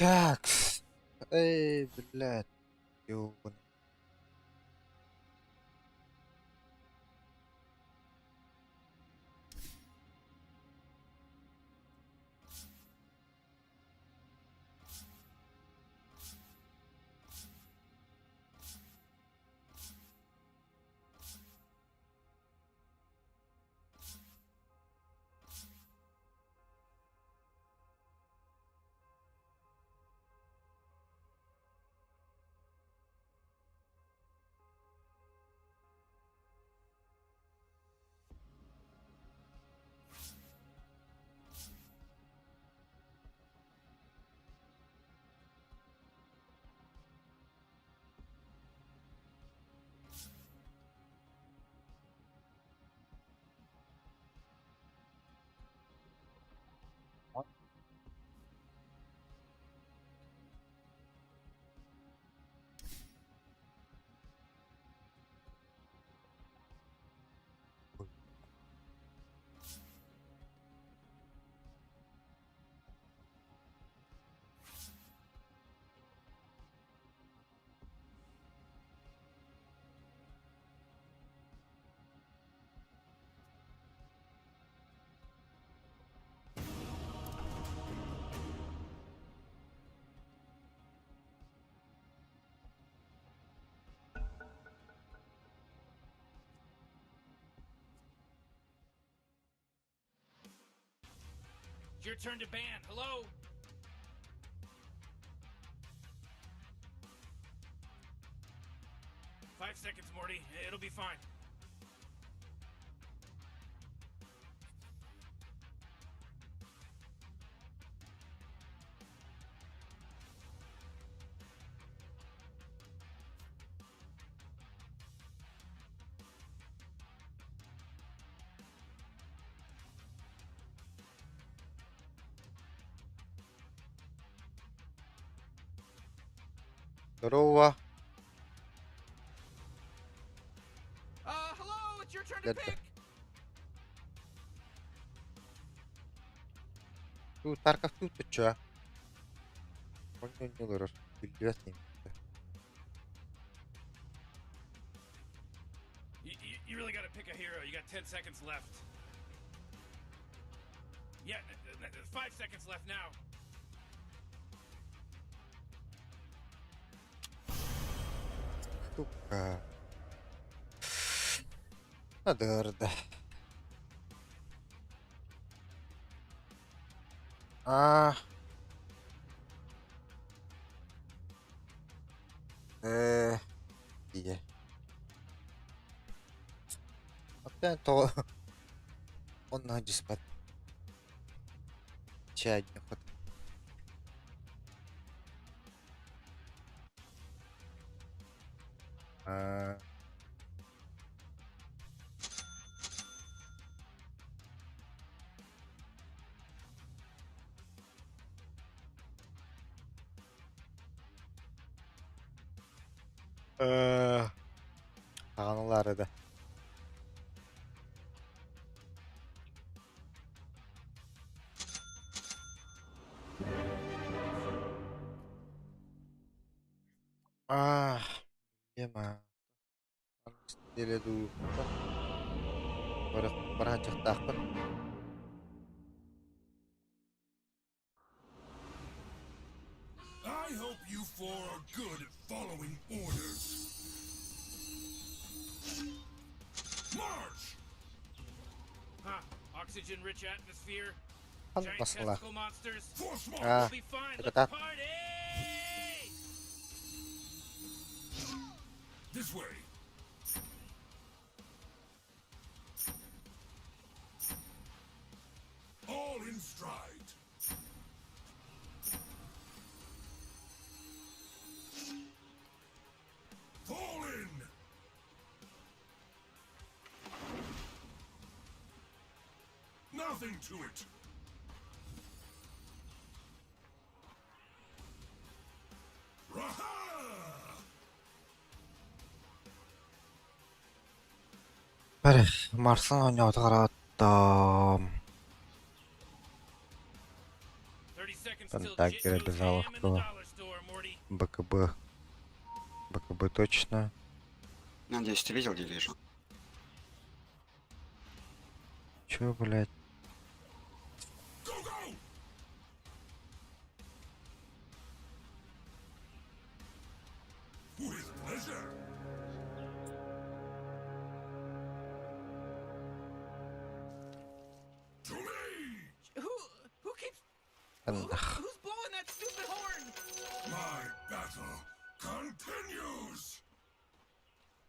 Так. Эй, блядь. Ёбаный. It's your turn to ban. Hello? Five seconds, Morty. It'll be fine. Здорово. Hello? It's your turn to Good. pick. Тарков тут ты чё? Он не вырос. Билет не. You really gotta pick a hero. You got 10 seconds left. Yeah, 5 seconds left now. Сука. Надо. А. Iya. Оттен то он на диспат. Чадный ход. А. Таганлар да. Ема. Деледу. Баран жактакпын. I hope you four are good at following orders. March! Huh. Oxygen-rich atmosphere. Хан Giant басла. testicle monsters. Force march! А. We'll be fine. Это Let's так. party! This way. All in stride. Fall in. Nothing to it. Raha! Бэр Марсан оны одгараад 30 seconds Still Даггера jitsu без ham in the ловкого. dollar store, Morty. БКБ. БКБ точно. Надеюсь, ты видел, где вижу. Чё, блядь? Go, go! With pleasure. To me! Who keeps Эх, who's blowing that stupid horn? My battle continues!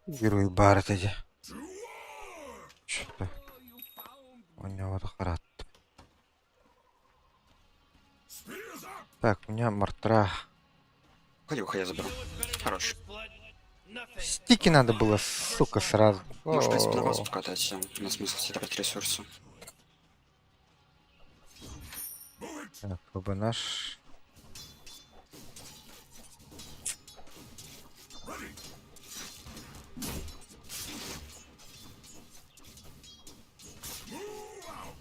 герой Бартэди. To war! Что-то у него харат. Spears up! Так, у меня мартра. Уходи, уходи, я заберу. Хорош. Nothing. Стики надо было, сука, сразу. Может, в принципе, на О, базу покатать. На смысл себе тратить ресурсы. Move it! Так, оба наш. Ready! Move out!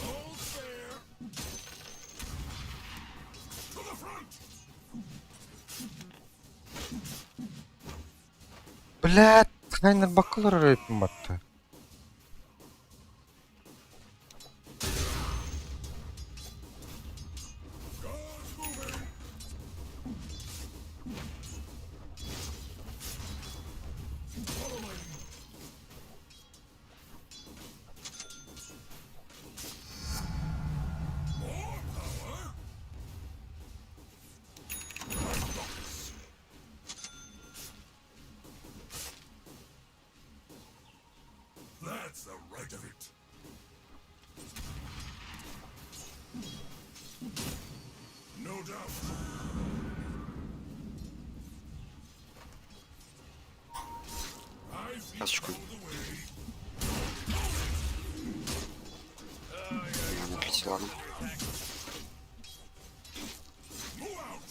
Hold fair! To the front! Блядь, Хайнер Баклер рейпматта. Guards moving! Following! More power! That's the right of it. No doubt. I feel Касочку. the way. Я на 5, ладно. Move out.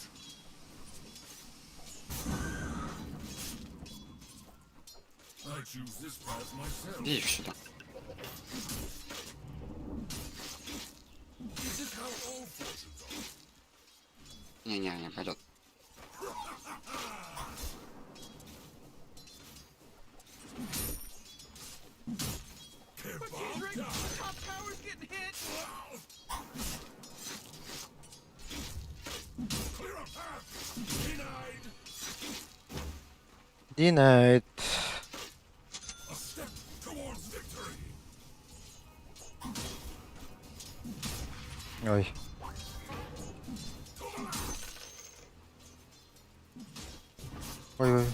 I choose this path myself. Иди сюда. Is this how all fortunes are? Не, пойдет. Top tower's getting hit. Clear a path. Denied. Динайт. A step towards victory. Ой. Ой-ой.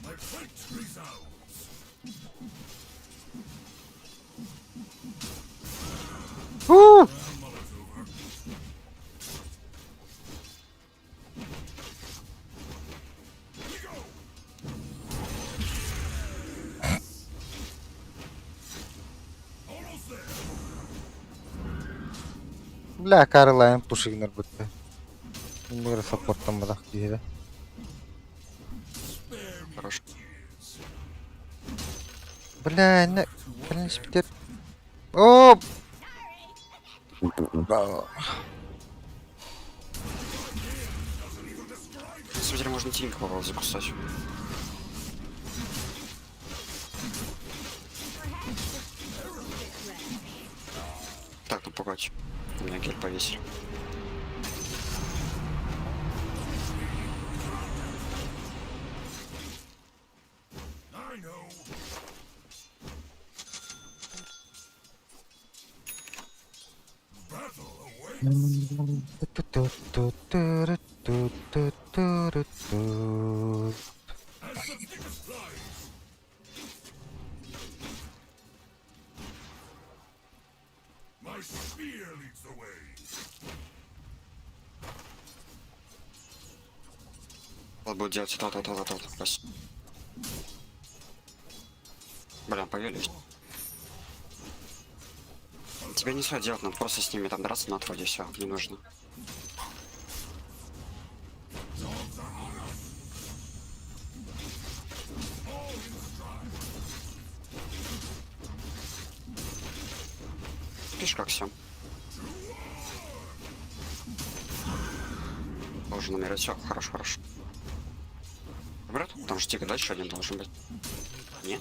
My fate resounds. Фу! Mullet's over. We go. Almost there. Бля, Карлайн пушигнер бутты. Мир саппортом бадах диде. Spare me Хорош. tears. Бля, не... Блин, спитер. О! Да. На самом деле можно тинька попробовать закусать. Так, ну погодь. У меня гель повесили. I know. Battle awaits. As the thickest flies. My spear leads the way. Вот будет делать то. Спасибо. Бля, появились. Тебе не стоит делать, надо просто с ними там драться на отводе, все, не нужно. Видишь, как все. Должен умереть, все, хорошо, хорошо. Брат, там же тихо дальше один должен быть. Нет?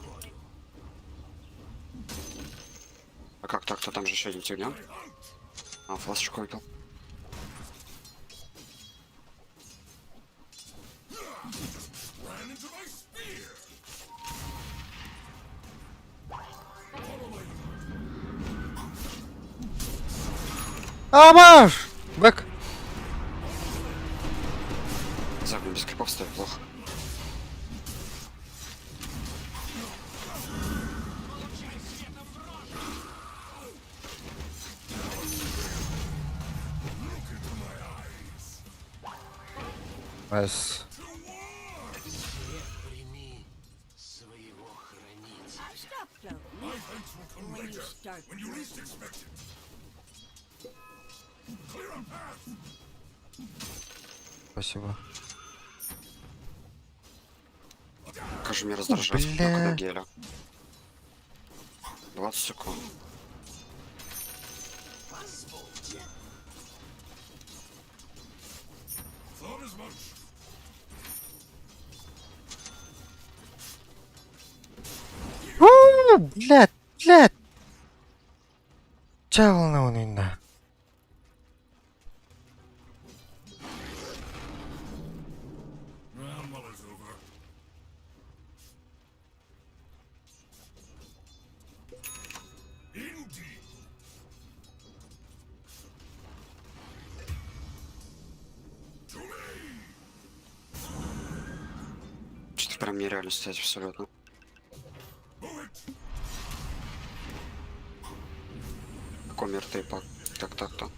А как так-то там же еще один тигнет? А, фласочку выпил. Ran into my spear. Амаш! Бэк! Забыл, без крипов стоит плохо. Найс. Stop floating My thanks will come when you later, start. when you least expect it. Clear a path. Спасибо. Как же меня раздражает, бля. когда геля. 20 секунд. Thought as much. Блядь, блядь! Ча волнованный. Round well is over. Indeed. To me. Что-то прям нереально стоять абсолютно. Move it. Какой мир ты пак? Так.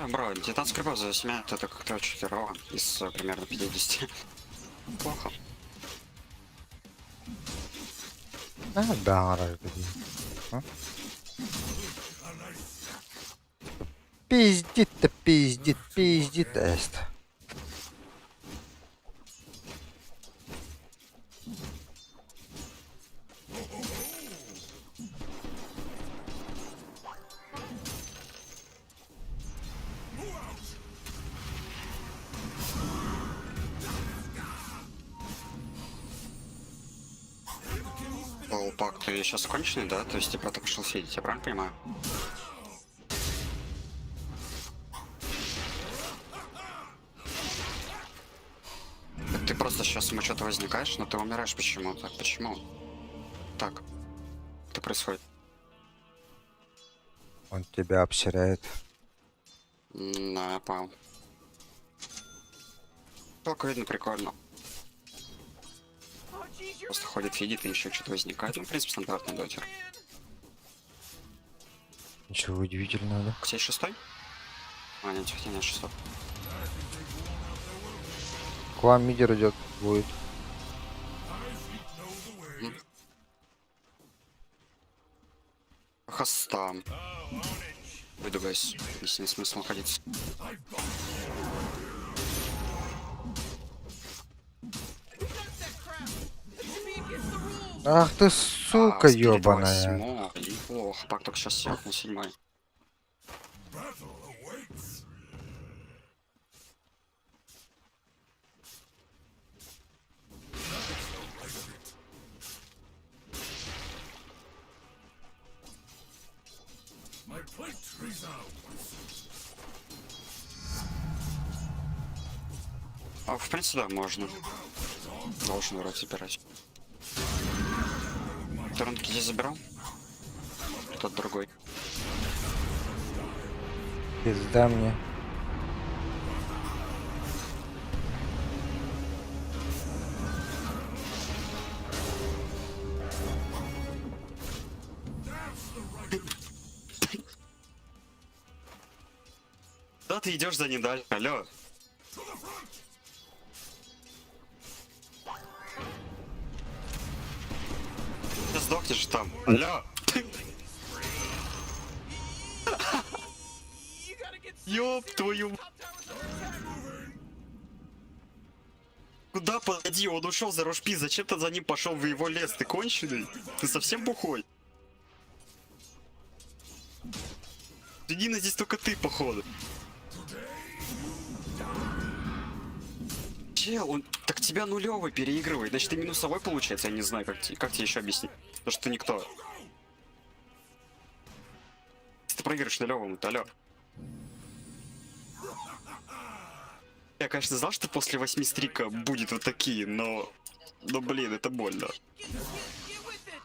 Бро, 19 крипов за 8 минут это как-то очень херово из примерно 50. Плохо. Да, ради. Пиздит-то, пиздит, эст. Пак, ты сейчас конченый, да? То есть типа ты пошел сидеть, я правильно понимаю? Так ты просто сейчас ему что-то возникаешь, но ты умираешь почему? Так, почему? Так. Что происходит? Он тебя обсирает. Да, я понял. Только видно прикольно. Oh, geez, you're Просто ходит, видит, и еще что-то возникает. Ну, в принципе, стандартный дотер. Ничего удивительного, да? У тебя есть шестой? А, нет, у тебя нет шестой. К вам мидер идет, будет. Хоста. Выйду, гайс. Если нет смысла находиться. Ах ты, сука, ёбаная. Неплохо. Пак только сейчас сел на 7-й. Battle awaits. My plate resounds. А, в принципе, да, можно. Должен урод забирать. Торонки здесь забирал? Тот другой. Пизда мне. куда ты идешь за ним дальше? Алло. Ты сдохнешь там. Алло. You gotta get Ёб serious. твою... Top tower's under attack. Куда подойди? Он ушел за Рошпи. Зачем ты за ним пошел в его лес? Ты конченый? Ты совсем бухой? Едино здесь только ты, походу. Чел, он так тебя нулевый переигрывает. Значит, ты минусовой получается. Я не знаю, как тебе еще объяснить. Потому что ты никто. Если ты проиграешь нулевым, то алло. Я, конечно, знал, что после 8 стрика будет вот такие, но блин, это больно. Get with it.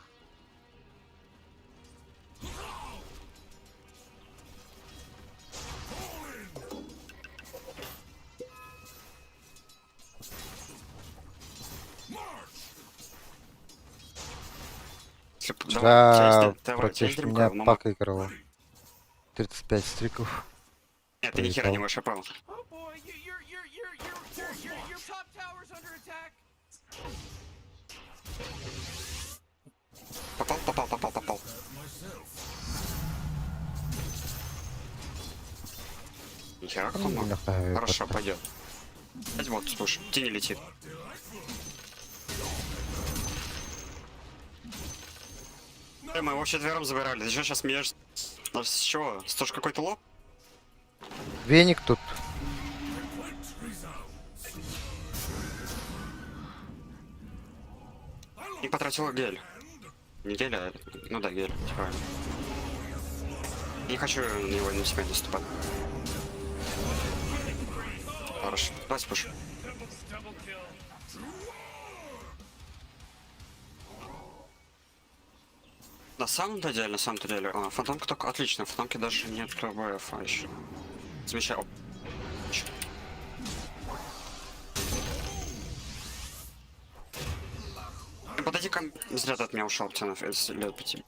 Если б- Да, давай, у тебя есть против Dream меня Coil, но Пак играл. 35 стриков. Нет, ты ни хера не можешь, я понял. Oh boy, your top tower's under attack. Попал. Ни хера как он мог. Именно ХГ. Хорошо, пойдет. Опять вот, слушай, тени летит. Мы его вчетвером забирали. Ты что сейчас смеешься? С чего? С тоже какой-то лоб? Веник тут. Не потратила гель. Не гель, а... Ну да, гель, правильно. Не хочу на него на себя наступать. Хорошо, давай спуш. Double kill. На самом-то деле, фантомка только отлично, фантомки даже нет БФ еще. Замечаю. Подойди ко мне, зря ты от меня ушел, Тянов, лет по тебе.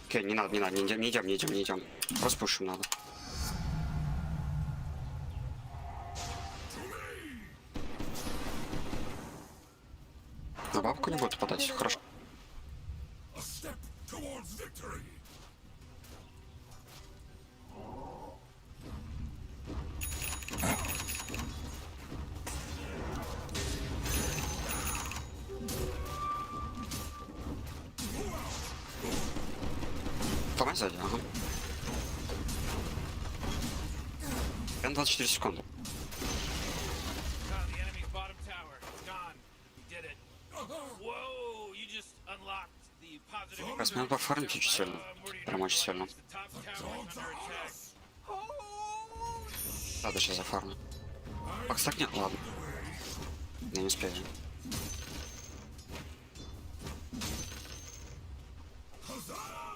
Окей, не надо, не идем. Просто пушим надо. На бабку не буду подать, хорошо. A step towards victory. Помай сзади, ага. 24 секунды. The enemy's bottom tower. It's gone. You did it. Whoa, you just unlocked the positive. Раз мне надо пофармить очень сильно. Прям очень сильно. The top tower is under attack. Надо сейчас зафармить. Макс, так нет, ладно. Я не успею.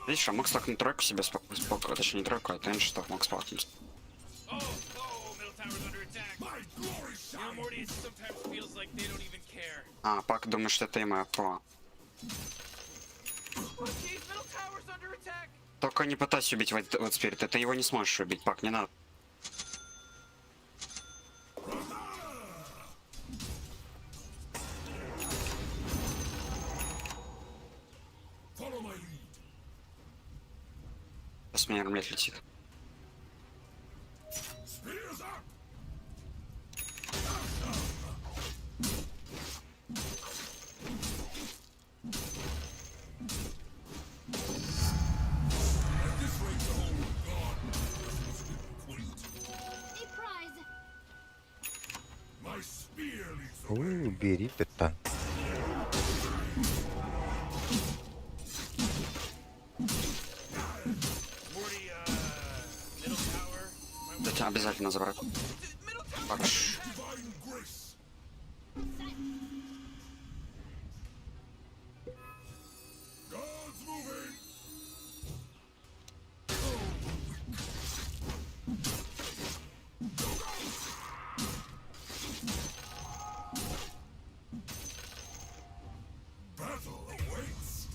Видишь, а Макс так на тройку себе спокойно, точнее не тройку, а тенш, что Макс пахнет. Oh, middle tower's under attack. You know, Morty, it sometimes feels like they don't even care. А, Пак думает, что это и моя про. Oh, geez, middle tower's under attack. Только не пытайся убить вот спирит, ты его не сможешь убить, Пак, не надо. Follow my lead. Сейчас меня армлет летит. Spears up. At this rate, the whole god must be complete. A prize. My spear leads the way. Бери пита. Morty, middle tower. Да тебя обязательно забрать. Middle tower. Хорош. Divine grace. God's moving. Battle awaits.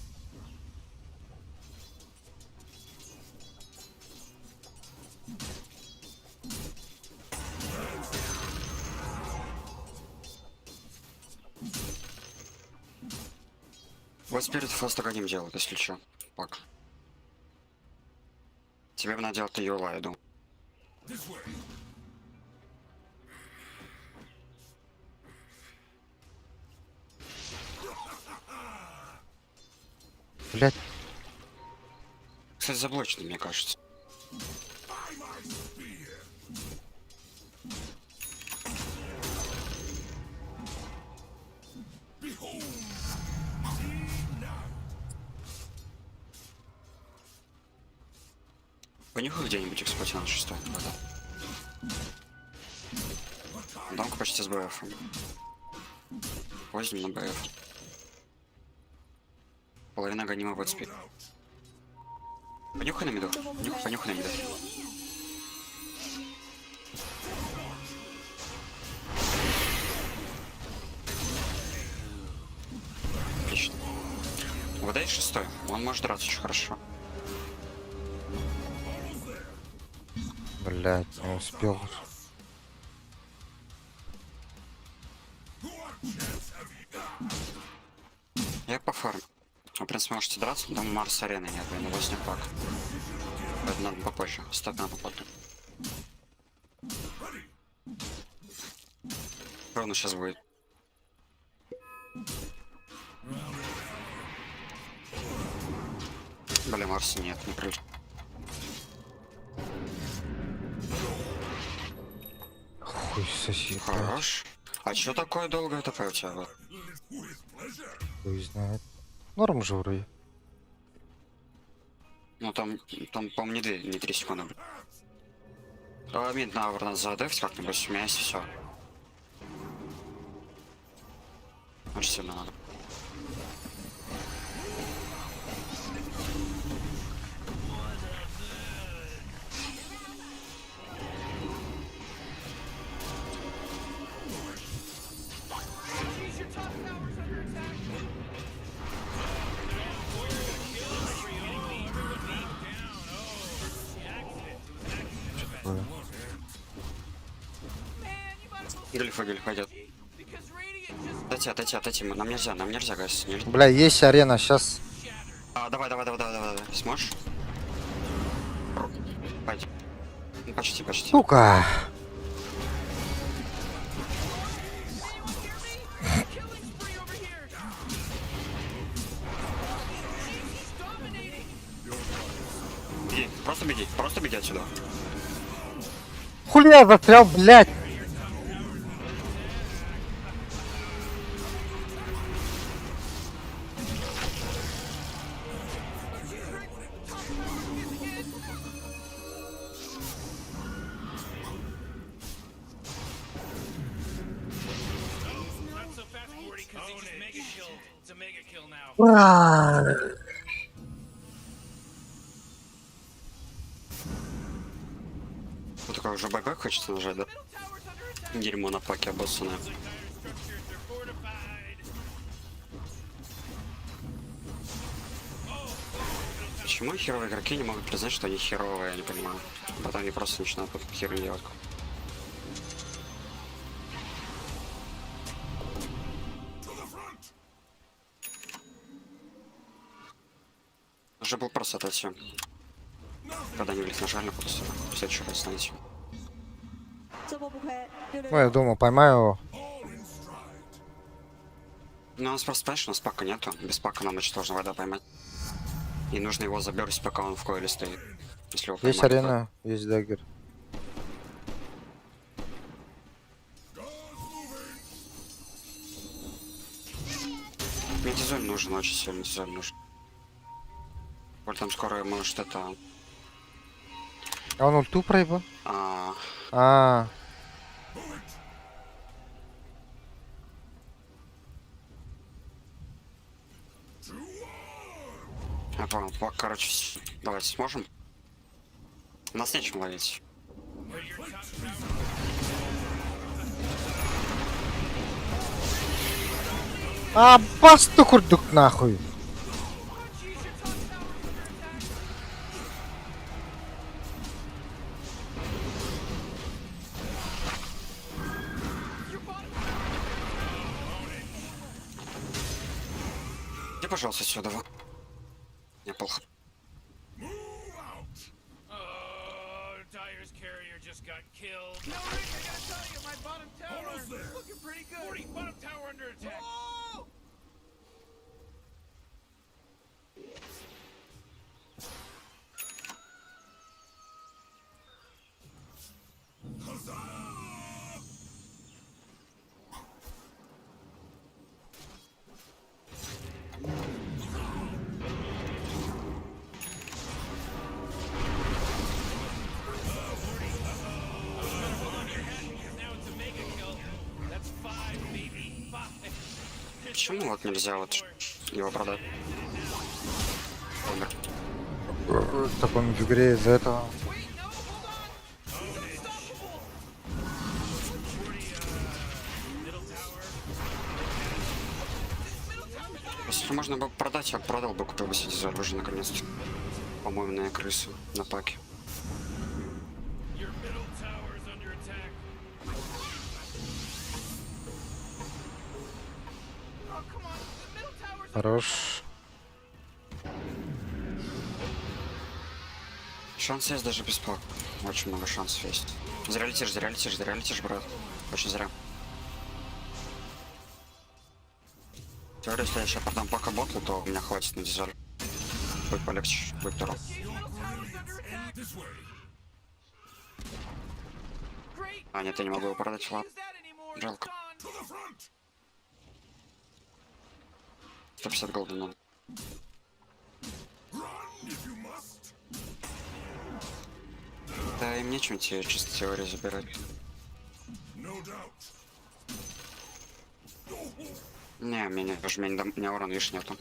Вот спирит фаст академ делает, если что. Пак. Тебе бы надо делать Юла, я думаю. This way. Блять, Кстати, заблоченный, мне кажется. By my spear. Behold. See now. Понюхай где-нибудь экспотион 6. Дамка почти с БФ. Возьмем на БФ. Половина гонима в спид. Понюхай на миду. Понюхай на миду. Отлично. Выдай 6. Он может драться очень хорошо. блять, не успел. Я по фарм. Вы, в принципе, можете драться, там Марс арены нет, блин, его снег пак. Это надо попозже. Стоп, надо попозже. Ровно сейчас будет. Бля, Марса нет, не прилетит. Хуй соси, блядь. Хорош. А чё такое долгое ТП у тебя было? Хуй знает. Норм же вроде. Ну там по-моему, не 3 секунды. Мид на надо задефить как-нибудь, у меня есть все. Очень сильно надо. Jeez, your top tower's under attack. Man, you might as well Гельфа идет. because Radiant just Отойти, нам нельзя, гайс. Бля, есть арена, сейчас. Давай. Сможешь? Пойди. Ну, почти. Сука! killing spree over here. He's dominating. Беги, просто беги отсюда. Хули я застрял, блять! Not so fast, Morty, because he just mega killed. It's a mega kill now. Вот такой уже байбек хочется нажать, да? Middle tower's under attack. Дерьмо на паке обоссанное. Tire structures, they're fortified. Почему херовые игроки не могут признать, что они херовые, я не понимаю. Потом они просто начинают тут херню делать. Уже был просто отойти. Когда они блядь, нажали, просто в следующий раз найти. 做波不亏，666 Ну, я думаю, поймаю его. Ну, у нас просто, понимаешь, у нас пака нету. Без пака нам очень сложно вода поймать. И нужно его заберуть, пока он в койле стоит. Если его Есть поймать, арена, есть даггер. то- Медизоль нужен, очень сильно медизоль нужен. Вот там скоро может это... А он ульту проебал? А, А, я понял. Короче, давайте сможем. Нас нечем ловить. басту курдук нахуй. Где Уходи, пожалуйста, отсюда. Неплохо. Oh, Dyer's carrier just got killed. No, Rick, I gotta tell you, my bottom tower Almost there. looking pretty good. Morty, bottom tower under attack. Oh! Now it's a mega kill. That's 5, baby. 5. Почему вот нельзя вот его продать? Умер. В таком игре из-за этого. Wait, no, hold on. It's unstoppable. Middle tower. Middle tower's under. Если можно было продать, я продал бы, купил бы себе дизель уже наконец-то. По-моему, на крысу, на паке. Your middle tower's under attack. Oh, come on. The middle tower's Хорош. Шанс есть даже без пак. Очень много шансов есть. Зря летишь, брат. Очень зря. Теория, если я еще потом пака ботл, то у меня хватит на дизель. Будет полегче, будет второй. This way. great. А, нет, я не могу его продать, ладно. Use that anymore. Жалко. It's gone. To the front. 150 голда надо. Run if you must. Да, им нечем тебе чисто теорию забирать. No doubt. Не, мне урон, видишь, нету.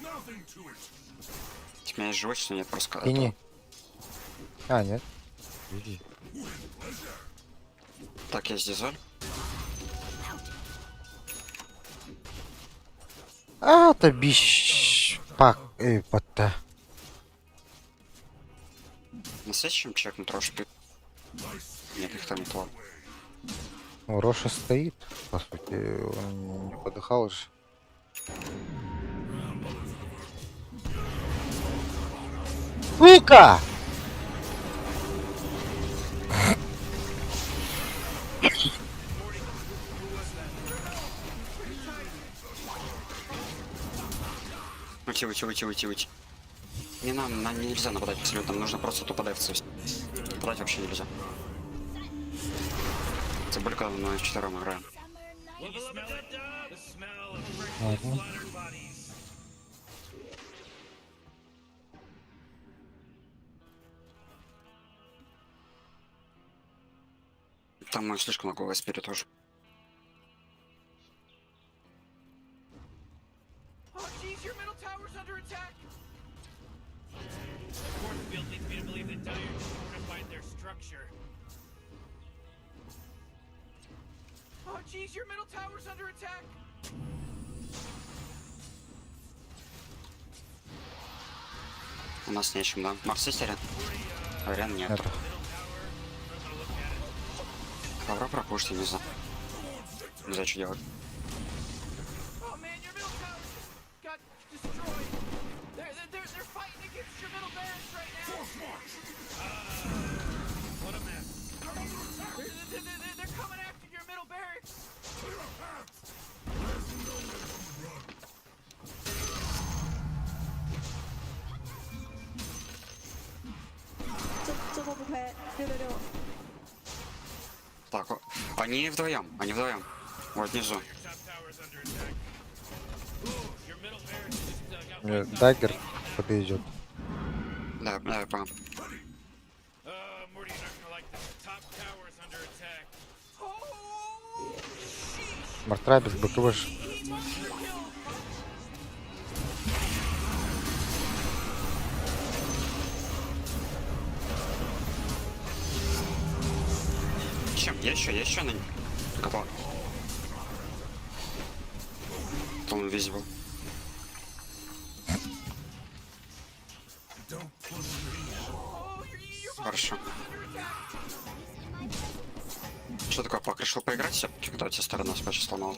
Nothing to it. У меня есть живучесть, но нет просто... Тяни. А, нет. Иди. Так, есть дизель. А, это биш. Пак. Пота. На следующем чекнут трошки. Нет, их там не то. Ну, Роша стоит, по сути, он не подыхал же. Сука! Уйти. Не нам нельзя нападать абсолютно, нужно просто тупо дайвиться. Нападать вообще нельзя. Тем более, когда мы вчетвером играем. Can you smell it? The smell of freshly slaughtered bodies. Там мы слишком много вайспири тоже. Oh, jeez, your middle tower's under attack. Force field leads me to believe that Dyer fortified their structure. Oh, jeez, your middle tower's under attack. У нас нечем, да? Марс есть Арен? Арен нет. Это. Ковра пропушить, не знаю. Не знаю, что делать. Oh man, your middle tower got destroyed. They're fighting against your middle barracks right now. What a mess. They're coming after your middle barracks.这波不亏，666。 Так, они вдвоем. Вот внизу. Your top tower's under attack. Ooh, your middle barracks just got Даггер подойдет. Да, я понял. Morty, you're not gonna like this. The top tower's under attack. Oh, sheesh. Мартра без БКВ. He monster kill. Чем? Я еще на них. Готов. Он весь был. Хорошо. Что такое, пак? Решил поиграть все-таки, когда у тебя сторона спача сломал?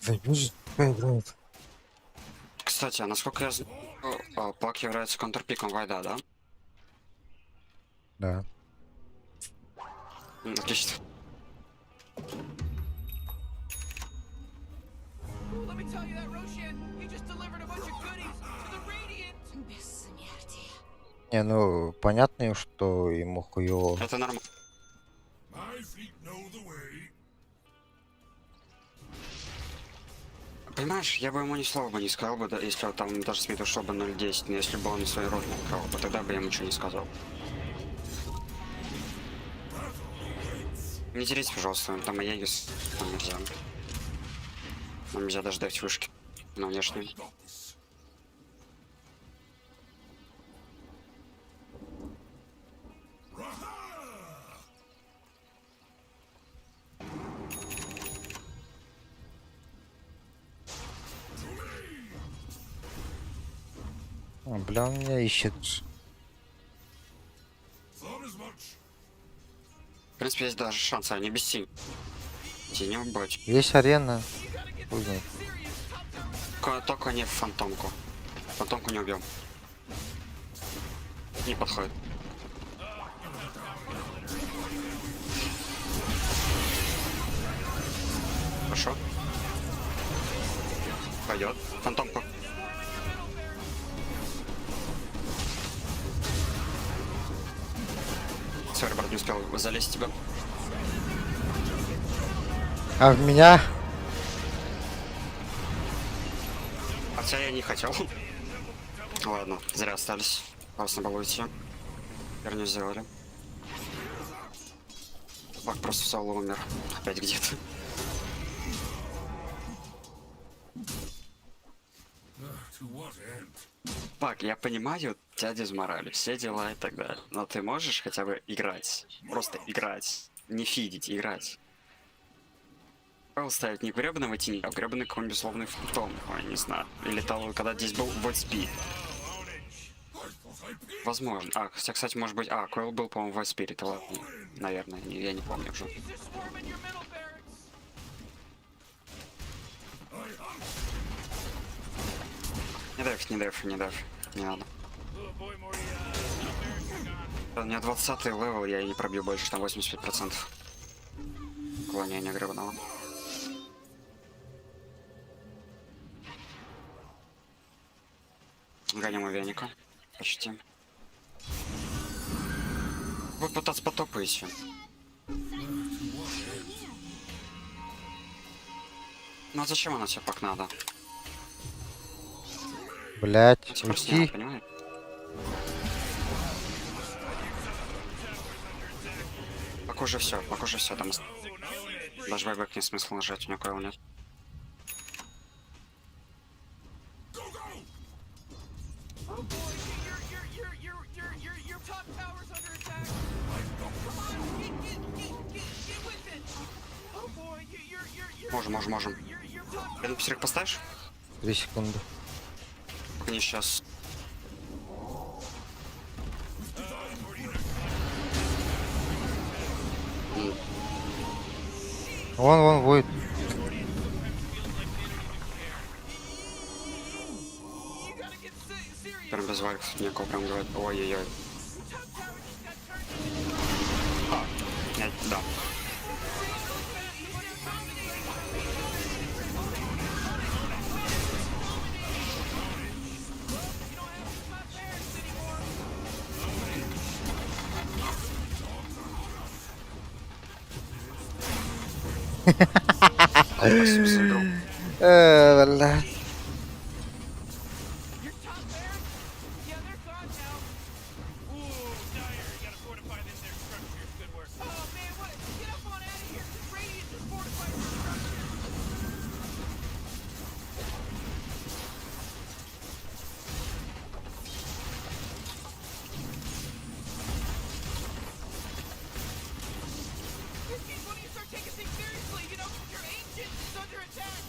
Заебись, пускай играет. Кстати, а насколько я знаю, Пак является контрпиком Вайда, да? Да. Отлично. Let me tell you that Roshan, he just delivered a bunch of goodies to the Radiant. Бессмертие. Не, ну, понятно, что ему хуёво. Это нормально. My feet know the way. Понимаешь, я бы ему ни слова бы не сказал бы, да, если он там даже Смит ушел бы 0.10, но если бы он свой рот не украл бы, тогда бы я ему ничего не сказал. Не дерись, пожалуйста, там и Егис, там нельзя. Нам нельзя даже дать вышки на внешнем. О, бля, он меня ищет. Thought as much. В принципе, есть даже шанс, а не без синь. Не убить. Есть арена. Хуй знает. Только не в фантомку. Фантомку не убьем. Не подходит. Хорошо. Пойдет. Фантомку. Сори, брат, не успел залезть тебя. А в меня? Хотя я не хотел. Ладно, зря остались. Классно было уйти. Теперь не сделали. Бак просто в соло умер. Опять где-то. To what end? Бак, я понимаю, тебя дезморали, все дела и так далее. Но ты можешь хотя бы играть. Просто играть. Не фидить, играть. Правил ставить не гребаного тени, а гребаный какой-нибудь условный фантом. Ой, не знаю. Или того, когда здесь был Void Speed. Возможно. А, хотя, кстати, может быть... А, Койл был, по-моему, Void Spirit. Ладно. Наверное, я не помню уже. He's just swarming your middle barracks. Не дэф, не дэф, не дэф. Не надо. У меня 20-й левел, я и не пробью больше, там 85%. Уклонение гребаного. Гоним у веника. Почти. Будет пытаться по топу идти. Ну а зачем она тебе пак надо? Блять, Тебе просто не надо, уйти. понимаешь? Пока уже все, там даже байбек не смысл нажать, у него койл нет. Oh boy, your top tower's under attack. Come on, get with it. Oh boy, Можем. your top Я на писарик поставишь? 3 секунды. Мне сейчас. Вон, будет. you gotta get serious. Прям без вальков некого прям говорит. Ой-ой-ой. Top tower just got turned. Нет, да. Спасибо за игру. Бля. Your top barracks? Yeah, they're gone now. Ooh, Dire, you gotta fortify their structures. Good work. Oh man, what? Get up on out of here. This Radiant just fortified their structures. When do you start taking things seriously? You know, your ancient is under attack.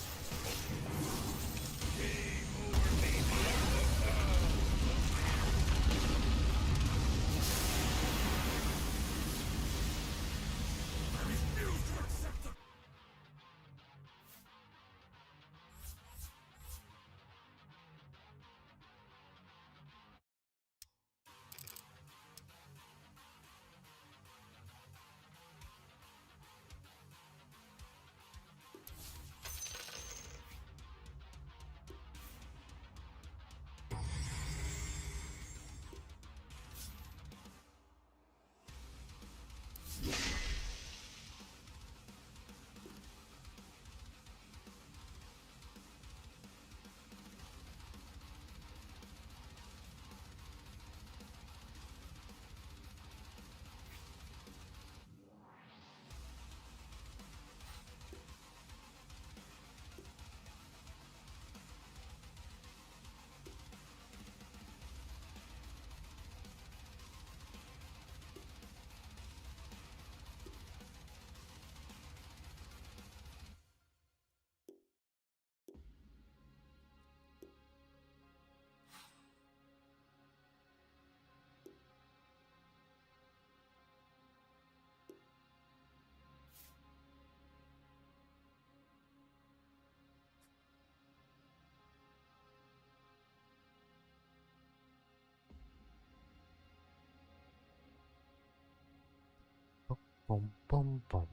Пом-пом-пом.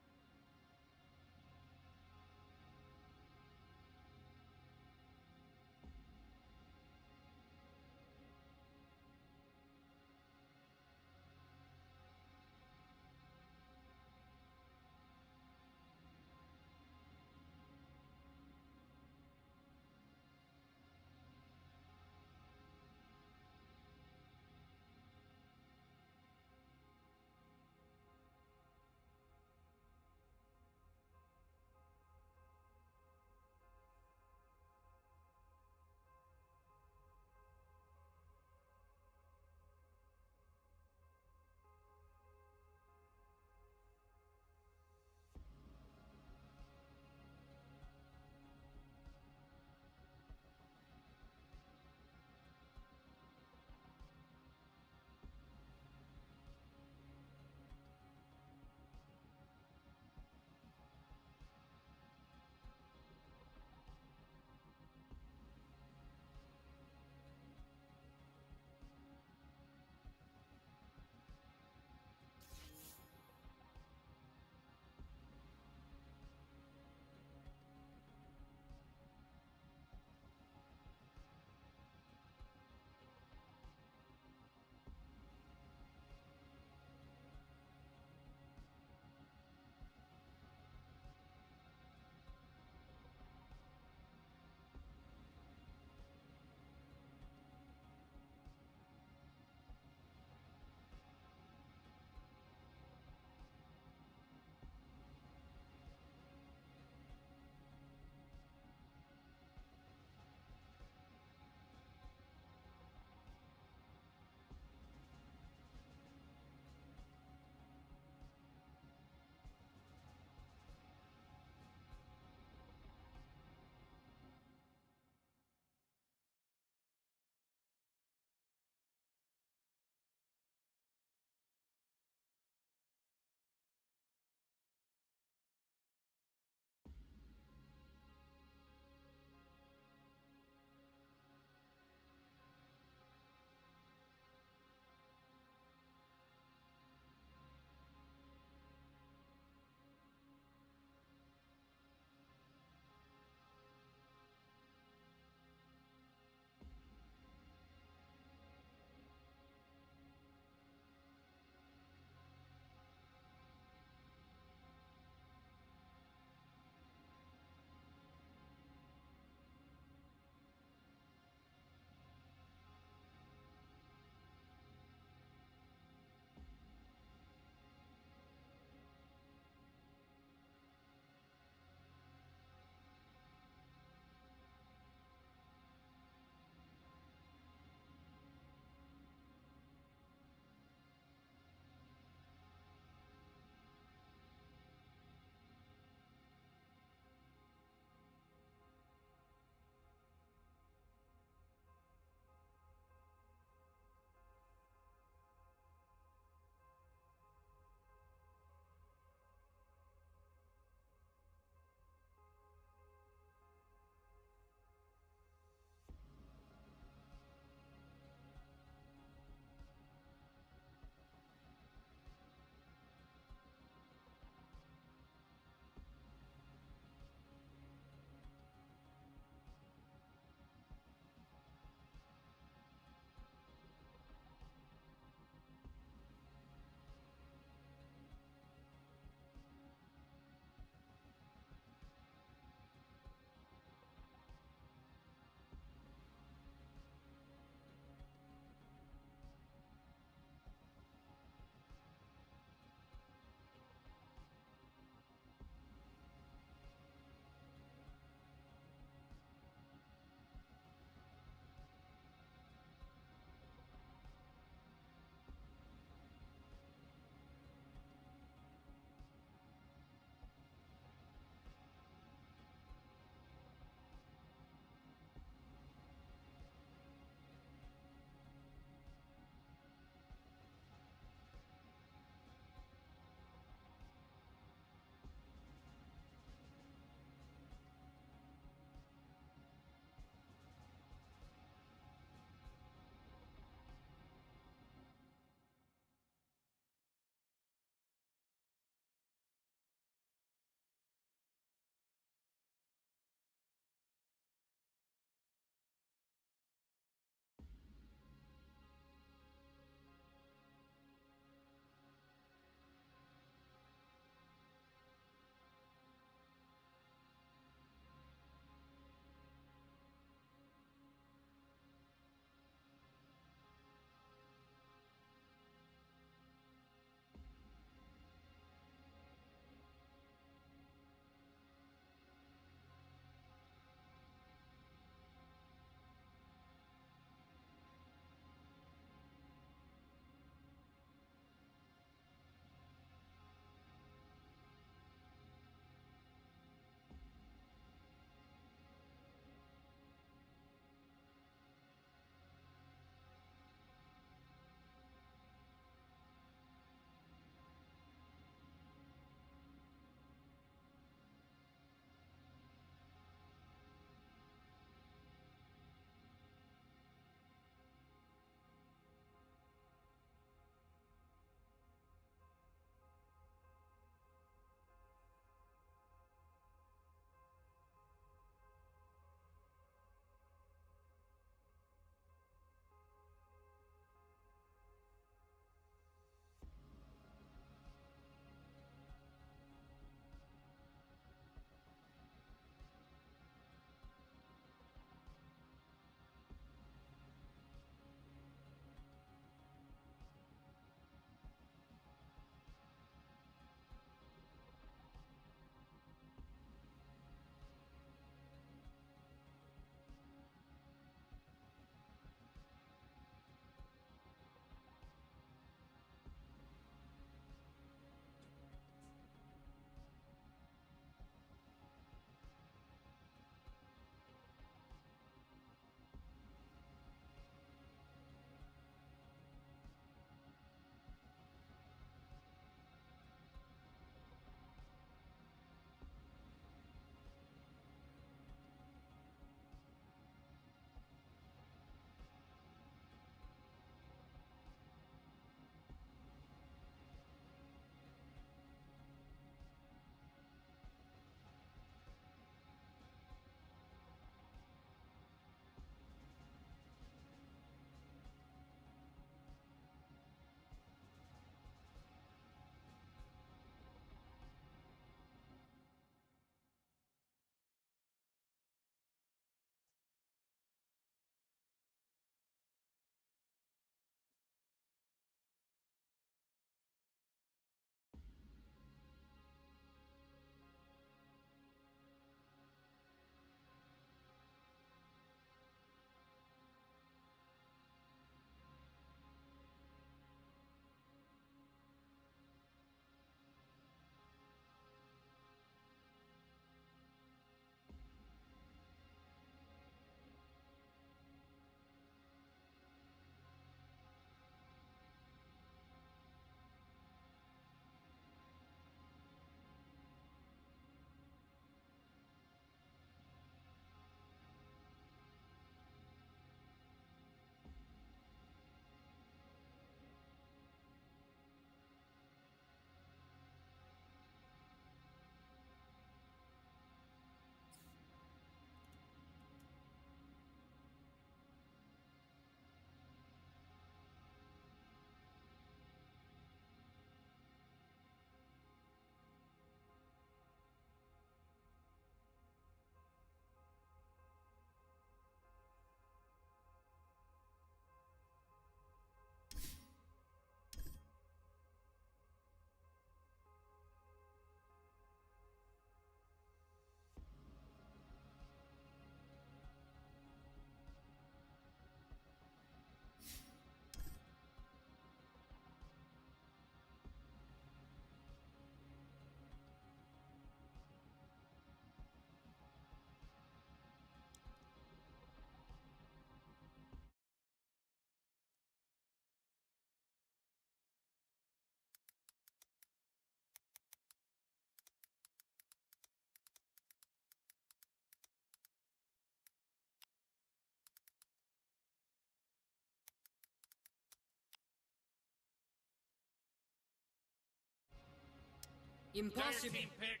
Dire team pick.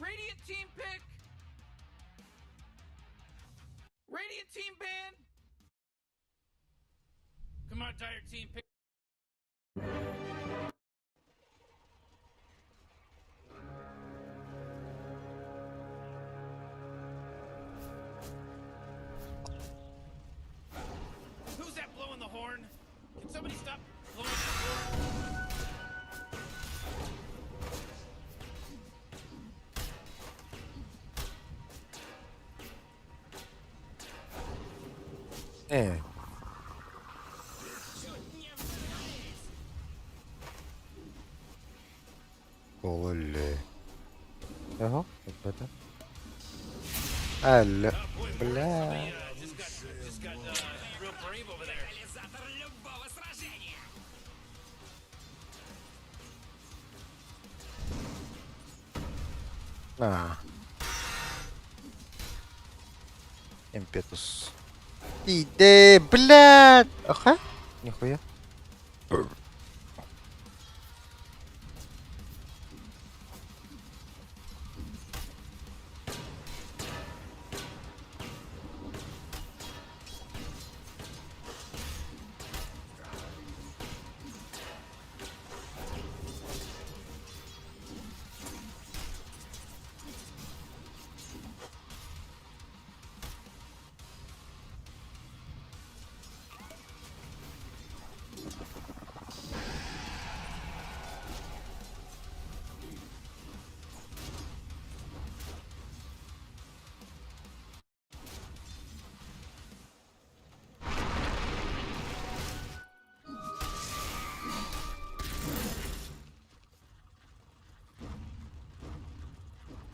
Radiant team pick. Radiant team ban. Come on, Dire team pick. Who's that blowing the horn? Can somebody stop blowing the horn? Ne? Oley. Jaha, helvete. Eller... Blä. Just got real brave over there. На. Импетус. Иди, блядь! Ага. Нихуя.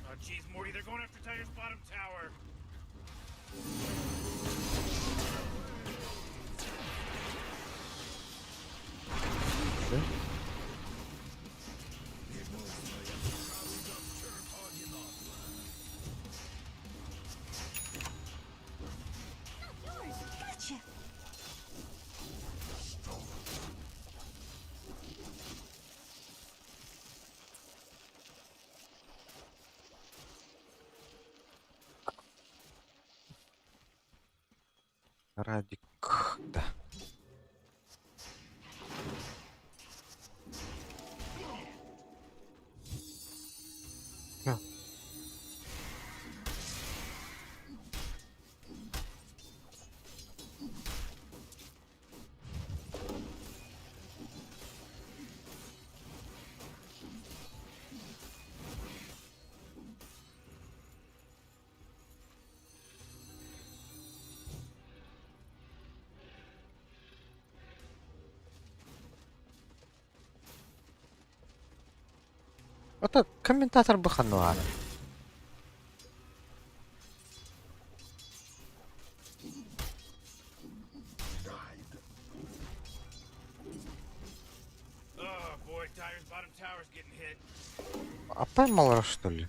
Oh, jeez, Morty, they're going after Tiger's bottom tower. Gotcha. Радик. Да. Всё. Это комментатор Бахануара. Oh boy, Tiger's bottom tower's getting hit. А поймал, что ли?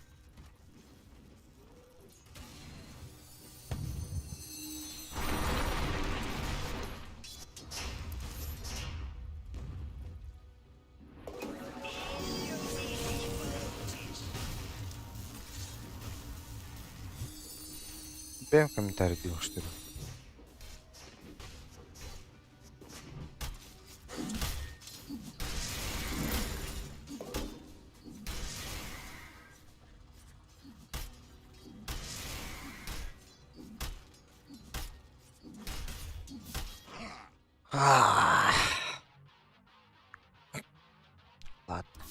Бэм комментарий делал, что ли? Ладно.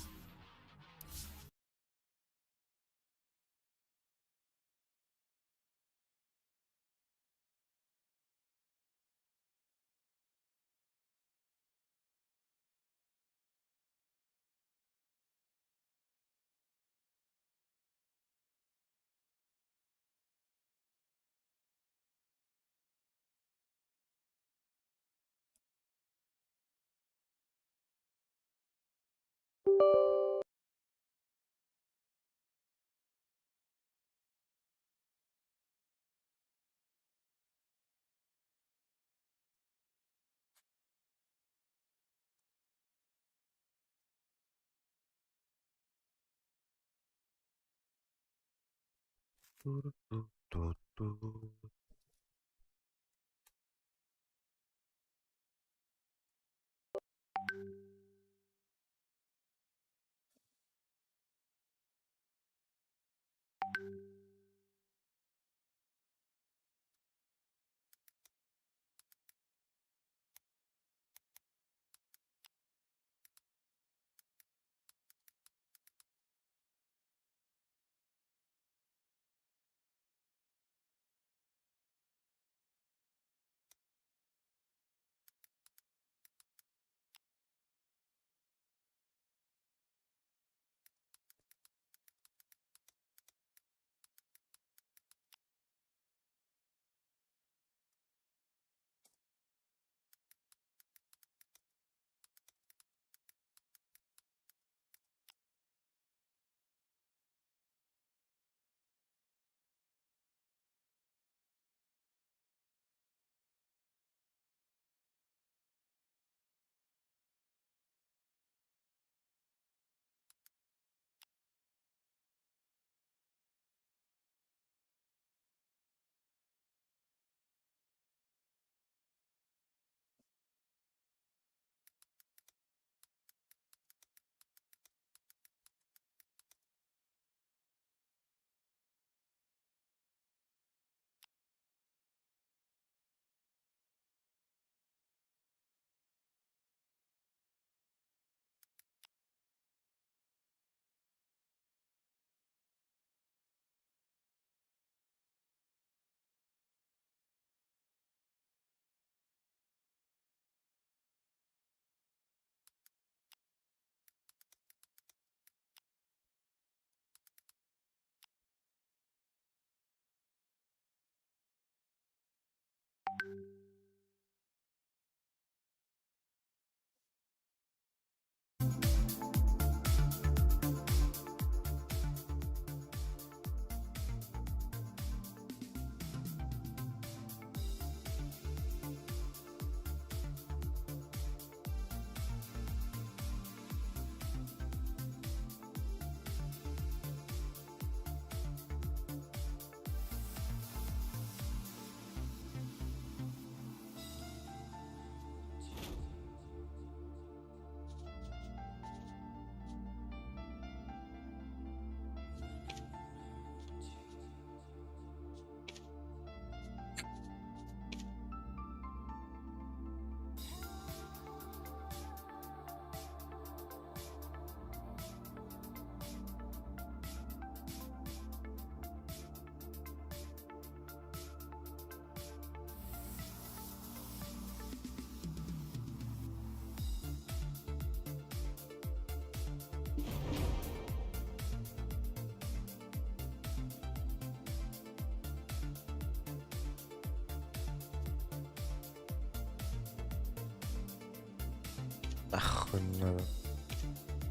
Ах,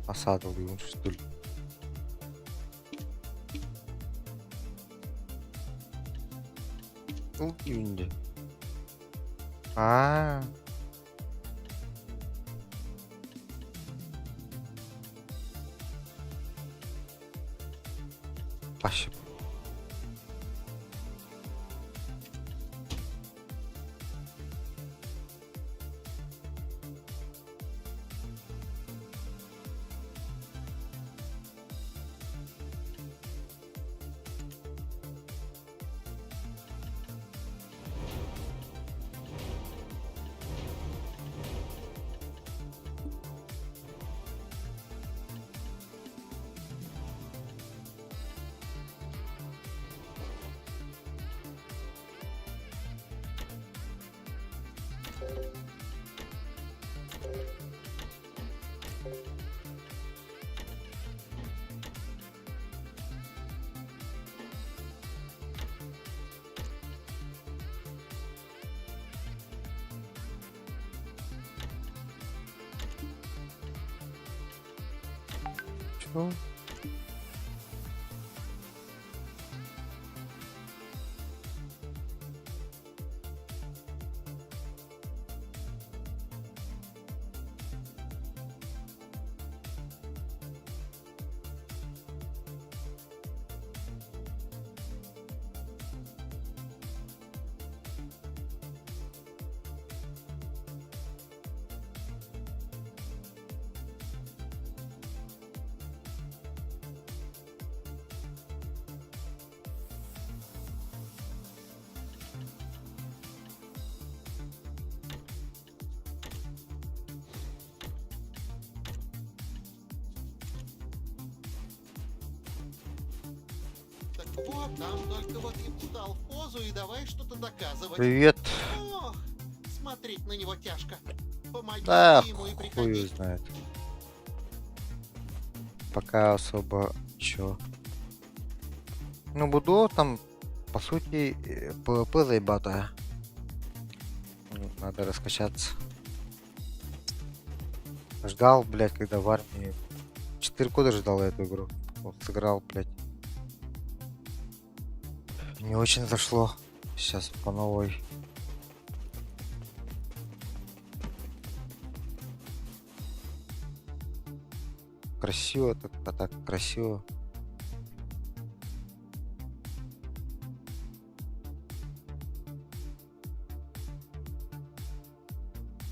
passato di un stile. Yun. Ah. Baş. Şu. Вот там, только вот не встал в позу и давай что-то доказывать. Привет. Ох, смотреть на него тяжко. Помоги Да, ему и хуй приходи. знает. Пока особо чё. Ну, буду там, по сути, ПВП заебатая. Надо раскачаться. Ждал, блядь, когда в армии. 4 года ждал эту игру. Вот сыграл, блядь. Не очень зашло. Сейчас по новой. Красиво, так красиво.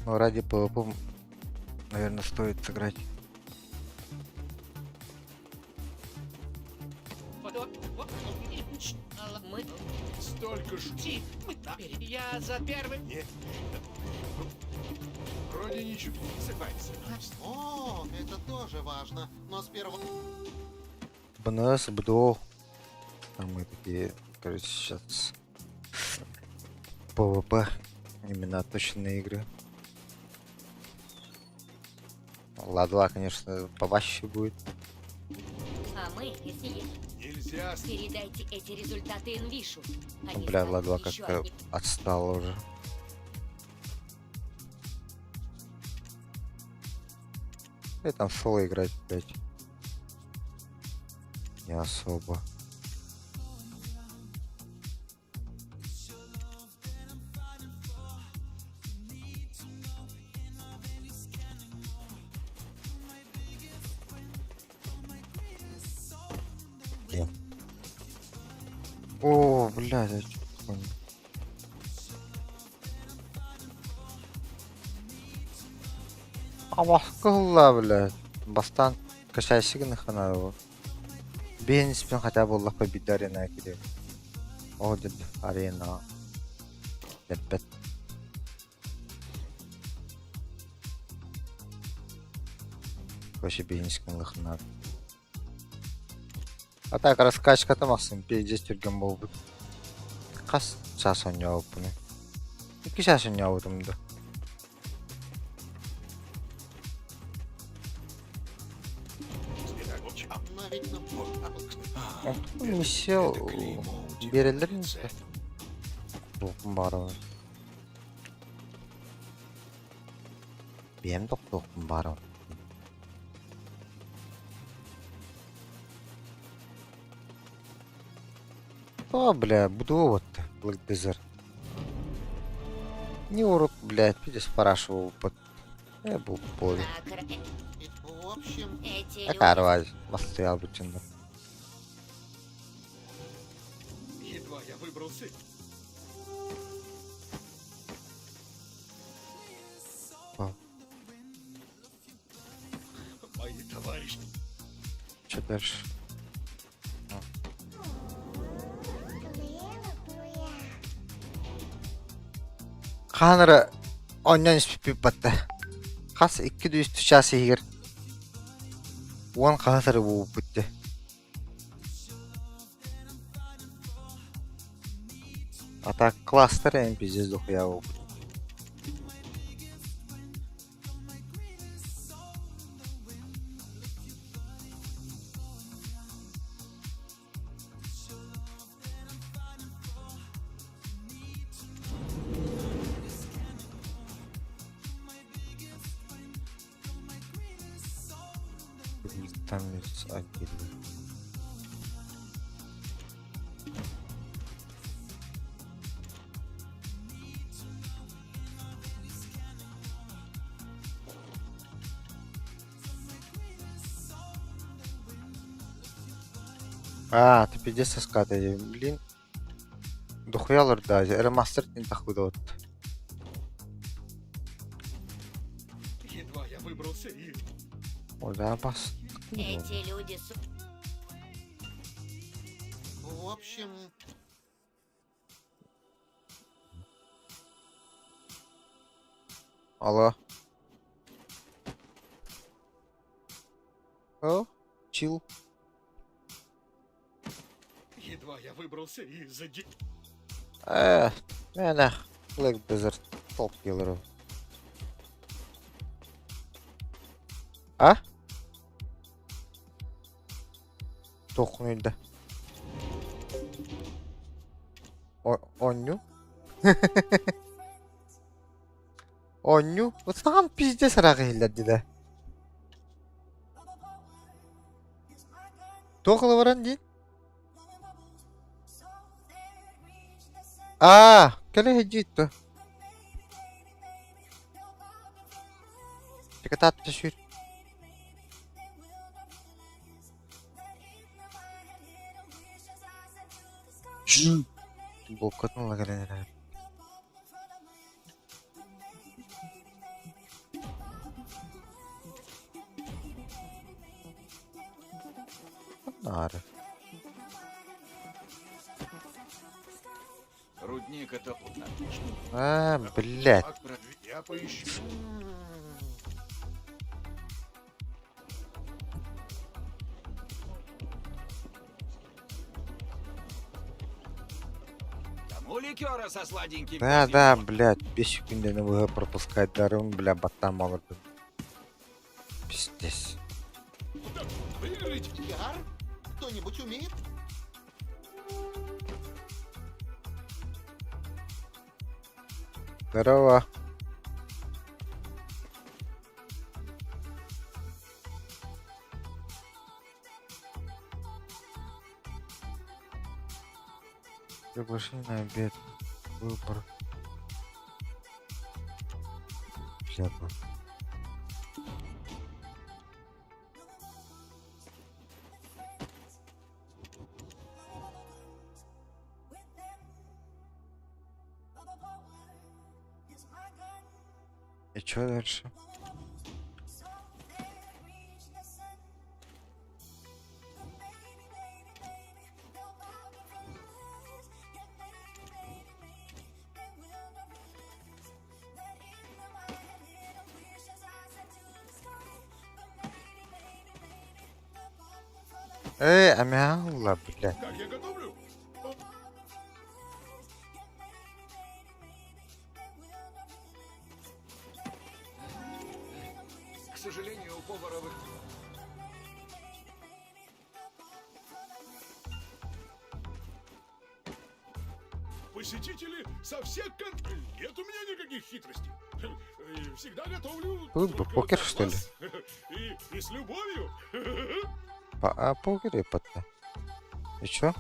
Но ради PvP, наверное, стоит сыграть. Мы Столько ж. Я за первым. Нет. Вроде ничего. Согласен. О, это тоже важно. Но сперва... БНС, БДО. Там мы такие, короче, сейчас PvP. Именно точные игры. Ла-2, конечно, побаще будет. А мы, если есть, Нельзя. передайте эти результаты Инвишу. Они Бля, станут Ла-2 еще как-то одним. отстал уже. И там соло играть, блядь. Не особо. Где? О, блядь, я чё понял. Абаққылла, блядь. Бастан качай сигнах она его. Бенспен хотя бы Аллах победа арена киде. Одет арена. Пять. Вообще бенспен лахна. А так раскачка там максимум 50 тюрген болду. Қас час ойнап бұны. 2 час ойнап отырмды. Но ведь на... Миссия берілдер емес пе? Тоқым бары. Бем тоқым бары. О, бля, буду вот Блэкдезер. Не урод, блядь, видишь, спрашивал под... Я был поле. Так, В общем, эти Какая люди разница? Постоял бы чинно. едва я выбрался. О. Мои товарищи. Что дальше? Ханра оннан спип батты. Хас 200 час егер. Он ханра болып бітті. А так кластер ең пиздец дохуя болып. Там есть отдельно. А, ты пиздец скатывай, блин. Дохуялар да, ремастер не тахуда вот. Едва я выбрался и... Ой, да, бас. эти люди В общем, Алло. О, чил. едва я выбрался из-за Мене Black Desert топ кілерів. А? Тохнuydu. Онню? Онню? Саған пиздец рағилер деді. Тоқылы баран дейін? Келе хеджитті. Тіка татты шүр. Бұл көтін лағаленер. Нары. Рудник это отлично. Блядь. Я поищу. Тому ликера со сладеньким. Да, блядь, 5 секунд на ВГ пропускать дарун, бля, ботам алырды. Пиздец. Выиграть. Яр? Кто-нибудь умеет? Здорово. Приглашение на обед. Выбор. Шляпа. И чё дальше? Амяла, блядь. Как я готовлю? К сожалению, у повара посетители со всех нет у меня никаких хитростей. Всегда готовлю. Тут бы только покер, для что ли? вас. И с любовью. Покер и потом. И чё?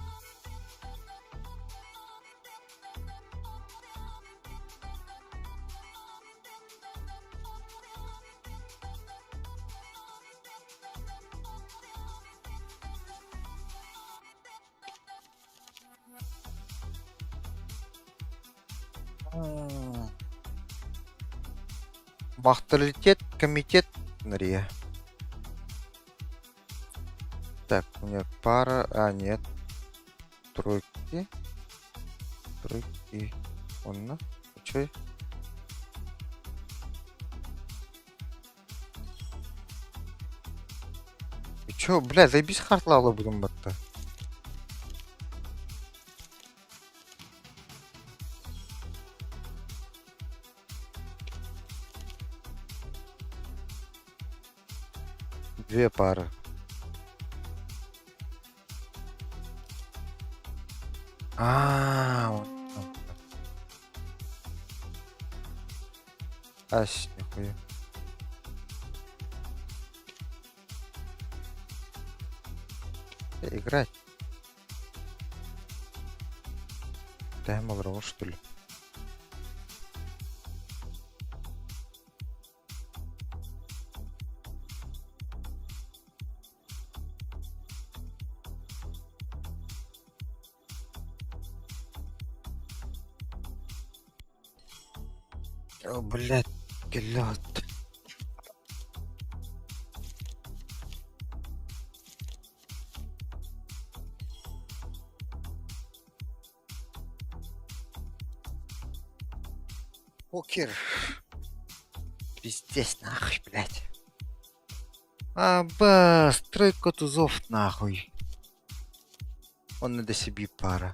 Бахталитет, комитет, Нария. Так, у меня пара, нет. Тройки. Он, чё? И чё, бля, заебись хардлала будем батта. Две пары. Вот там. Ась, нихуя. Играть. Дай малого, что ли? О, блядь, лед. Покер. Пиздец, нахуй, блядь. Стройка тузов, нахуй. Он надо себе пара.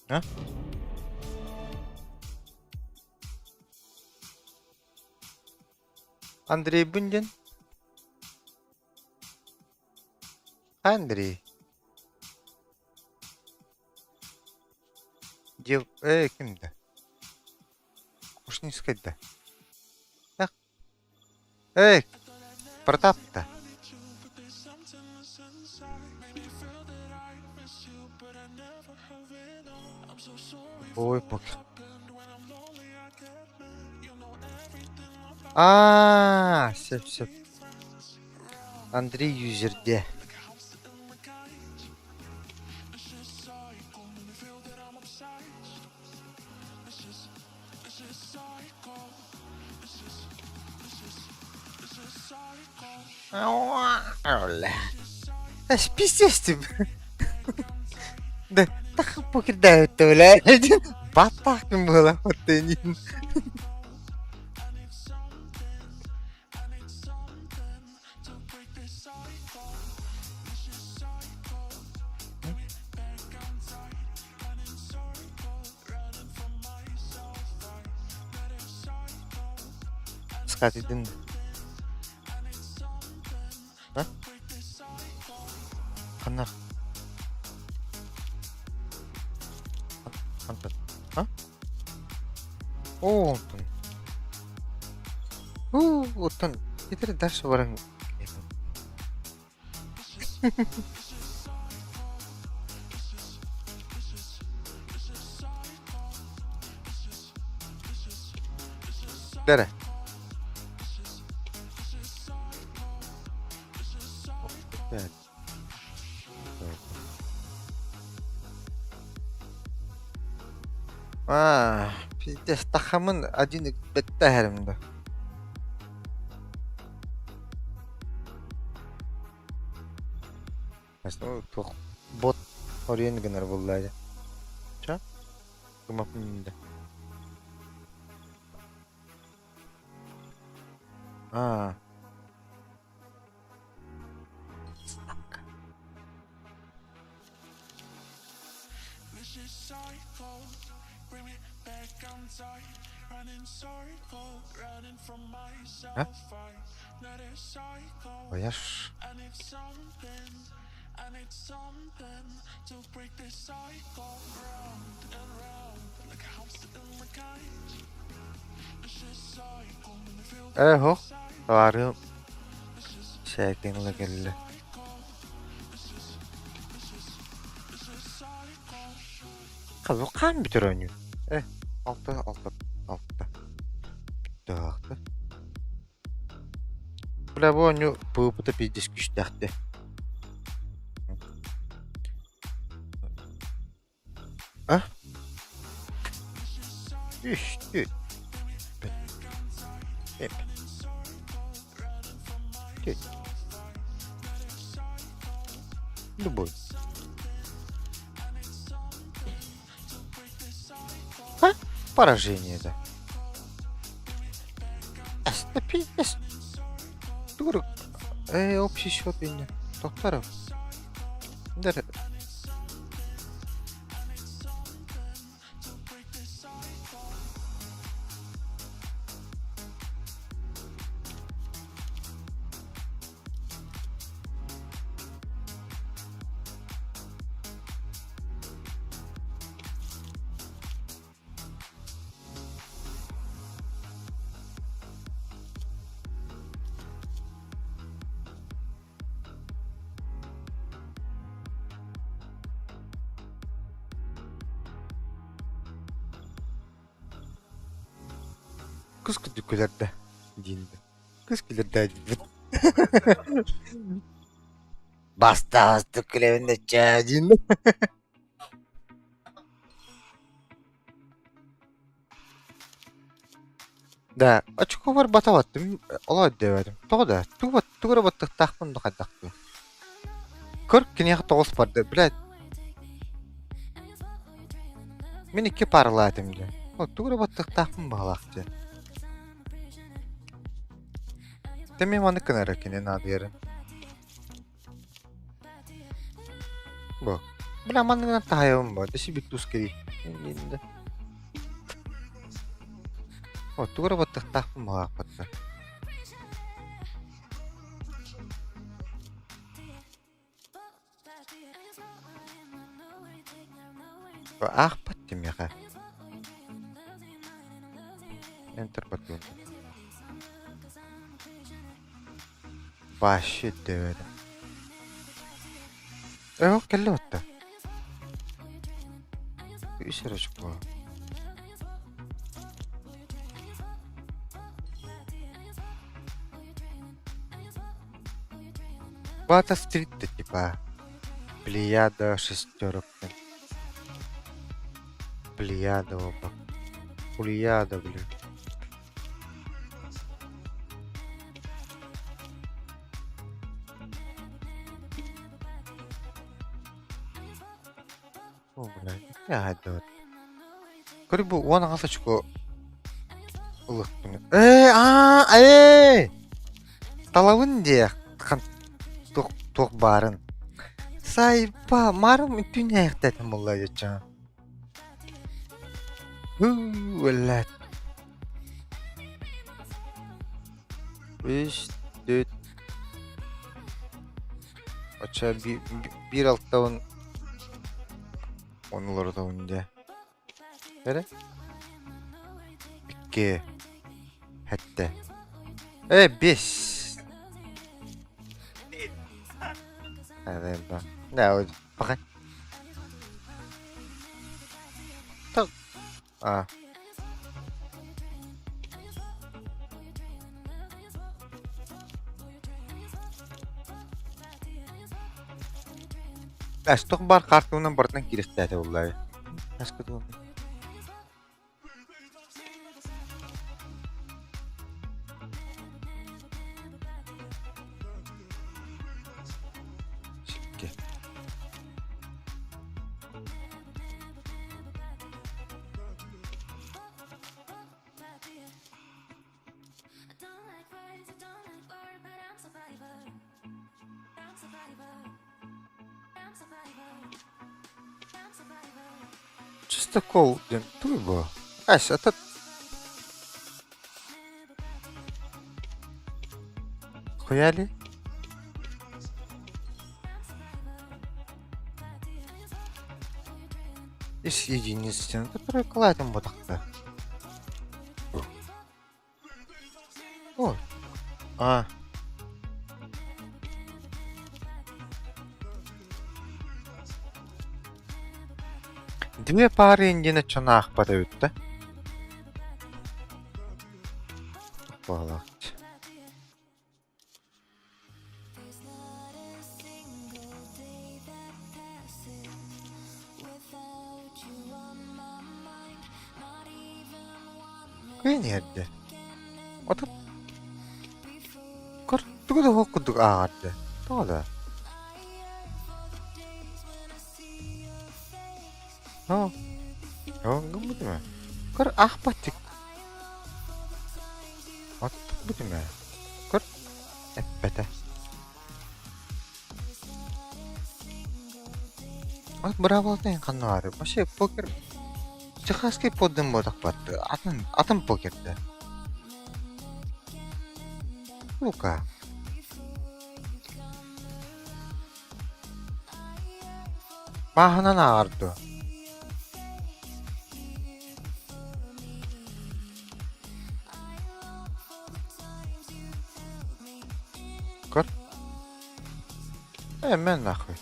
А? Андрей Бундин? Андрей. Кімді? Кушнис қайда? Протап-та. Ой, пок. Сеп. Андрей юзерде. Пиздец тебе. Да, так покидают, блядь. Батак было, вот ты не. Скатидин. А? Канар. Антон. А? О, Антон. Антон. Теперь дальше варим. Дара. Пиздец, тахамын один бетте херимде. Аслы тох бот орынгенер булды. Ча? Кымапмынды. А? Бояш? Эго, варым. Шәкенле келді. Қызу қан бітір өне. Алты. Тақты. Бля, бұл өне бұпыты пиздес күштәқті. А? Үшті. Любой. Поражение, да. Пиздец. Турок. Общий счет меня. Докторов. Да. Kız küdükülerde dindi. Kız külerde dindi. Basta külevinde dindi. Да, очко бар батаваттым. Олай дебедим. Тогда, тугра баттык тахмын дакадакты. Көрк кинех тогыз барды, блядь. Мен ике паралатымды. Тугра баттык тахмын баглакты. Теме маны кынары кине надыры. Bu. Buna manına tahayım bu. Dışı bir tuz kiri. Şimdi. O tuğra battık takım mı hakikaten. Bu ah battım ya. Enter batıyorum. Başı deverim. Yok kelli battı. Bir işe açık bu. Бата стрит-то типа Плеяда шестерок. Плеяда оба. Плеяда, блин. О, блядь. Я вот. Кырбу он асачку. Улык. Талабын де. Тух барын. Сайпа марым түн аяқтайтын болла жетчан. Өлләт. 5, 4. Açar bir alttavın. Onları da önce. Nere? 2. Hatta. 5. Evet ben. Ne oldu? Bakın. Tak. Aa. Astok bar kartımdan bardan kiristedi vallahi. Aşkı da oldu. Şimdi. Чисто колден турбо. Ась, это... Хуяли? Из единицы, который кладем вот так-то. О. А. Две пары индина чонах подают, да? Палать. Кенерде. Вот тут. Куда хокудук ааде. Тода. О, гүмүдү мө? Көр ахпатик. Вот буду мө? Көр эппете. Вот браво тен канары. Вообще покер. Техасский поддым бодак батты. Атын покерде. Ну-ка. Баханан аарду. Кор. Мен нахуй.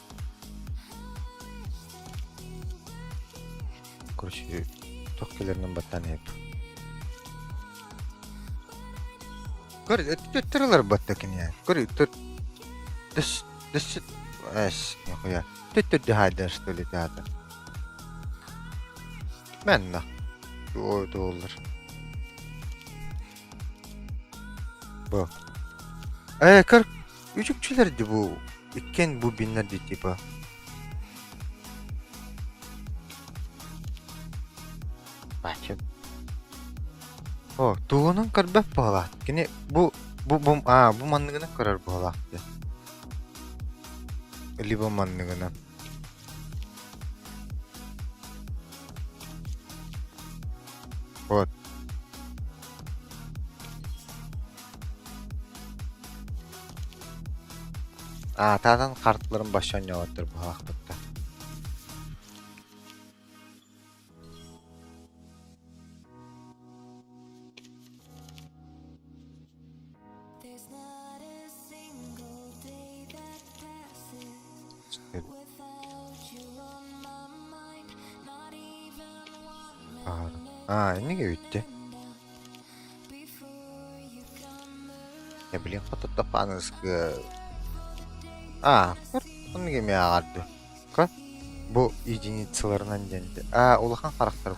Короче, токелеринен баттан еп. Кор, тырылар баттакин я. Кор, дыш, нихуя. Ты хайдер, что ли, театр? Мен на. Ой, доллар. Бу. Кор, үчүкчүлөрдү бу. Иккен бу биннерди типа. Бачып. О, туунун кырбап багалат. Кини бу мандыгына көрөр багалат. Либо мандыгына. Атадан картларын башан яваттыр bu haklıkta. Ini gitti. Ya bileyim fotoğrafta fanız ki. Kır. Onu gemeye ağırdı. Kır. Bu единицаларынан денді. Улахан характер.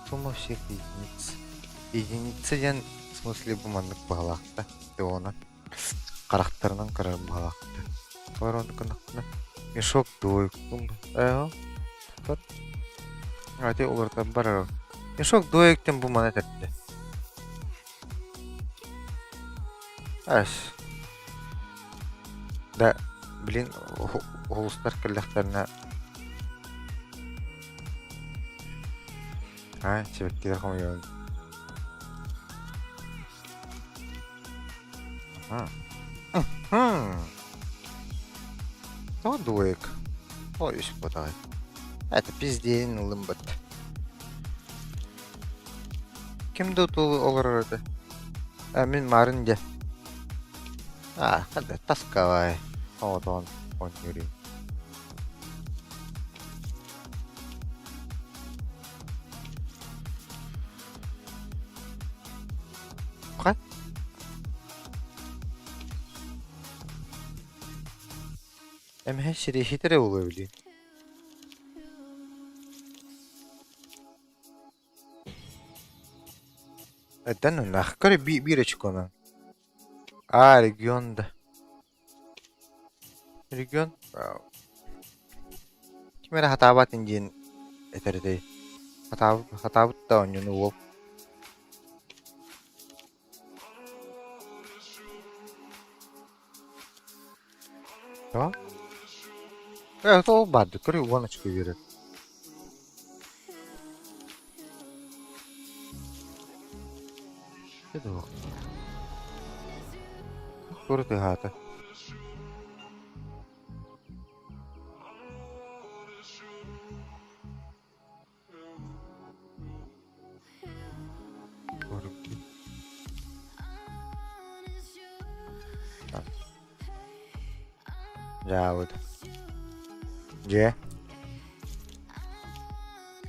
Сума всех единиц. Единица ден в смысле буманlık bağlaqta. Оны характерынан кырар bağlaqta. Var onu kınaqtına. Мешок двойк. Kır. Hadi olurdan barar. Мешок двойктен буманы тәтті. Да, блин, улустар кілләқтеріне... Себеткелер қомайын. О, двоек. О, еще подай. Это пиздейн лымбат. Кімді ұтылы олар өрді? Мен марын де. Hadi таскавай. Вот он юрий. Как? Her şeyi hitere olabilir. Eden nahkar bir açık ona. Регионда. Регион. Кимера хатабат индиен этердей. Хатабат да онюну ол. Да? Это ол барды. Көрі уаночку верет. Это ол. Курти гата. Жауд. Же.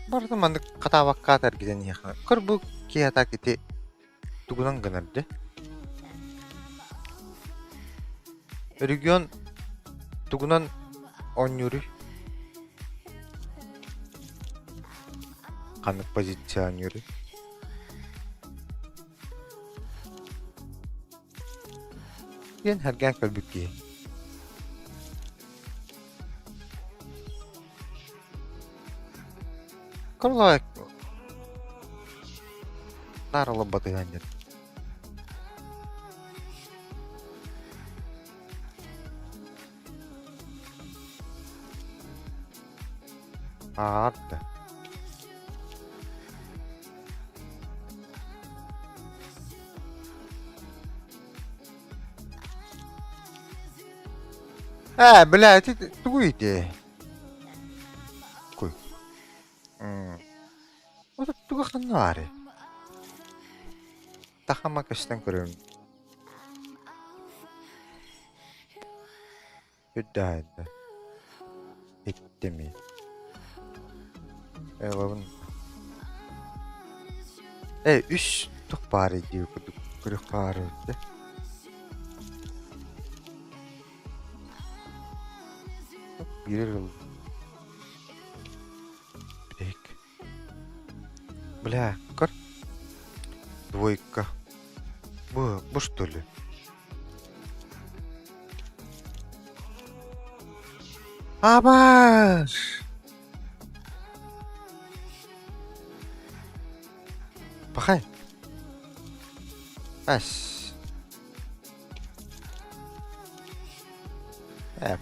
Барды мандык катабакка тергиден яхна. Кырбу кията кити тугунан гынарды. Регион тугунан он юрий. Канык позиция он юрий. Yen hergen kalbiki. Карлай. Нарала батыганер. Атты. Блядь, это тугуйте. Куй. Вот это туга ханари. Тахама каштан көрөм. Үддайды. Иттеми. Лавын. Үш тук бары дейу күрік бары өтті. Бірер жыл. Брейк. Бля, кар. Двойка. Бу что ли? Абаш! Пахай. Ась.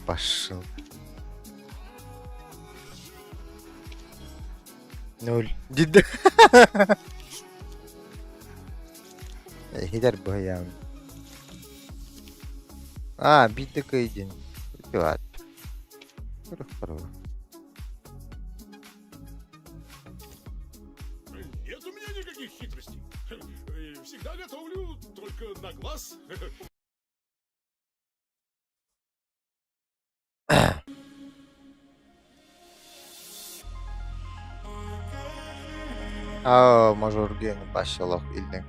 Пошел. 0. Ciddi. Gider bu ya. Bir dakika idin. Привет. Второй. Нет у меня никаких хитростей. Всегда готовлю только на глаз. Мажорген başlamak ilden.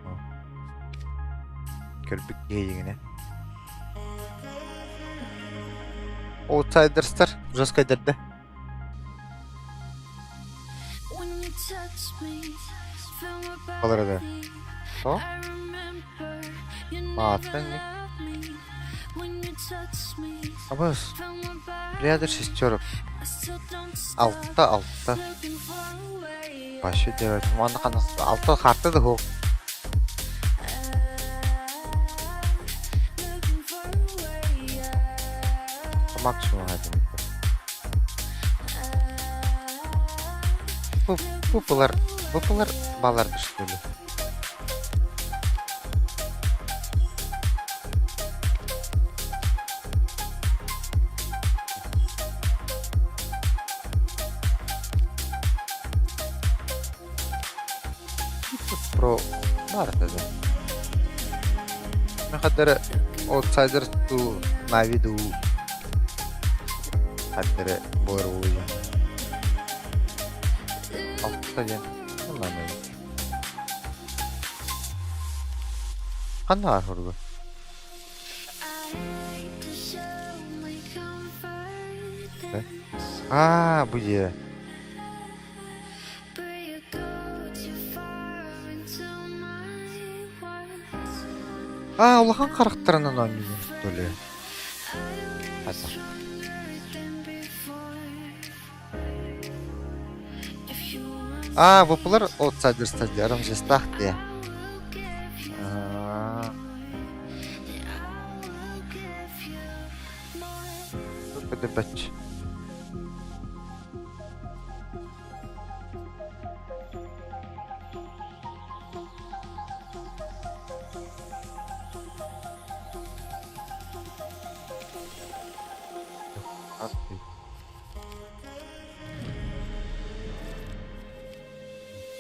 Körpük yayını. Outsiders'lar Jos kaydardı. Kalır O? Maattan ne? Abuz. Рядом шестерок. Altta. Başı evet. Manda kanas. Altta kartı da hok. Maksimum hadi. Bular balar düştü. Pro var dedi. Ne kadar outsiders tu Navi du. Hatta boyru oluyor. Altta ya. Ondan öyle. Kanı var orada. Bu ya. Allah'ın karakterinden oynuyor böyle. Hadi. Popular Outsiders'ta diyorum Jestah diye. Hadi baş.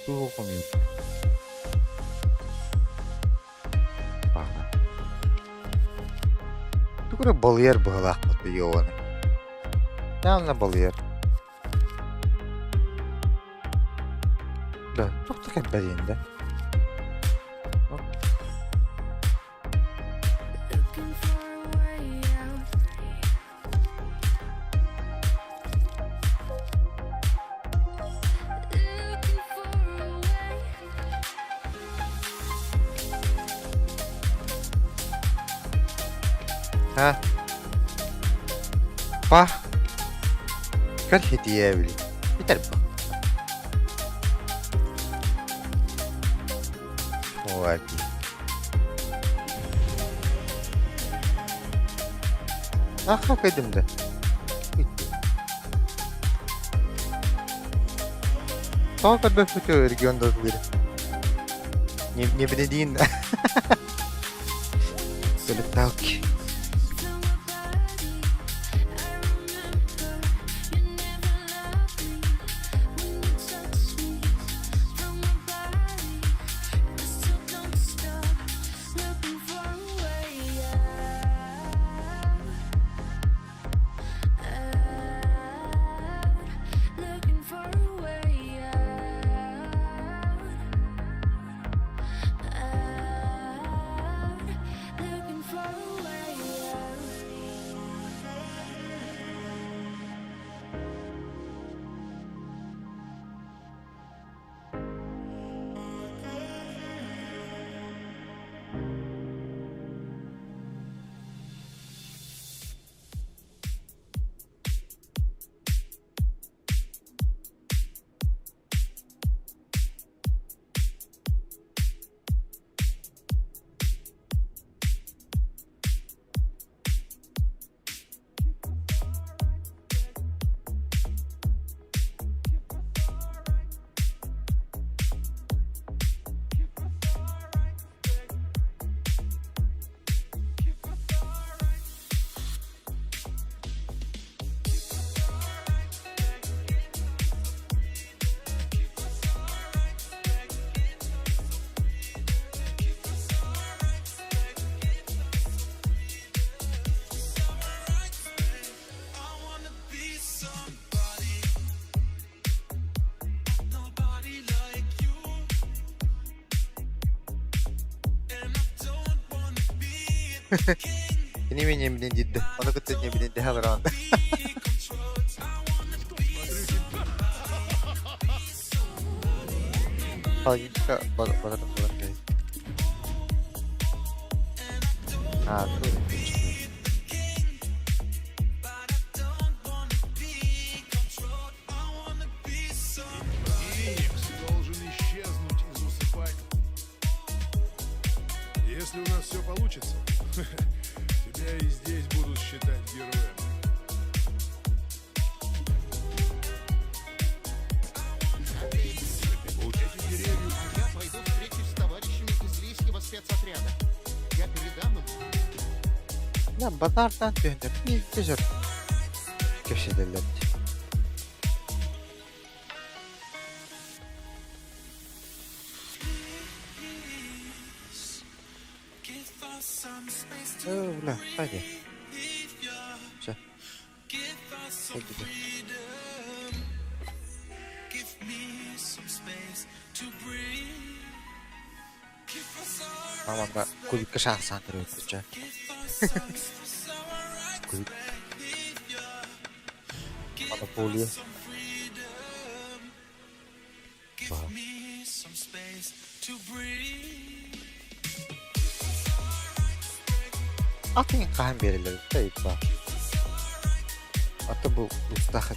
Tuh komik. Tuh kira balyer balak mati yawan. Yanına balyer. Da, çok da kan berinde. Ha? Bah. Kal hediye bile. Biter bu. Hadi. Hak edimde. Bitti. Daha kadar kötü regionda biri. Не блин. Böyle tak. Ini men yemin edildi. Onu kötü yemin edildi haberan. Logika bakalım. Dur. Феникс должен исчезнуть из усыпальни. Если у нас все получится, тебя и здесь будут считать героем. Эти деревья Я пойду встречусь с товарищами из лейского спецотряда. Я передам им. Ya bazardan döndü. Bir güzel. Köşedeler. Öyle. Hadi. Güzel. Hadi gidelim. Tamam da kulüpte şahsen ötüce. Kulüp. Monopoly. Wow. Atın kahve verilir. Sayıp var. Atı bu ustahı.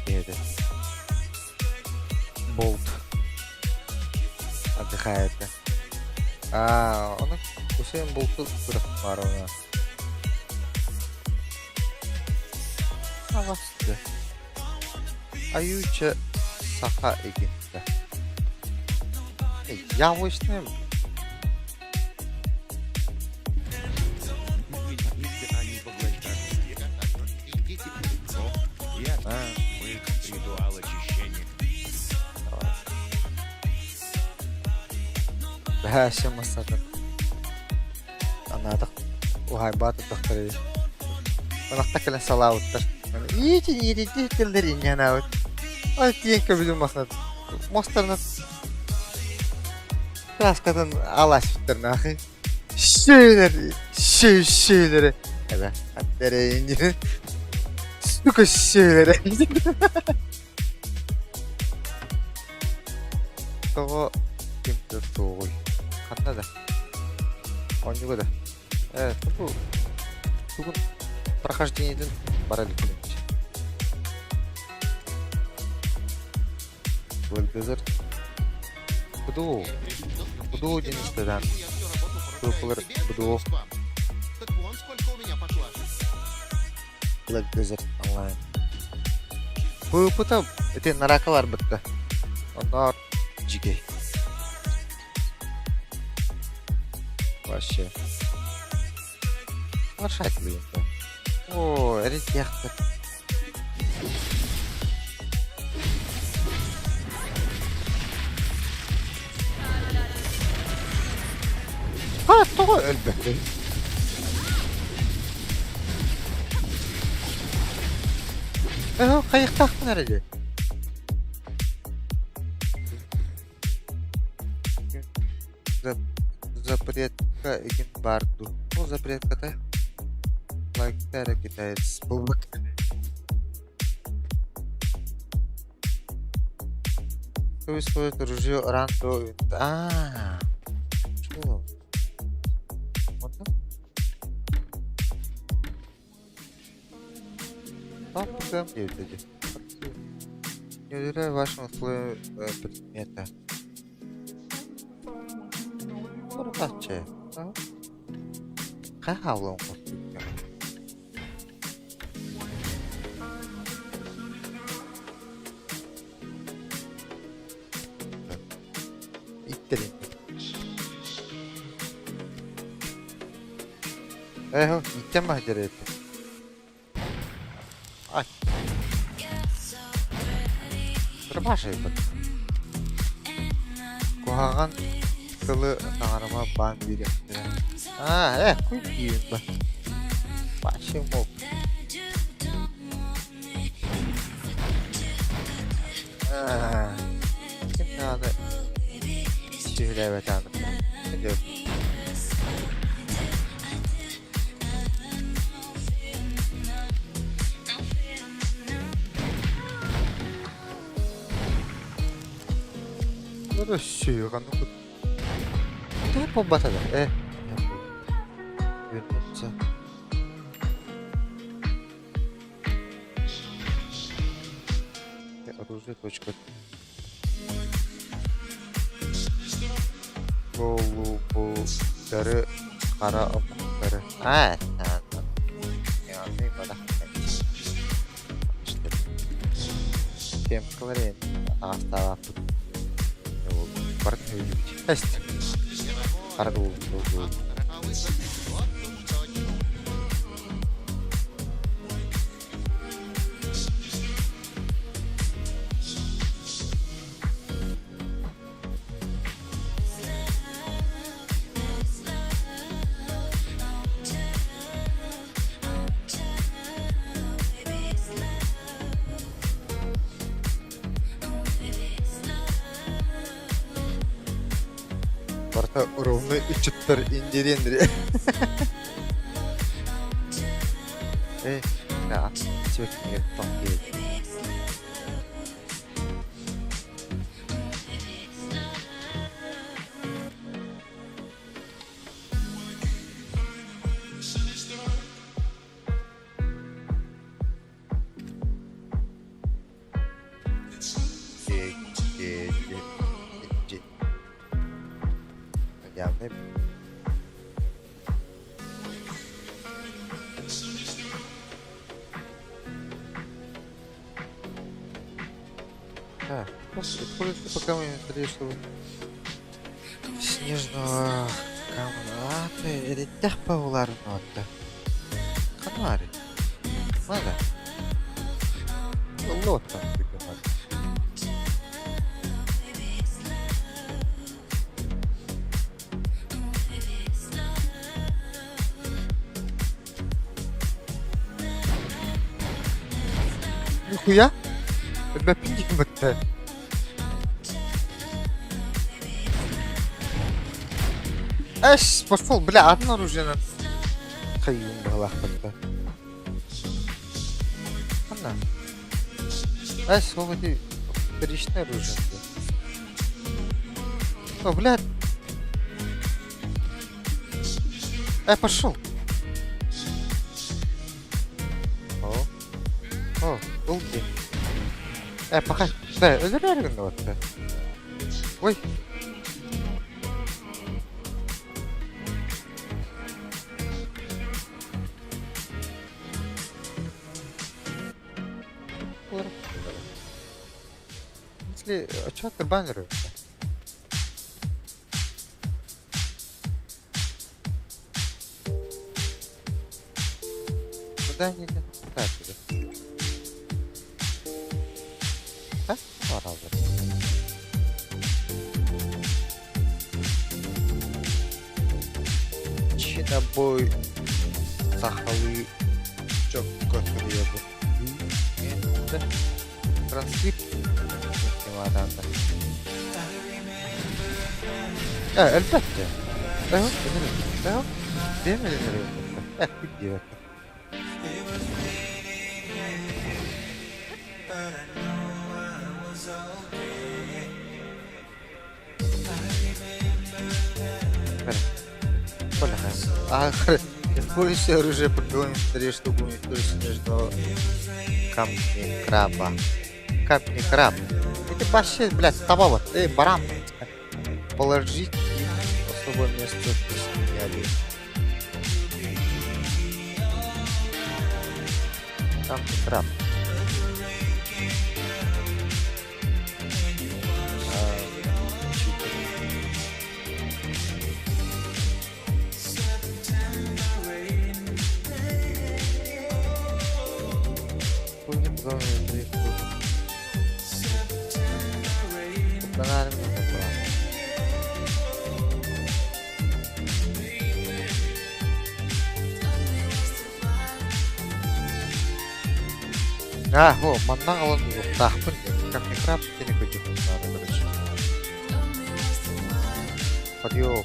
Yedi. Bolt. Отдыхает. Onun Hüseyin Bolt'u bırakıp var ona. Havastı. Ayuça Saha eginde. Yavaş değil mi? ритуал очищения. Бәші масадыр. Анадық. Уғай баты дұқтыры. Онақта кілін сала ұттыр. Етін ереде тілдер енген ауыт. Ой, кейін көбілі масадыр. Мостарына краскадан алаш біттірін ақы. Шөйлері. Әбә, әттері ендері. Сука шөйлері. Тоғы кемді тоғой. Қанда да. Онюға да. Бұл бүгін прохождениеден барали көреміз. Бөлбезір. Буду деністеден. Көпілер буду. Так вон сколько у меня поклажек. Бөлбезір онлайн. Бұта өте наракалар бітті. Onlar жигей. Вообще. Лошадь, блин. О, редяхта. Тоғы әлбәтті. Қайықтақтың әріде. Запретка егін барды. Ол запреткада лайктары китаец болмақ. Кто использует ружье ранто? Что? Вот так? Там где-то. Не уделяю вашему слою предмета. Портаче. Хавлом поступил. Иттерин. Иттем ахдерет. Ай. Тырбашай бит. Кугаган кылы таңарыма бан беремдер. Көй дейін ба. Башым ол. Kim adı Şehrevet anı. Ne diyor? Burada suyu kan okut. Itu pembatas ada. Вернуться. Оружие, точка. Голубоары, қара ымықтары. Яғни бада. Темпкалар енді астаға тұт. Барды өйлеуді. Әсті. Қарды ол. А вы вот точно. Барта ровно 3 индирендри. Да, цвет не тонкий. Явный. Так, используйте пока мы смотри, чтобы снежного камня или тях пауларнота. Канари. Надо. Лот там придумать. Нихуя? Это пиздец-то. Эш, пошел, бля, одно оружие на... Каюм была хоть-то. Ладно. Эш, свободи. Вторичное оружие. О, блядь. Пошел. О, улки. Пока. Да, реально вот. Ой. Если... А чё ты баннеры? Куда они не тратили? Так? Два раза. Чинобой. Сахалы. Чёрт хлеба. Это... Транскрипт. Ладно. Elbette. Ja, det är väl ett idiot. Используйте оружие под головой инвентаря, чтобы уничтожить снежного камня краба. Камни краб. Это вообще, блядь, того, баран. Положить их в особое место в снеге. Камни краб. О, маннан алынды жоқ, тақпын. Крафт не хотів надо, до речі. Подйом.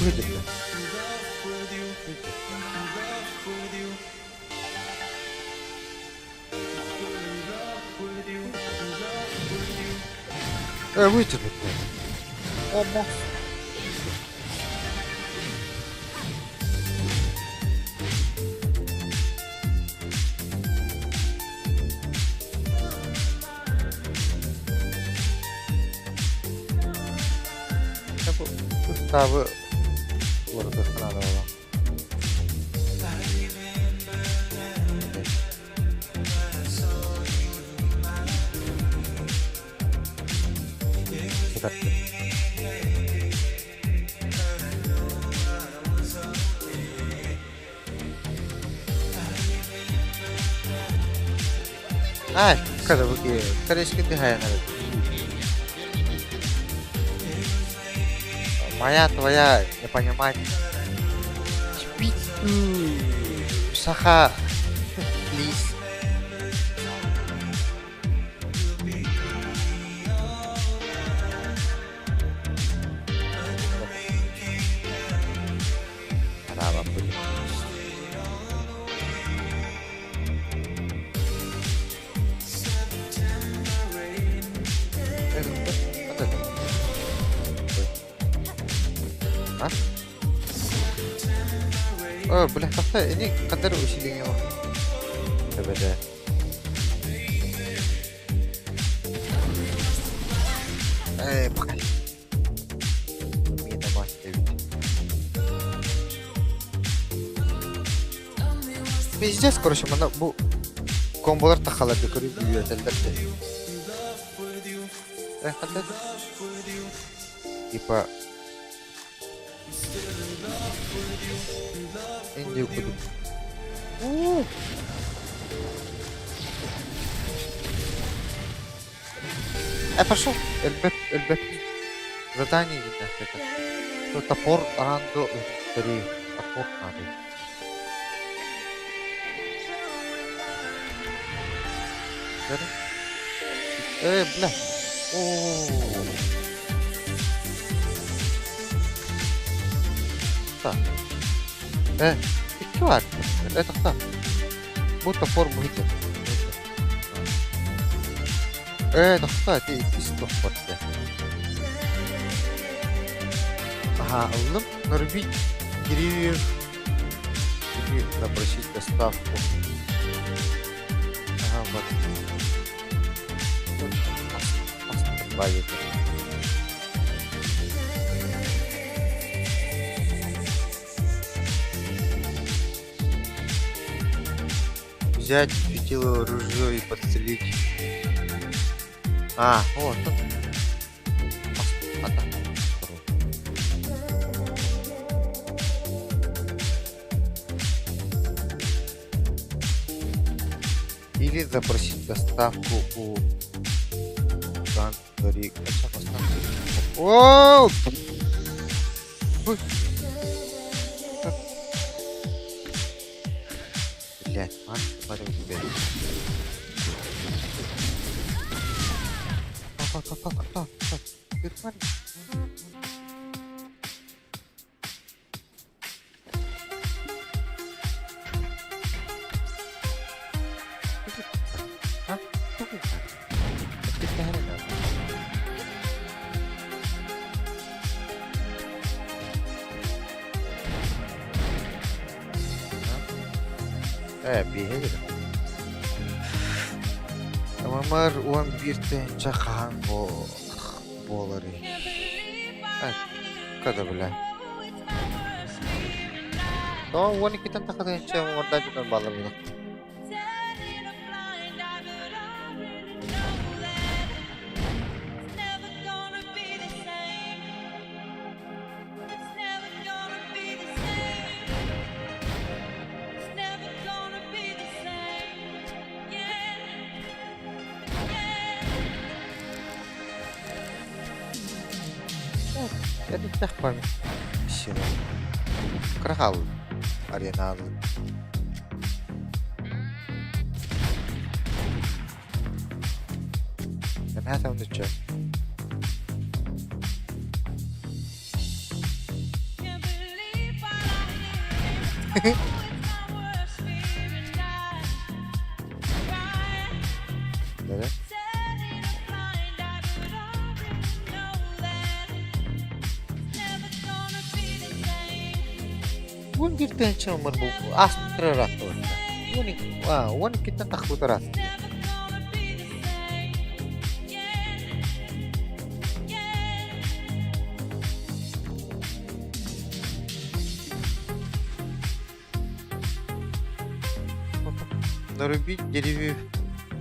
Вийдете. Вытянуть надо. Омо. Уставы. Вот это надо было. Ай, когда вы корейский бегая надо. Моя, твоя, не понимать. Саха, плиз. Рава будет. О, бля, как-то ini kadar усиление. ТБД. Пока. Mina başlayabilir. Пиздец, короче, mana bu kombolar takaladı көріп үйретілдер де. Қандай? Типа Индию куду. Пошел. Эльбет. Задание не это. То топор рандо три. Топор надо. Бля. Так. Что это кто? Будто форму видел. Это кто? Ты что в порте? Ага, нарубить деревьев. Или запросить доставку. Ага, вот. Добавить. Взять светило ружье и подстрелить. Вот тут. Или запросить доставку у Гантори. Оу! Блять, смотри тебе. Кто? Ты смотри. Behavior. Мамар 11-нче хан болары. Када бля. То 12-тен такадынча орда жүргөн балдар болот. Я не так память. Сила. Крахал. Аренал. Näitä on nyt se. Nere? Mun kirteen chamar bu astra rato. Wan kita takut rat. Нарубить деревьев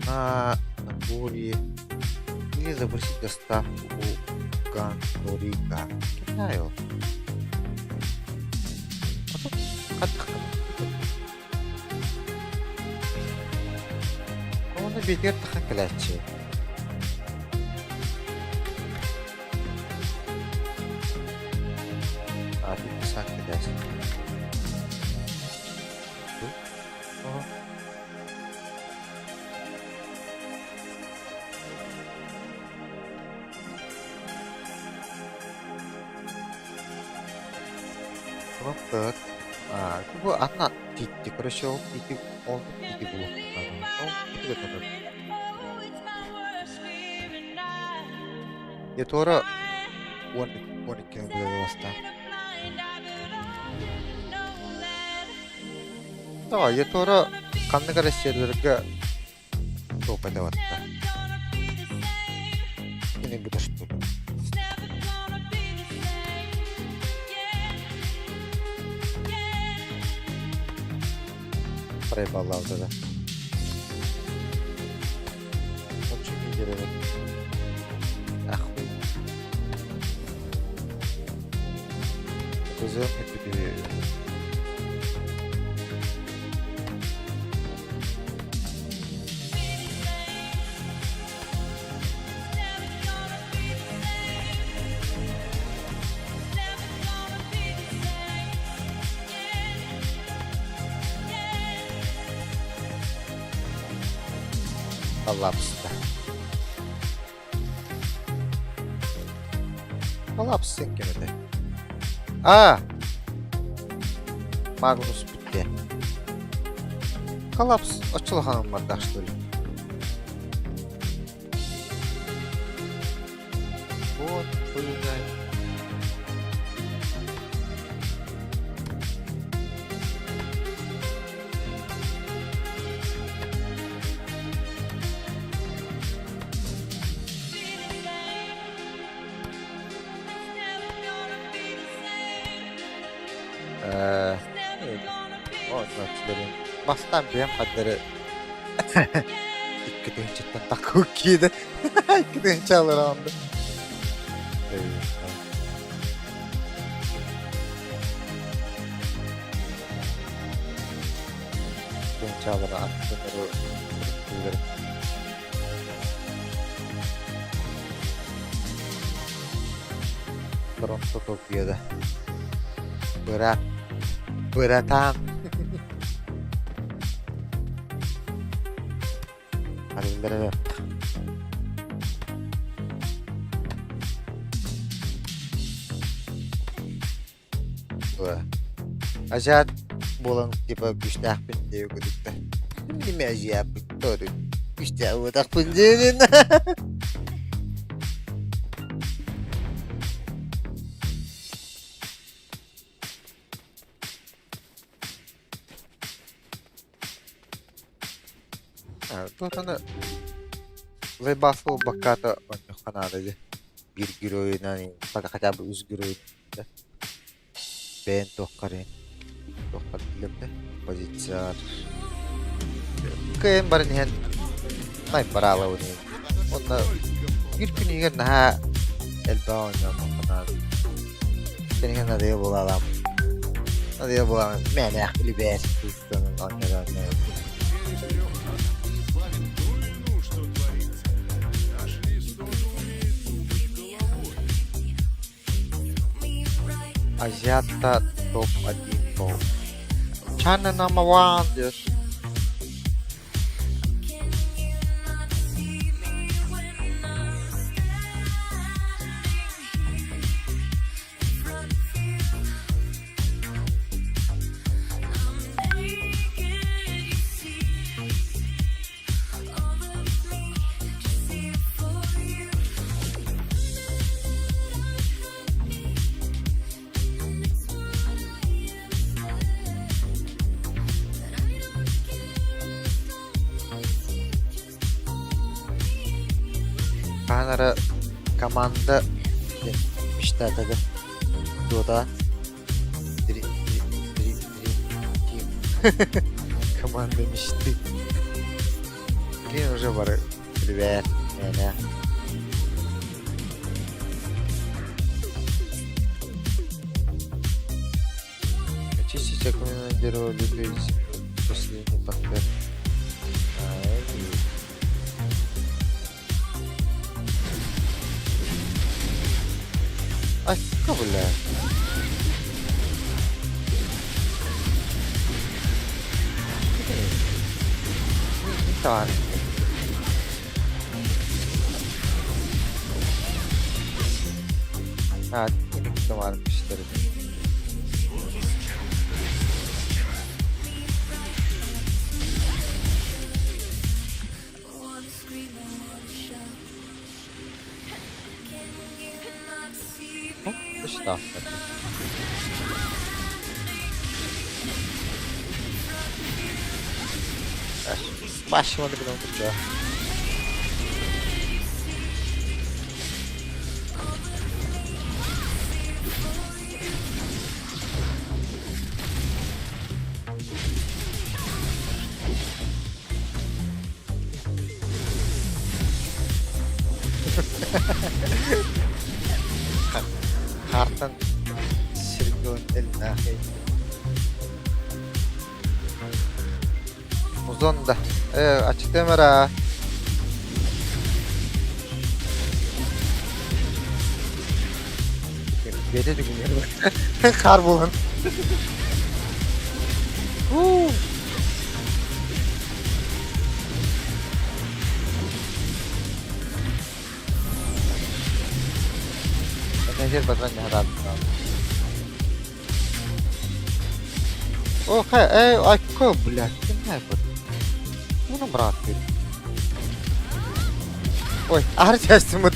на наборе или забросить доставку у конторика. Кидаю. Оны бекер тахан келәтче. Abi kısak gidersin. Робот. Bu anak titik resho titik on titik bu. Titik это. Я тора он кем вылазта. Да, я тора канныга серверге топ эдеватта. Yine bu da что? Проебала вот это. Очень интересно. Ахуй. Кузов не тебе. Коллапс. Коллапс sen kimde? Magnus bitti. Коллапс açılğanım var da что ли? Вот, поезжай. Bastan benim kadları iki dençetten takıp giydi. İki dençe alır anda. Dençe alır anda. Toronto Tokyo'da. Beratan. Halileri ver. Ajat bolang tipe güçlü pun diyor gudukta. Ini aja betul. Güçlü otak punjenin. Тут она заебасывал боката у них Канаде. Bir герой на пока хотя бы үз герой. Бен тохкарин. Тохкар билемде. Позиция. Кем бар ниһен. Най парала уни. Онда bir күнүгө на элба ойнамак Канада. Сенин надо болалам. Надо болалам. Мен ахли бес тустанын аннаран. Азиата топ-1 по. China number 1 just. Анара команда мечтатады. Дода. Тим. Команда мечты. Блин, уже бары. Привет. Меня. Очистите командировали людей последний пакет. Ай, бля. Так. Ini kemarin Mister. Oh, bestraft. Baixo manda que não puxar. Hartan sirgon el nahi. Uzun da. Açık demir. Gece de günler bak. Kar bulun. Anjir beneran jahat. Oke, aku belah. Kenapa? Mana berarti? Ой, арчастымыт.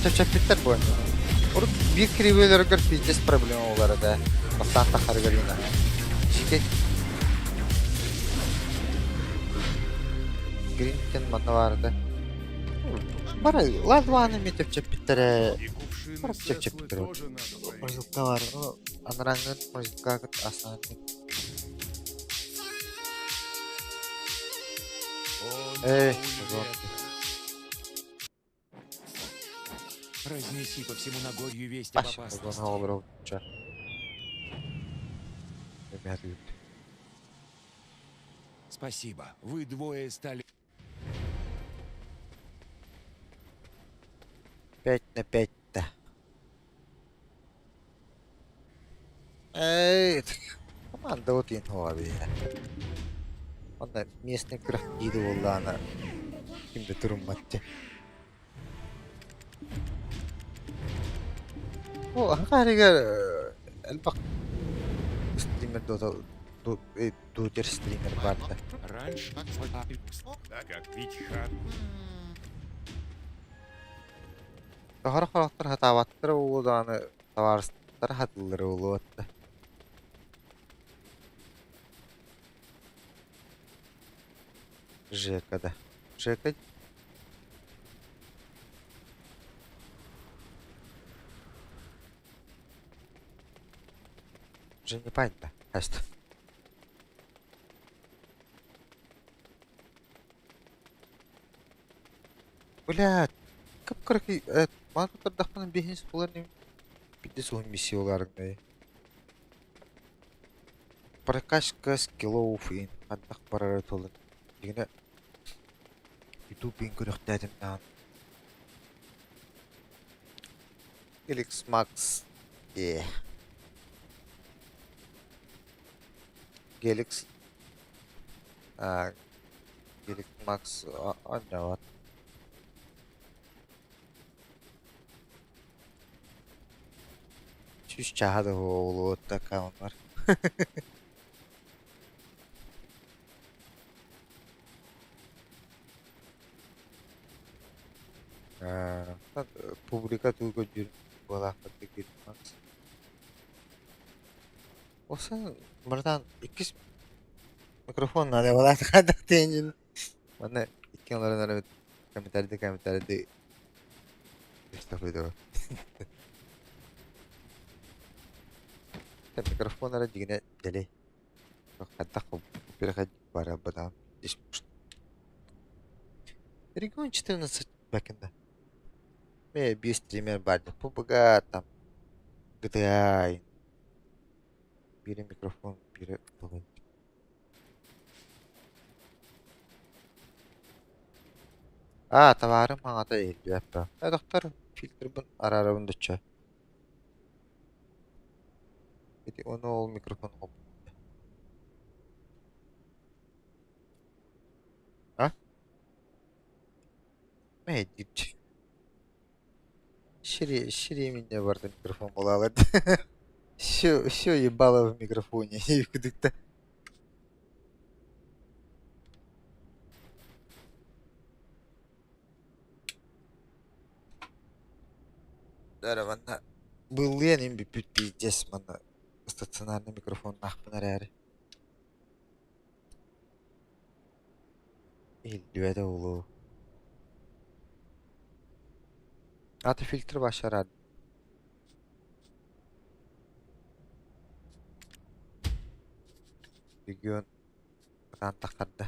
Чачап биттер бу. Уруп бир кривелерге пиздец проблема бар да. Басанта харгарина. Чике. Гринтен манаварды. Бара ладваны метеп чапиттере. Бара чапиттере. Музыка бар. Анрангын музыка кыт асаны. Разнеси по всему Нагорью весть об опасности. Спасибо. Вы двое стали... 5 на 5-то. Команда вот ин хобби. Онда местный крафтиді болды ана. Кимде тұрматты. О, аңғарыгер әлбақ стример дутер стример барды. Раньше... Да как Витьха. Тохары қарақтар хатаваттыр олуды аны таварыстар хатылыры олу отты. ЖК'да. ЖК. Уже не понятно. Астон. Блядь. Как корки... Маңғытар дақпанын бейхенс боларын бітес оң миссияларыңдай. Прокачка скиллов ин. Қандақ барары толын. Дегені YouTube ин көріқтәдім нан. Helix Max. Helix. Helix Max. Anda var. Чуть чагада вот такая он бар. Публика только дюрн была как Макс. Olsun buradan iki mikrofon ada wala kada tingin. Mana iki orang ada kami tadi estağfurullah. Mikrofon ada jigna jali. Kata ko pila ka para bata. Регион 14 бакында. Мен bir стример vardı. PUBG там GTA. Biri mikrofon, biri bugün. Товарым аңа да елді әппа. Доктор фильтр бун ара-ара бұндыча. Оны ол микрофон қоп. А? Мен дейпчі. Шире менде барды микрофон бола алады. Все ебало в микрофоне. Күдікті. Здорово, был ленин би пиздец, мана. Стационарный микрофон нахуй наряри. Илдиведе улу. Аты фильтр başarardı. Rегион Антахарда.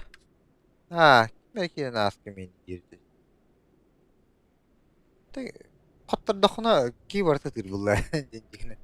Belki de naskı men girdi. Hatta dokuna ki varsa tir bulla. Jenjigine.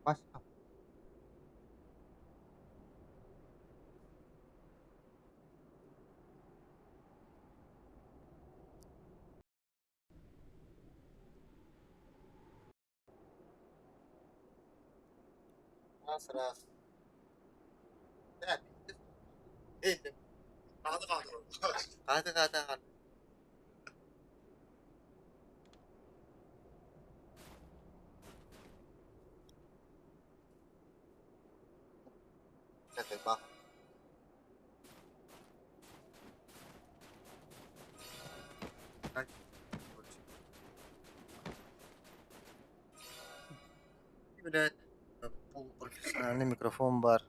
Başka. Раз. Hadi. Hadi bak. Bir bu profesyonel mikrofon var.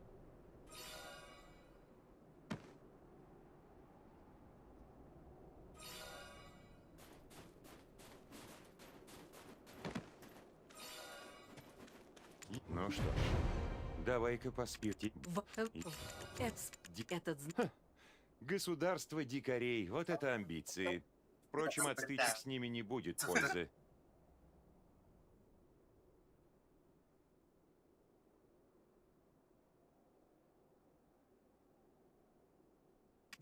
Ну что ж, давай-ка поспирти. Государство дикарей, вот это амбиции. Впрочем, от стычек с ними не будет пользы.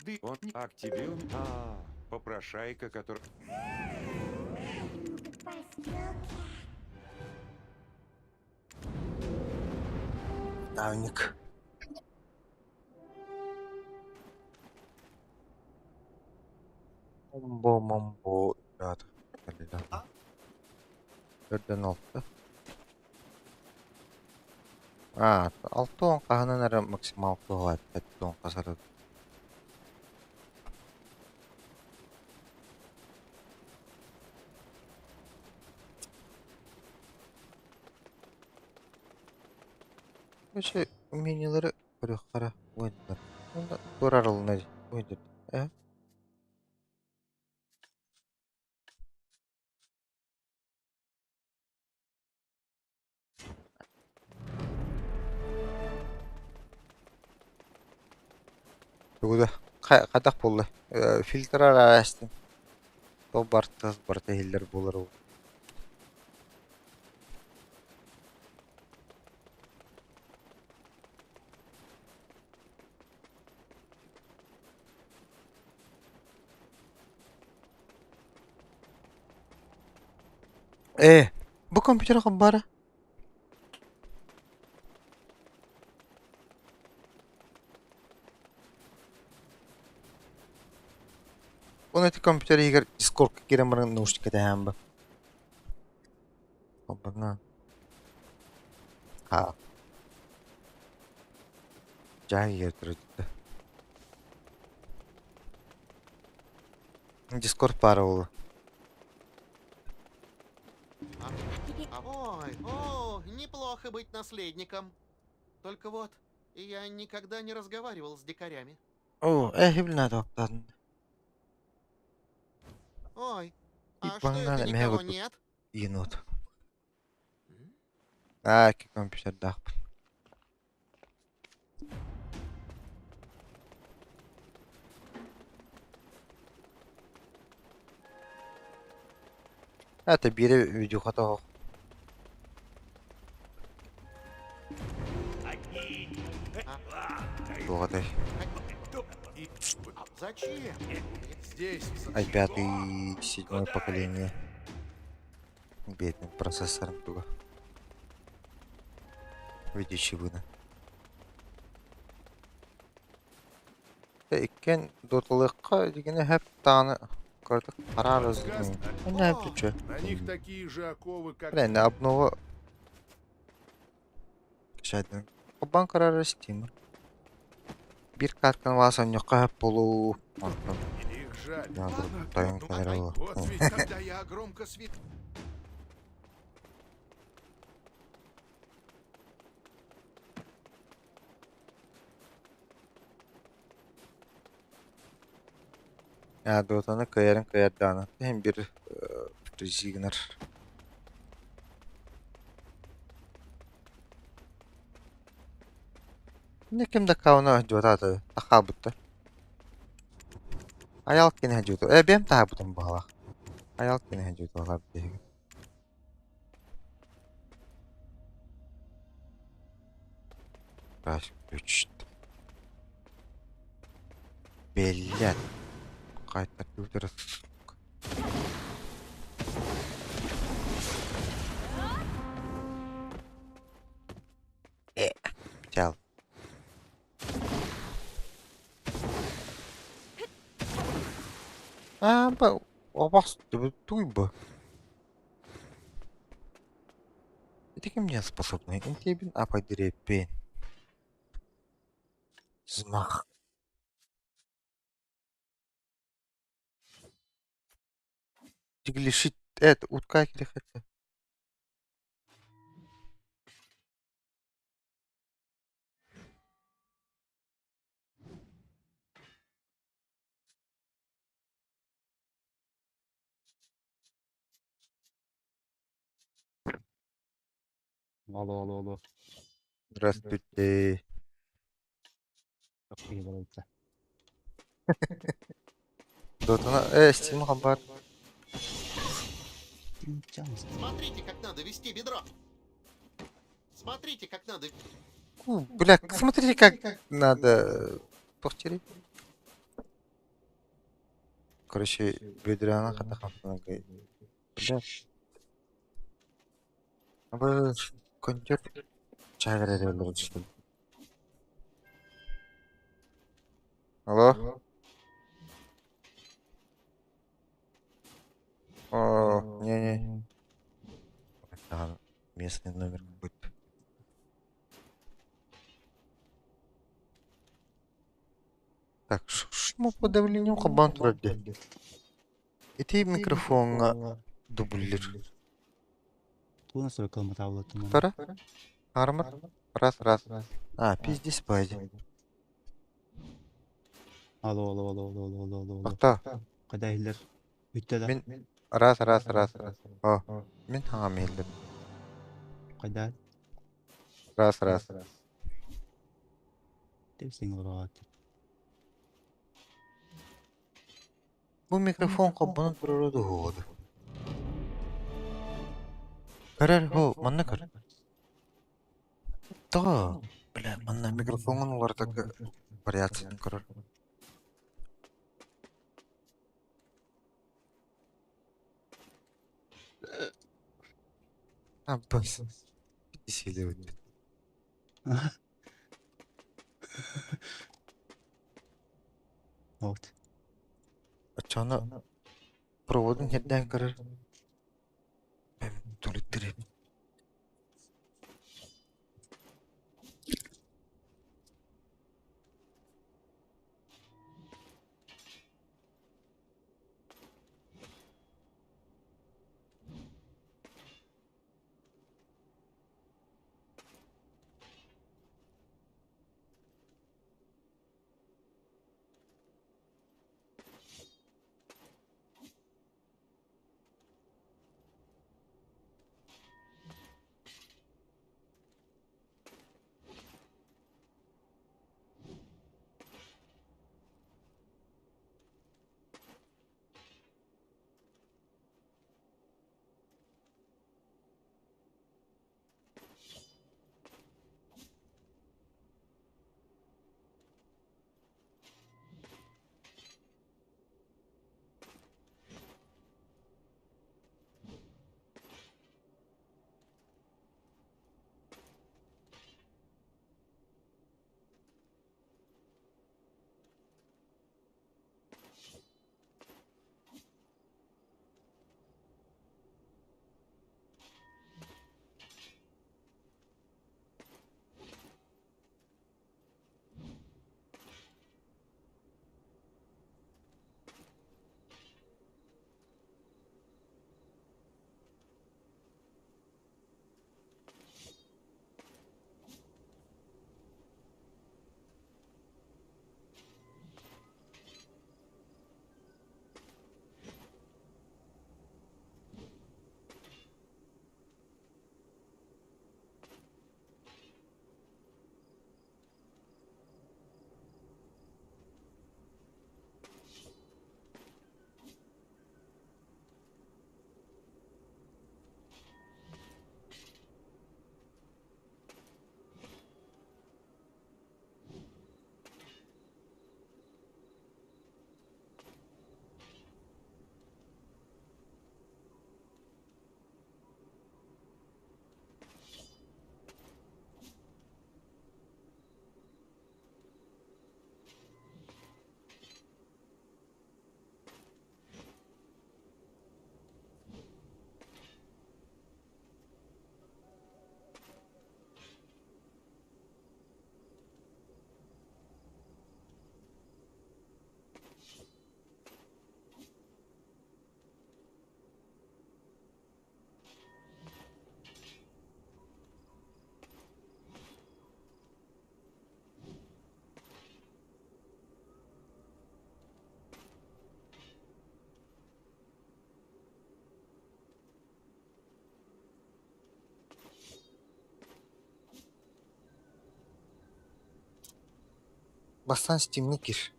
Да он, а к тебе он... попрошайка, который... Давник. Момбо. Ребята. Бірден алты. Алты он қағынан әрі максимал қоғат. Әтті он қасарады. Вообще, умениялары көрек қара ойындар. Онда дор аралына ойындар. Бүгді қадақ болды. Фильтр арастын. Сол барта елдер болар ол. Bu компьютер бары. Он эти компьютеры егер Discord керем барын наушника тәһәм бі. Обына. Жай ертірді. Discord бары олы. Ой, неплохо быть наследником. Только вот, я никогда не разговаривал с дикарями. Bilmədi oqladın. Ой, И а что банально это меня никого вот тут- нет? Енот. Ки компьютер дақ. Это бире видео хата. Благодарю. Зачем? Здесь, i5 седьмое поколение. Бедный процессором туго. Видящий вына. Иккен дотылыққа дегені хәп тағаны көрдік қарар өзінің. Оны хәп түчі. на них такие же оковы, как... Блин, обнова... Кішәдің. Қобан қарар істеймір. Bir каткан васан yoqqa hep болу. Их жаль. Я Ладно, говорю, тайм ну, кадрового. вот ведь когда я громко свет... Ya Dota'nı kıyarın kıyardağını. Hem bir Rizigner. Ne kimde kavna Dota'da takabutta. Ayal kene judo. Benim tahabutum bağla. Ayal kene judo olabilir. Baş güç. Belli. Kayıtlar götürürüz. Çal. Ба, обас, туйба. Это ко мне способны. Интебин, а подерепен. Змах. Тиглишит, это, утка килихата. Алло, алло, алло. Здравствуйте. Çok iyi balıkta. Дотана, Steam хабар. Чамс. Смотрите, как надо вести бедро. Смотрите, как надо... Бля, смотрите, как надо повторить. Короче, бедрена хата-хата. Бля. Абы, контер. Чагры что ли? Алло? О, не-не. Ага, местный номер какой-то. Так, шуму по давлению хабан турады. Эти микрофон дублер. Bu nasıl kalma tabletim? Тара? Армор? Раз. А, пиздец, спайди. Алло, алло, алло, алло, алло, алло, алло, алло. Акта, Kadaylar. Bitti de. мен... Раз. О, мен хаңа мейлдім. Kaday. Раз. Tepsin rahat. Бұл микрофон қаббаны тұрады ходы. Карар, хо, манна кар. Да, бля, манна микрофонын олардагы вариацияны көрөр. А, бас. Бесили өтті. Вот. Ачаны проводын херден көрөр. Бәм, төлеттіріп. Бастан Steam'e gir.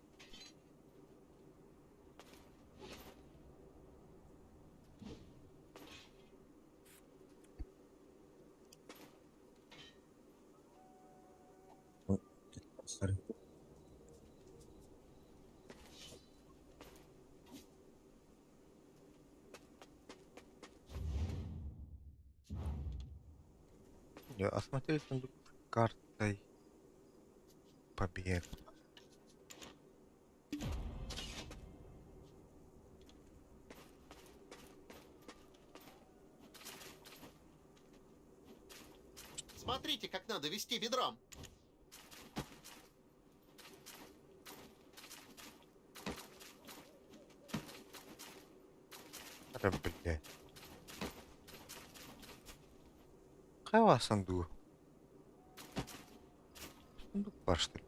Я осмотреть сундук с картой побег. Смотрите, как надо вести бедром. Да, блядь. Какая у вас сундук? Сундук бар, что ли?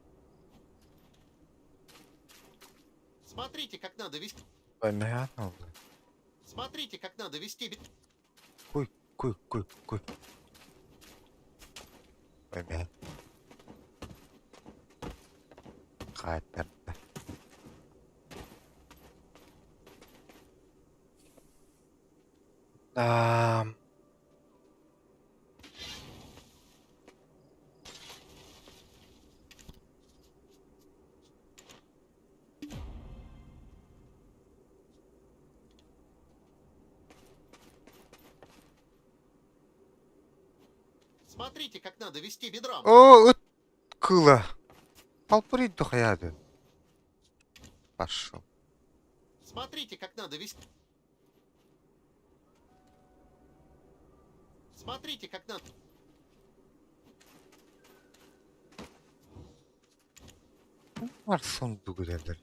Смотрите, как надо вести... Понятно уже. Смотрите, как надо вести бедром. Куй. Понятно. Кайтерді. Смотрите, как надо вести бедром. О, кыла. Палпырить дохаяды. Пошел. Смотрите, как надо вести... Смотрите, как надо... Var сундук дедер.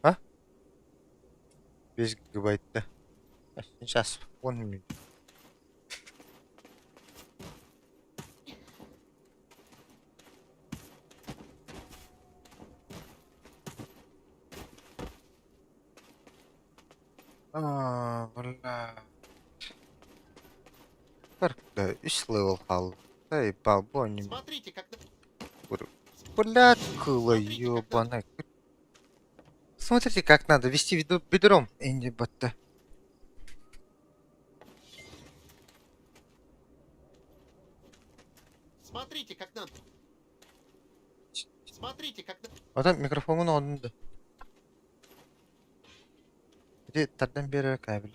А? 5 гигабайт-та. Сейчас вспомню. Бля. Только 3 левел қалды. Эй, бабоним. Смотрите, как... Блядь, кыла, ёбаная. Смотрите, как надо вести бедром. Энди батта. Смотрите, как надо... Смотрите, как надо... Adam mikrofonun önünde. Bir de tadan beri kaybol.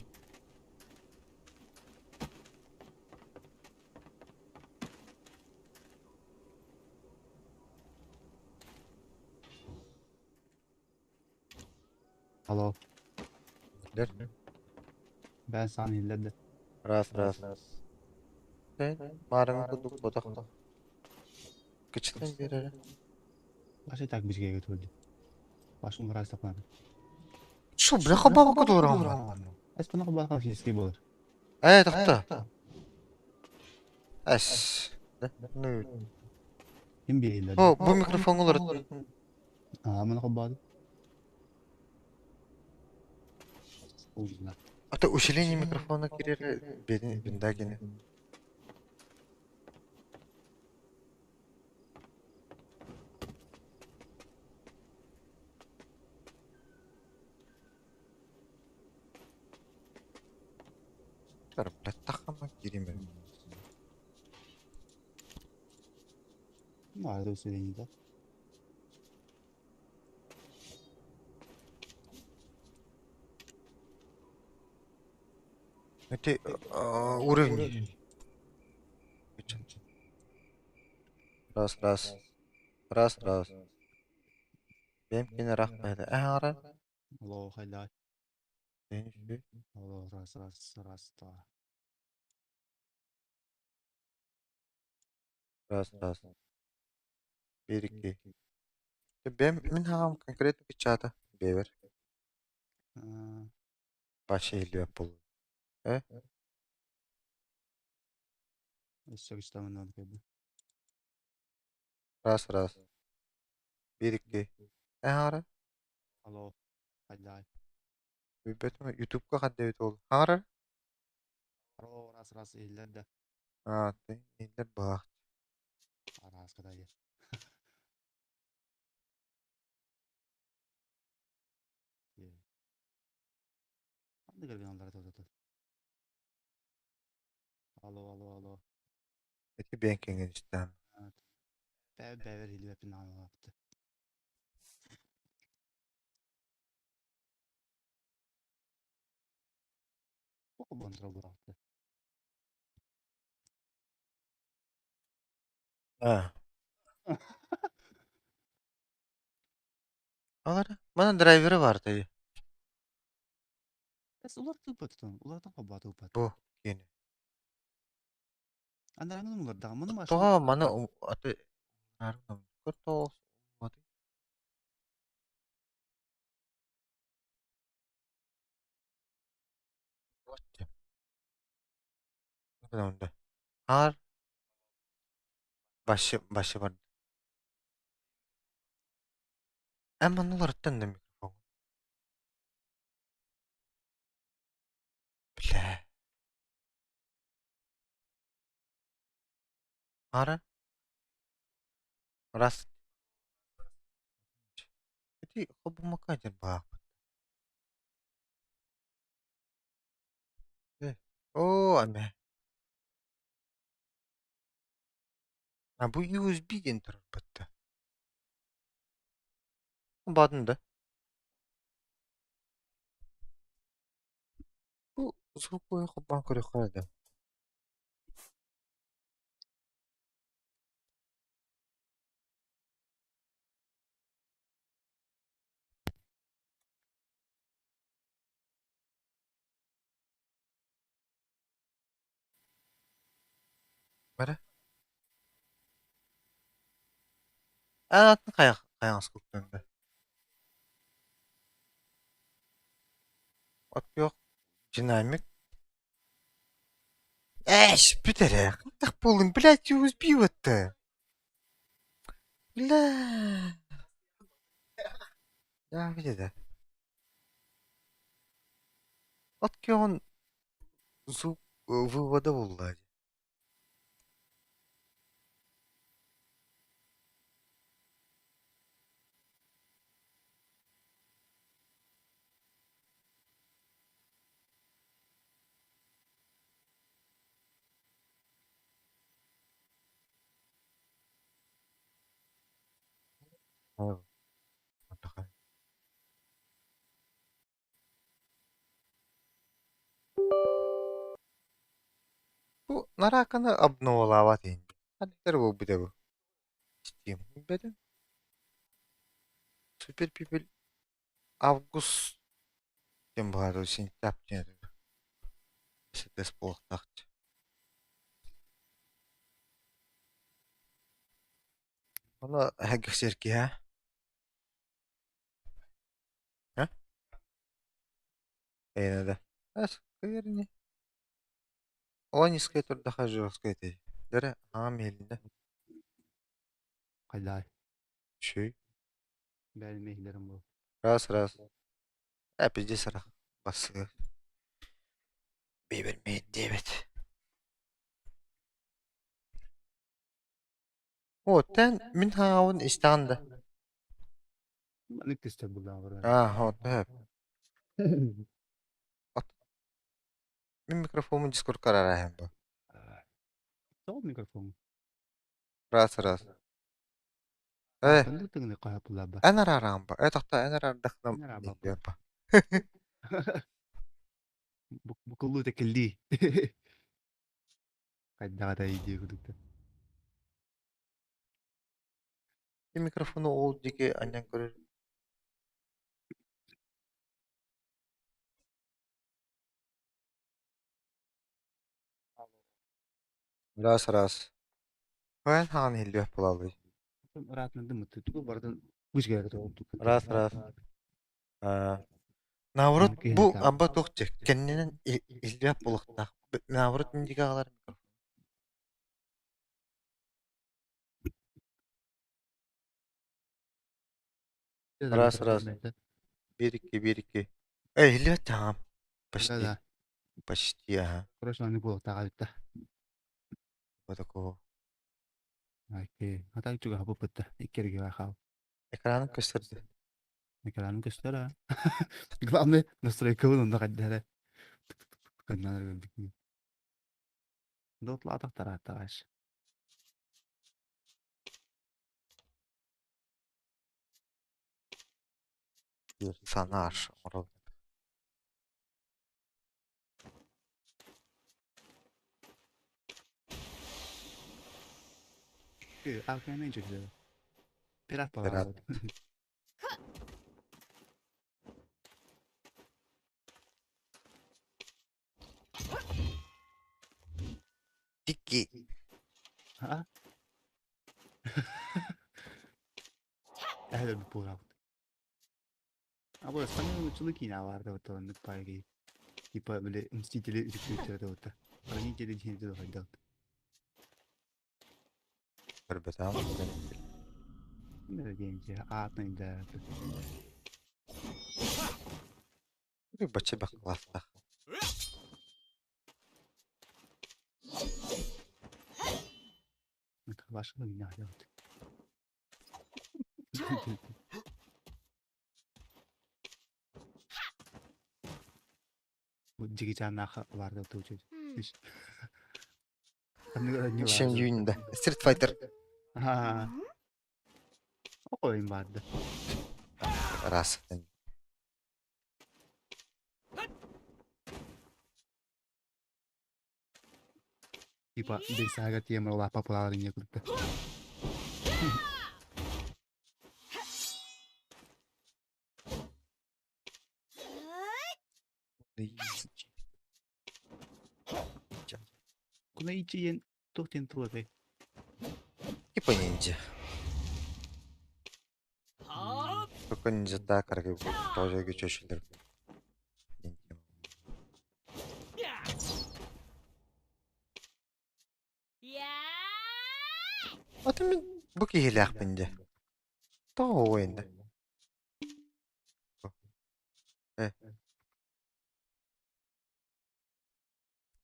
Alo. Der. Ben sana hilledi. Ras. Ben marın kuduk bodak. Kıçtan beri. Başı tak bir şeye götürdü. Başım biraz tapmadı. Şu bırakı baba kudur ama. Es bana bakar fiziski olur. Takta. Es. Ne? Kim bir hilledi? Bu mikrofon olur. Bana kabadı. Ucuna. Ata ушиление микрофона girer бендагini. Блядь, тахама gireyim. Vardı o süreni de. Это уровень. Раз. Benim yine rakmaydı. Ara. Alo hayda. Neyse. Alo ras da. Раз. 1-2. Benim ham конкретно печата. Бевер. Başı ile pul. Çok işlemden oldu. Раз. 1-2. Ara. Алло. Хайдай. Бөтмө YouTube'га кадде бит ол. Хаңара? Алло, раз ийлер да. Ты нелер бак. Раз кадай. Анда келген алар да. Алло. Эти бенкенген иштем. Бәвер хиле бәпин алапты. Оку бонтра бурапты. Алар. Мана драйвері бар тайы. Улар тупаттан, улардан кабаты упат. Бу кені. Андан улар да мына машина. Тоға мана аты нарынам. Көртоғыз. Маты. Отте. Нәкіда Ар. Başı var. Әмма нолар аттан да микрофон. Бля. Ара. Раз. Эти хобу макадер бак. О, аме. А bu USB-ден тұрып бітті. Бадында. Bu звуковой хобан көрек қойды. Бәрі? Атын қаяңыз көктенді. От yok. Динамик. Бітірі. Қымтақ болдың, блядь, USB өтті. Бля. Ya bir От он звук вывода влади. Bu нараканы обновалават инде. Хаддер бу биде бу. Steam беде. Супер пипел август тем бар сентябрь. Сетес полтак. Аны хагсерки ha. Ha? Эйнеде. Ас, кайрни. Онискай турда хажыскай те. Дере амелинде. Кайдай. Шүй. Бәлмейлерим бу. Раз. Пизде сара. Басы. Бейбермейт дебет. О, тен мин хаун истанды. Манык тесте була бар. Вот, Мин микрофонун дискорд карарайм бу. Сол микрофон. Раз. Андык теңне кая була ба. Энарарам ба. Тахта энарар дахнам. Энарар ба. Депа. Bu kıllı tekildi. Kayda da iyi diye kudukta. И микрофону ол дике аннан көрөр. Раз. Хойн хаан хилбеп булалый. Ратнады мы туту бардан үч керек oldu. Раз. Наоборот, бу аба тохчек. Кеннен хилбеп булыкта. Наоборот, дике алар микрофон. Раз. 1-2. Эй, там. Почти. Да-да. Почти, ага. Прошлый не было так это. Вот такого. Окей. А так juga хабы бытта. Икерге бахал. Экраны көстерді. Экран көстөрө. Главное настройка онда каддара. Каннар бик. Дотла атактар атагаш. Персонаж. Мұрат. Алкан не чөксө. Пират Пират. бала. Тики. Ha? Öyle bir program. Ama sanırım yine vardı o zaman payı. Типа, böyle Мстители yüklüyordu o da. Они делали деньги до Bir betam. Ne деньги, атный да. Bir бачы бақылафта. Это ваше не надо. Bu Jigichan vardı o çocuk. Nişan düğünde. Street Fighter. Ha. O oyun vardı. Rası. Типа, Бейсага тема была популярнее круто. Куда идти ен тохтен туады. Типа ниндзя. Только ниндзя так, как тоже гичошилер. Аты мен bu kihilak bence. Doğu oyunda.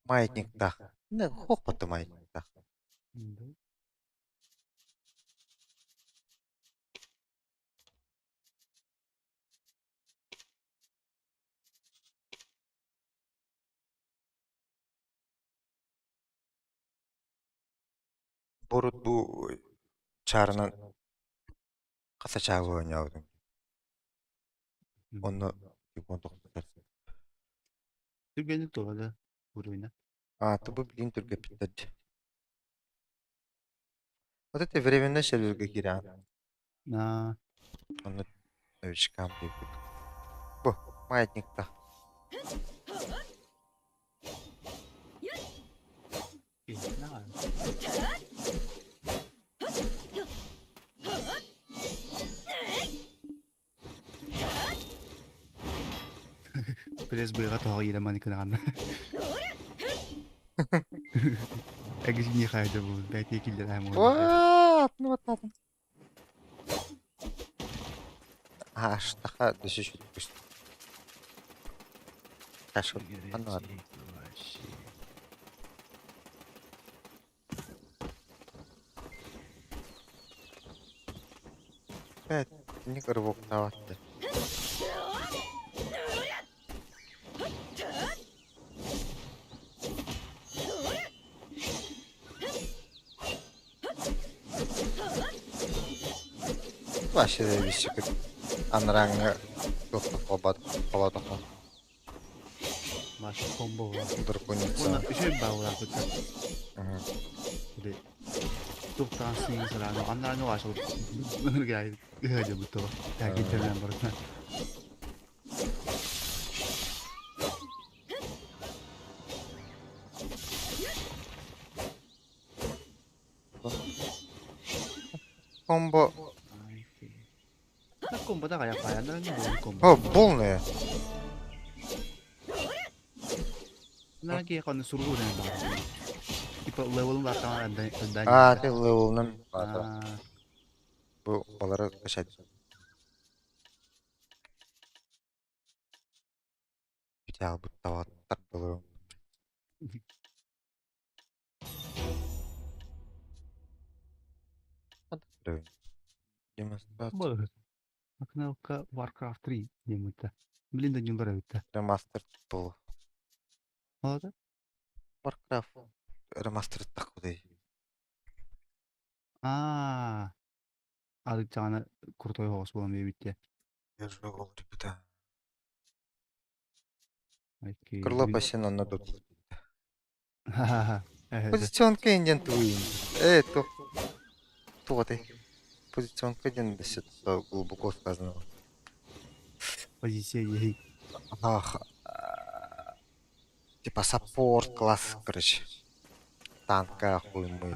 Маятникта. Не, хоппаты маятникта. Борут bu çağrının kısa çağı oynuyordu. Onu bir doktor. Türkiye'de tuvadı bu oyuna. Bu bildiğin Türkiye pitlerdi. Вот это временная серверга гиря. На. Он новичкам бегает. Bu маятникта. Ne var? Biraz böyle toğa gidelim kıran. Agis niye kaydı bu? Belki kilden hem oldu. What? Ну вот надо. Штаха düşüş düştü. Kaç oldu? Anladım. Evet, не рывок давати. Вообще зависит, как анранга поводок. Baş combo var. Драконица. Ona bir şey bağlar bu da. Böyle. Çok tansiyonu saran. Anlar ne var? Böyle gayet öyle bu to. Belki temel barına. Комбо. Na combo da kaya kaya na lang combo. О, полная. Lagi ako nasurugo na ba? Tipo level var tamam dan. Ты level'ın bu baları kaçak. тял буттаваттар болорун. Адырын. Демонстрация. Бұл. Кнопка Warcraft 3 демейді. Блин, да не нравится. Ремастер бұл. Олады? Warcraft ремастер тақудай. Ады жаңа крутой хоғыс болам бейбітте. Жоқ ол ребята. Окей. Крыло пассино на тут. Ха-ха-ха. Позиционка инден туин. То. То ты. Позиционка инден десет глубоко сказано. Позиция ей. Ах. Типа саппорт класс, короче. Танка хуй мы.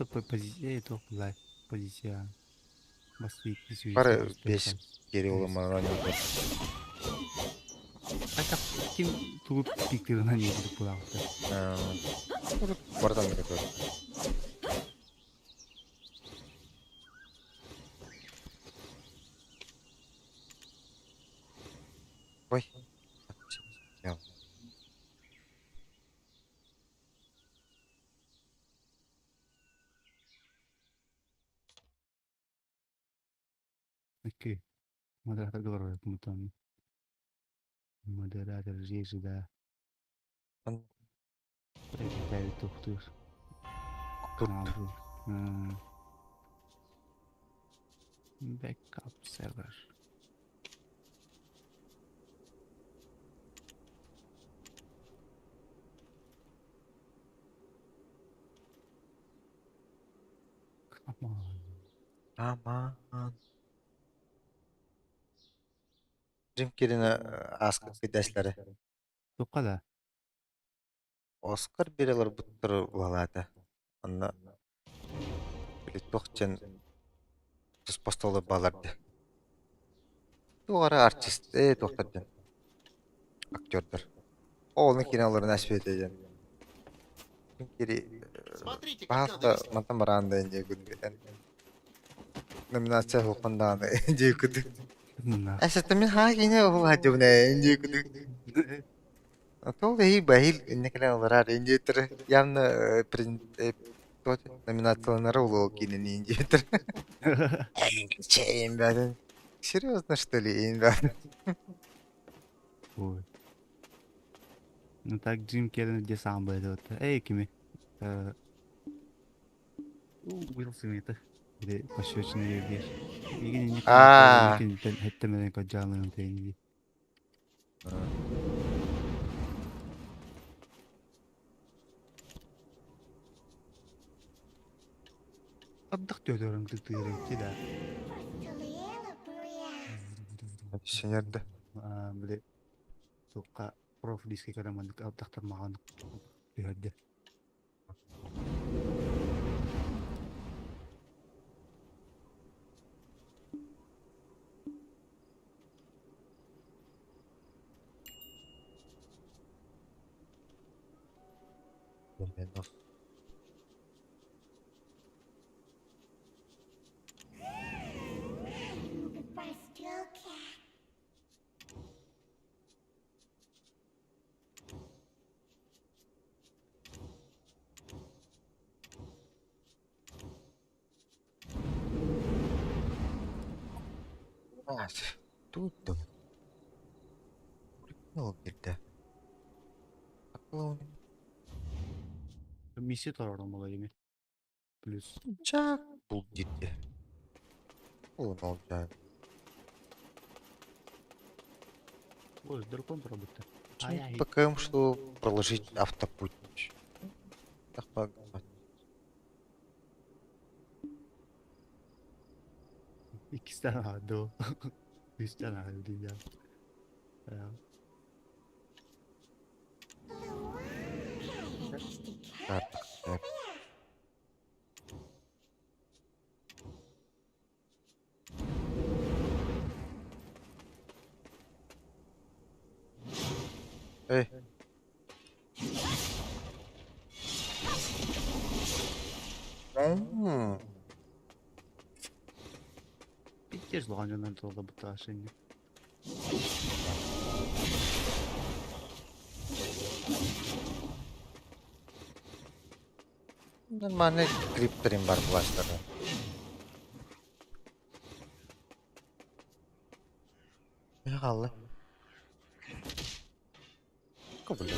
Позиция это лайф. Позиция. Басвик. Пары без Кирилла Маранина. Хотя ким тут пикер на ней будет куда-то. Бардам такой. Ой. Окей. Модератор говорит, мы там. Модератор здесь, да. Проверяю тухтур. Backup server. Come on. Aman. Jim Carrey'ni Oscar kidashlari. Тоқада. Оскар берелер буттыр лалата. Анна били тоқчен түс постолы баларды. Тугара артист, тоқтардан. Актёрдар. Олны киноларын әсіп етеден. Jim Carrey Смотрите, как надо бақта вести. матамаранда инде күнген. Номинация хуқанданы инде күді. Әсетті мен хагине хуғадюбна инде күді. Толы бахил некеле олар индитер явно номинациялары улуу кинен индитер. Чейн бәден. Серьезно что ли ин бәден? Ой. Ну так Джим Керри где сам будет вот. Эй, Кими. Уилл Смит. Где пощечины бьешь. И не хеттемеден каджамын тейни. Отдых төдөрүң тытырып да. Сенерді. Біле. Тоққа проф диске карамандык абдақтар маған үйәдді. Тут да. Прикол келді. Ақылы Миссия тарарым ола еме. Плюс. Чак бұл деді. Ол жақ. Ой, дракон пробыта. ПКМ, что проложить автопуть. Так погнать. İkisi tane vardı o. 3 tane vardı ya. Так. Эй. Пиздец, лаганжандан толды бұта ашын. Нормальный крипторин бар булаштырды. Я қалды. Кобылы.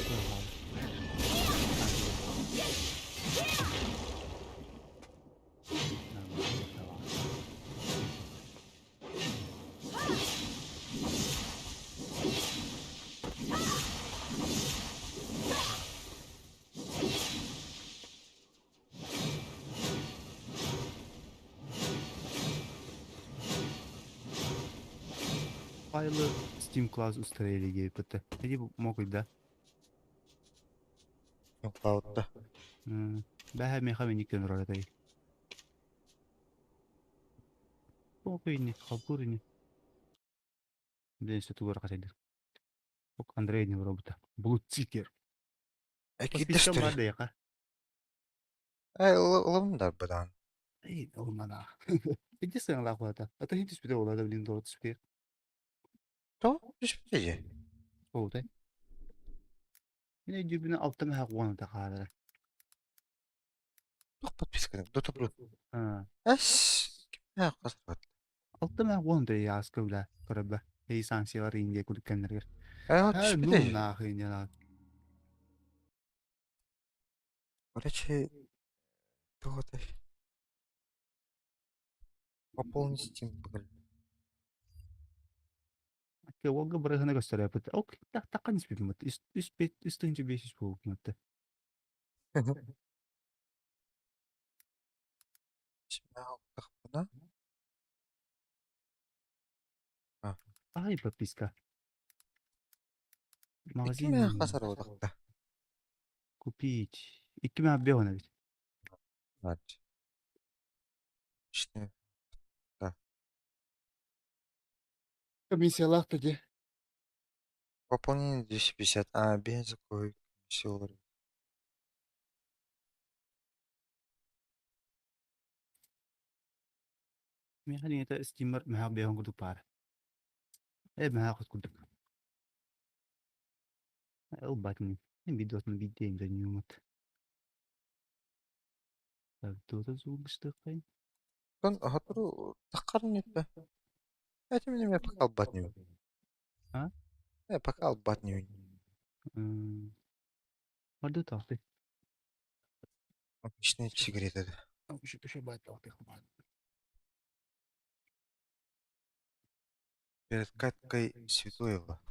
Файлы Steam класс устроили гейпыты. Иди могут, да? Клаудта. Бәһә мехами кен ролетай. Покойни, хапурни. Блин, что тугар касайдыр. Ок Андрей не робота. Блудсикер. Подписчикам бар да яка. Ұлымдар бұдан. Эй, олмана. Иди сен лахуата. А то хитис биде олада блин дорот спир. То? Düşmeyece. Oldu. Yine cübüne altta mı hakkı da kadar. Yok подписка. Дота Блуд. Ha. Эс. Кімне қасырат? Altta mı hakkı da ya skövle. Körebe. Hey sansiyalar inge kulükenler. Ha, Ha, nu düşmeyece. nahı ya. Короче, дота. Пополни Steam погали. Ke olga bırakına gösteriyor. Ok, takkan ispi mi? Üstünce 500 bu hükümette. Şimdi aldık buna. Ay подписка. Кімне Магазин қасар олдық та? купить. 2000 объема ведь. Hadi. İşte. Комиссиялах таки. Пополнение 250. А, бензин какой. Все. يعني انت استمر معها بيهم قدو بار. ايه معها خد كدك. او باتني. Видос на видео да не умат. Так, кто-то звук штыкай. Кон hatırı takarın etme. Этим не пока албатню. А? Пока албатню. Orada tahtı. Обычные сигареты. Şu tuşa bat tahtı. Перед каткой Святоева.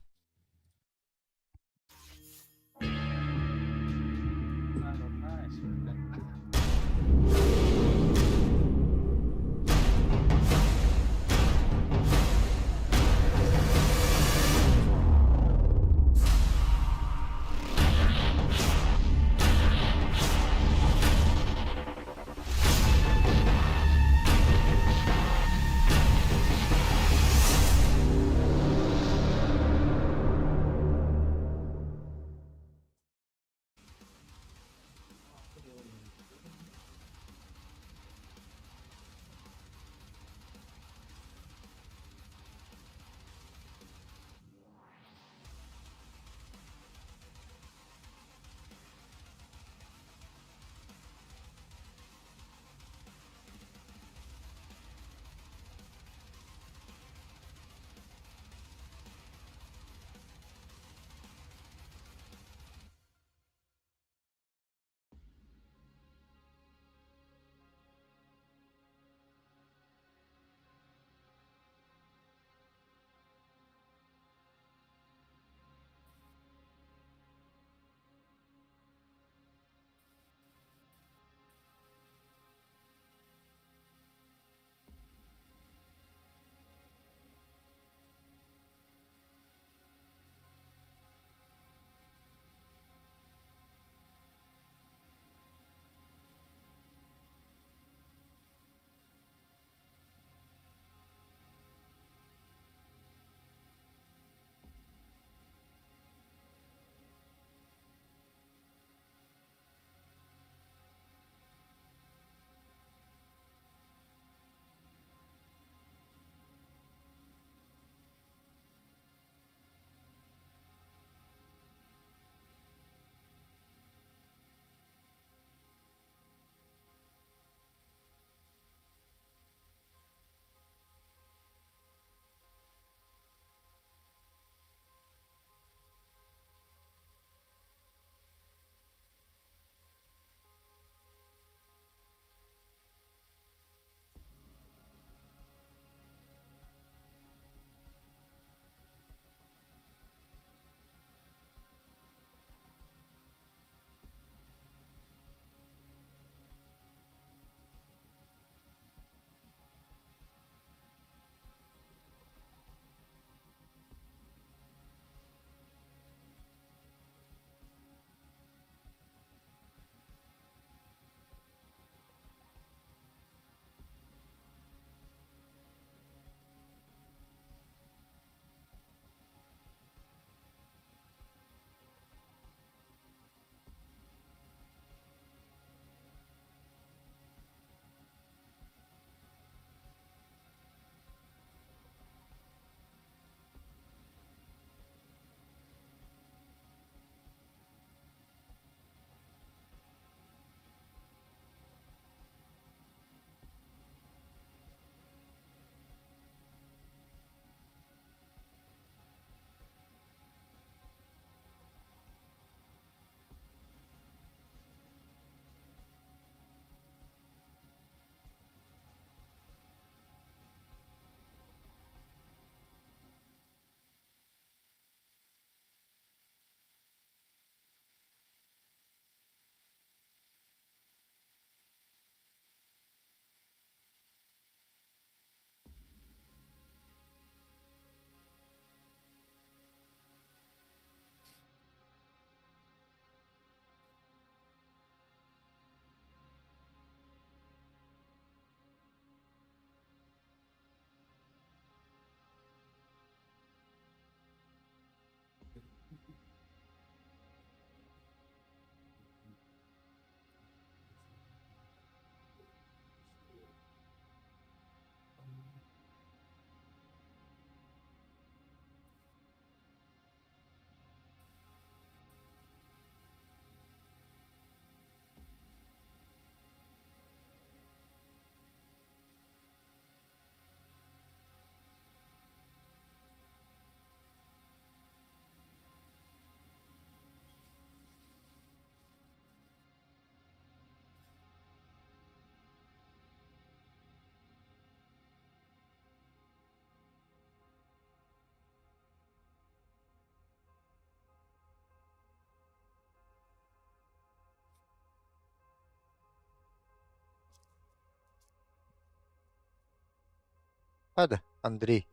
Hadi Andrei.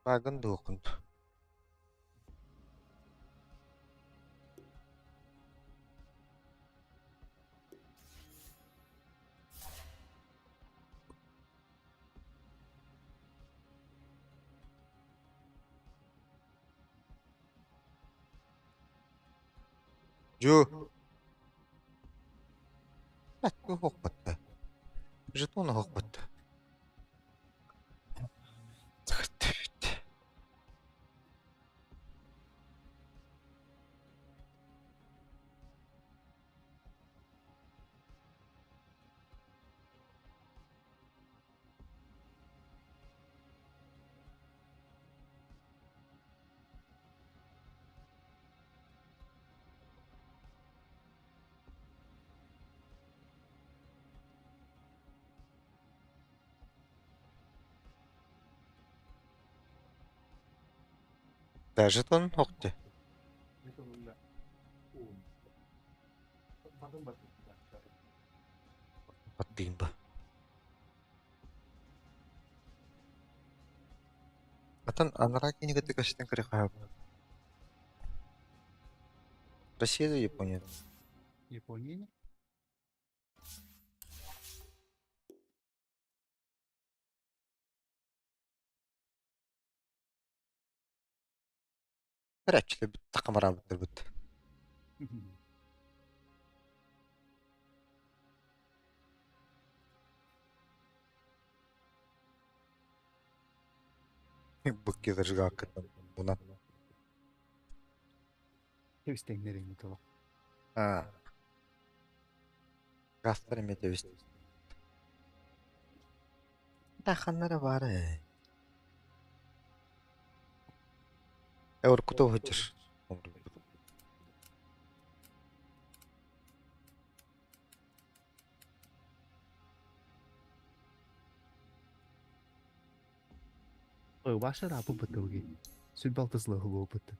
Bagın da okundu. Ju. Бәткі оқпатты. Жетоны оқпатты. Да, жетон оқты. Баттыйын ба. Атын анара кенеге текаштен кірі қайып. Россияда, Японияда. Япония не? Рәчілі біт, тақымара біттір біт. Бұл кезі жыға ақыттым. Бұнан. Hepsi nereye gitti o? Gastlar emete üstü. Даханнары бар. Оркуту хочешь? Başlar abi bu bıttı. Süt baltası bu bıttı.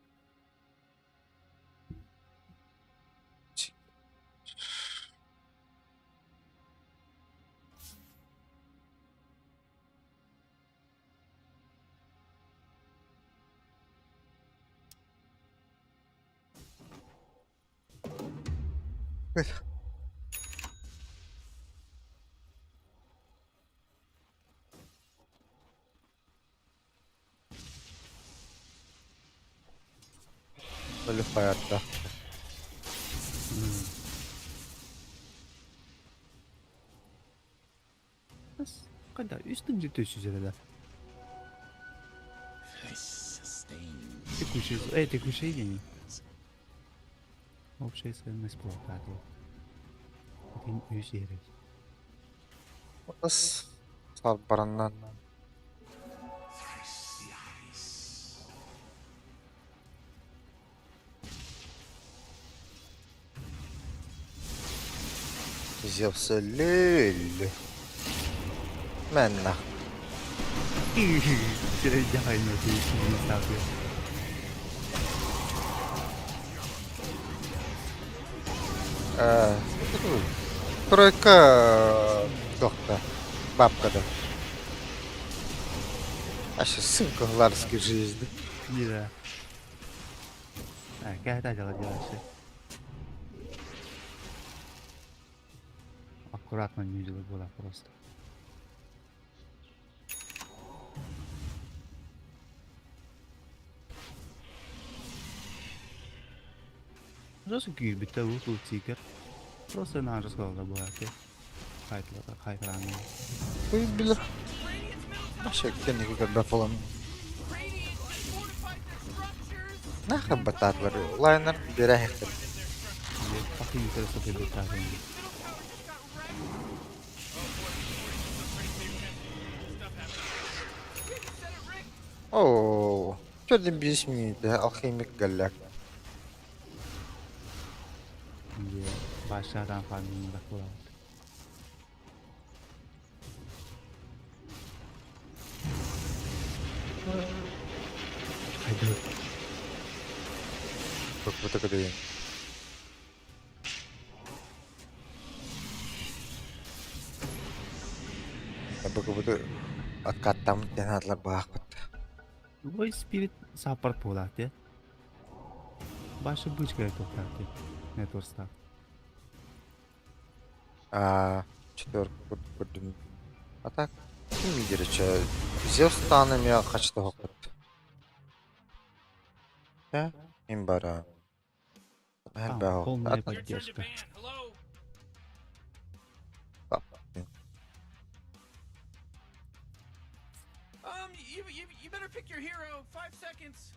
Evet. Böyle hayatta. Kadar üstünce төсүзелер. Текущий день. Общая стоимость платы. Это 100 евро. Biz sal barandan. Zevse lül. Menna. Şöyle cahil ötesini saklıyor. Тройка доктор. Бабка-то. А сейчас ссылка в ларской жизни. Не да. Когда делаешь? Аккуратно не видела была просто. Просто гибита укул тикер. Просто на разговор была. Хайтлана. Ой, бля. Вообще, не когда falan. Нахрен бататлар. Лайнер берег. Bakayım yukarısı bir tane. Oo. Gördüm bir ismiydi. Alchemik Gallak. Şimdi başlardan farmını da kullandı. Haydi. Bak bu da kadar. Bak bu da Откаттам тенатлар баақпыт. Ой, спирит саппорт болады, те. Башы бычка тоқтарды. Нетворста. Четверку көрдім. А так, кім лидерічі? Зевс танымен қачты оқыт. Да? Мен бара. Полная Your turn to поддержка. ban. Hello? You better pick your hero. 5 seconds.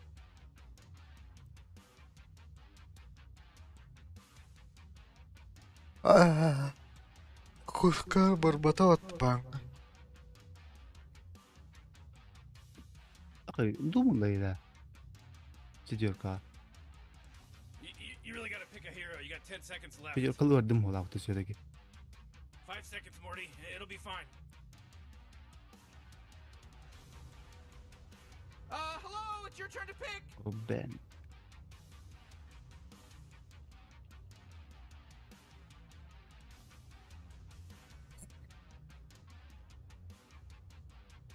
Кушка барбата отпаң. Akı, dumundaydı. Четверка. You really gotta pick a hero. You got 10 seconds left. Четверка gördüm ola bu sürdeki. 5 seconds, Morty. It'll be fine. Hello, it's your turn to pick. O ben.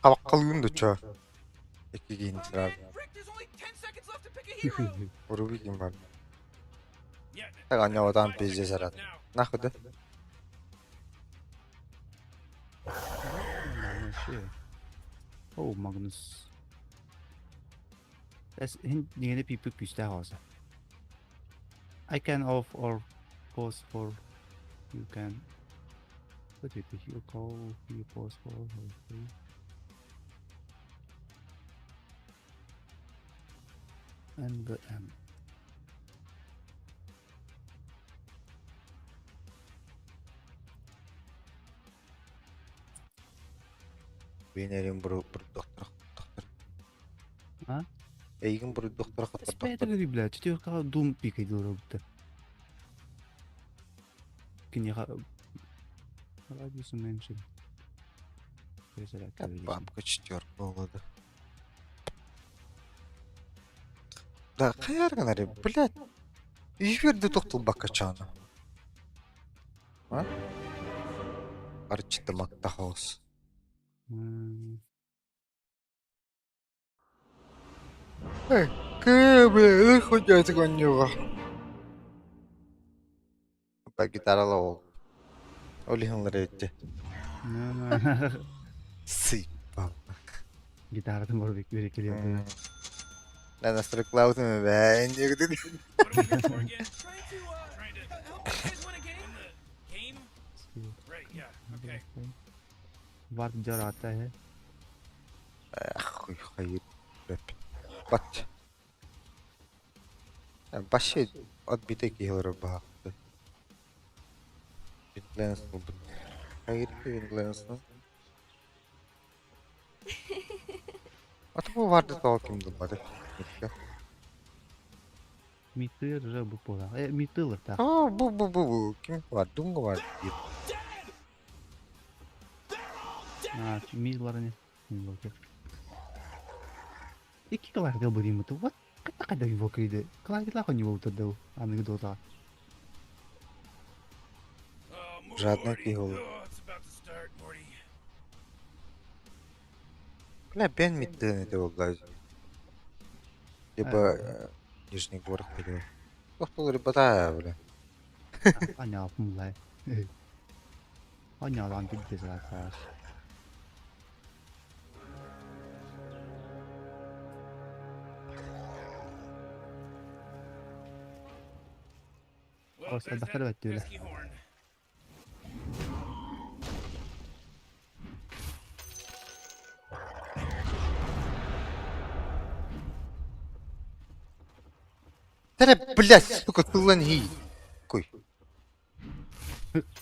Qabaq qalgın da çö. İki giyin sıra. Rick, there's only 10 seconds left to pick a hero. Vuru bir giyin var. Yeah, Tak anne odan 5 pizze seconds zarat. left now. Naxıdı? Şey. Oh, Magnus. That's yeni people güçte hazır. I can off or pause for you can. What did you call? You pause for okay. And the M. Benerim buru doktor. Ha? Eygin buru doktor. Спектр блядь, четверка дум пикает будто. Книга. Радиус меньше. Перезарядка. Бабка четверка oldu. Да, хайарганары, блядь. Егерде тоқтыл баққа чаны. А? Арчыты мақта хаос. Блядь, хоть я этого не ва. По гитарала ол. Олиханлар етті. Сыйпам. Гитарадан бар берекеледі. Lan nasıl Cloud'un ben yürüdüm. What are we here for again? Trying to help you guys win a game. Game? Right, yeah, okay. Var jar आता है. Hayır. Bak. Başı от bir tek healer'a baktı. Windlands mı bu? Hayır ki Windlands'ın. Atı bu vardı da kimdi bari. Миты же бы пола. Миты так. Bu. Kim var? Dunga var. Милар не. İki keluarga berimu tuh. What? Kata его kaydı. Keluarga lah него tuh anekdota. Жадный кигл. It's about to start, Morty. Бля, ben midden это угадать. Либо Нижний город ходил. Кто либо да, бля. Аня mulai. Аня lanjut di atas. Well, Oh, there's sadakar that betul lah. pesky horn. Tere, блядь, сука, тулан хи. Кой.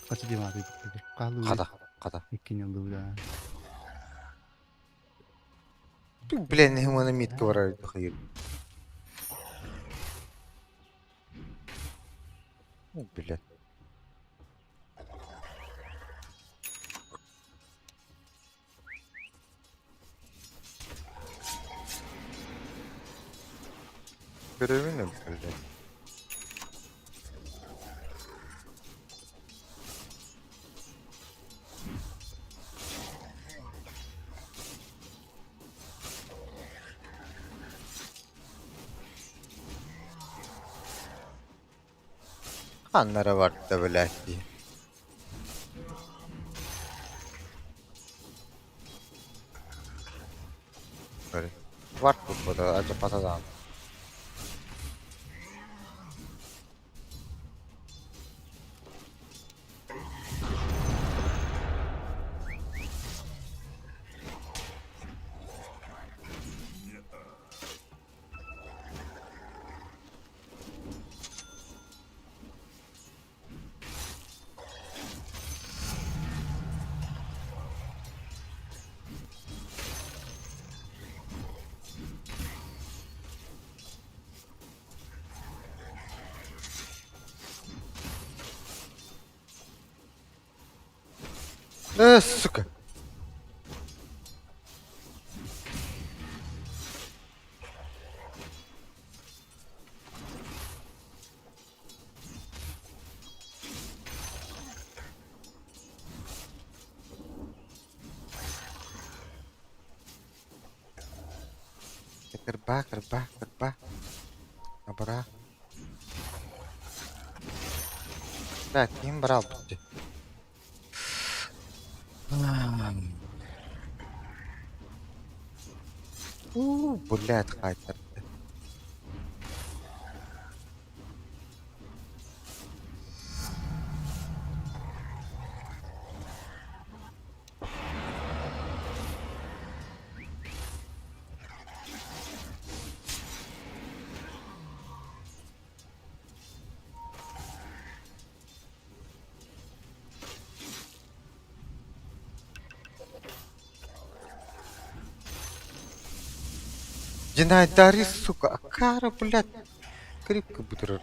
Kaçı di mati. Kalau Қада. ikin yang dulu dah. Бля, не ему на митка варает, хайр. Блядь. Görevini блядь. Ханнары бар да блядь. Var тут burada acaba da. Сука. Kerba. Abra. Да, ким брал будь. Блядь, хайтер. Динай дари, сука. Кара, блядь. Крепко бутерброд.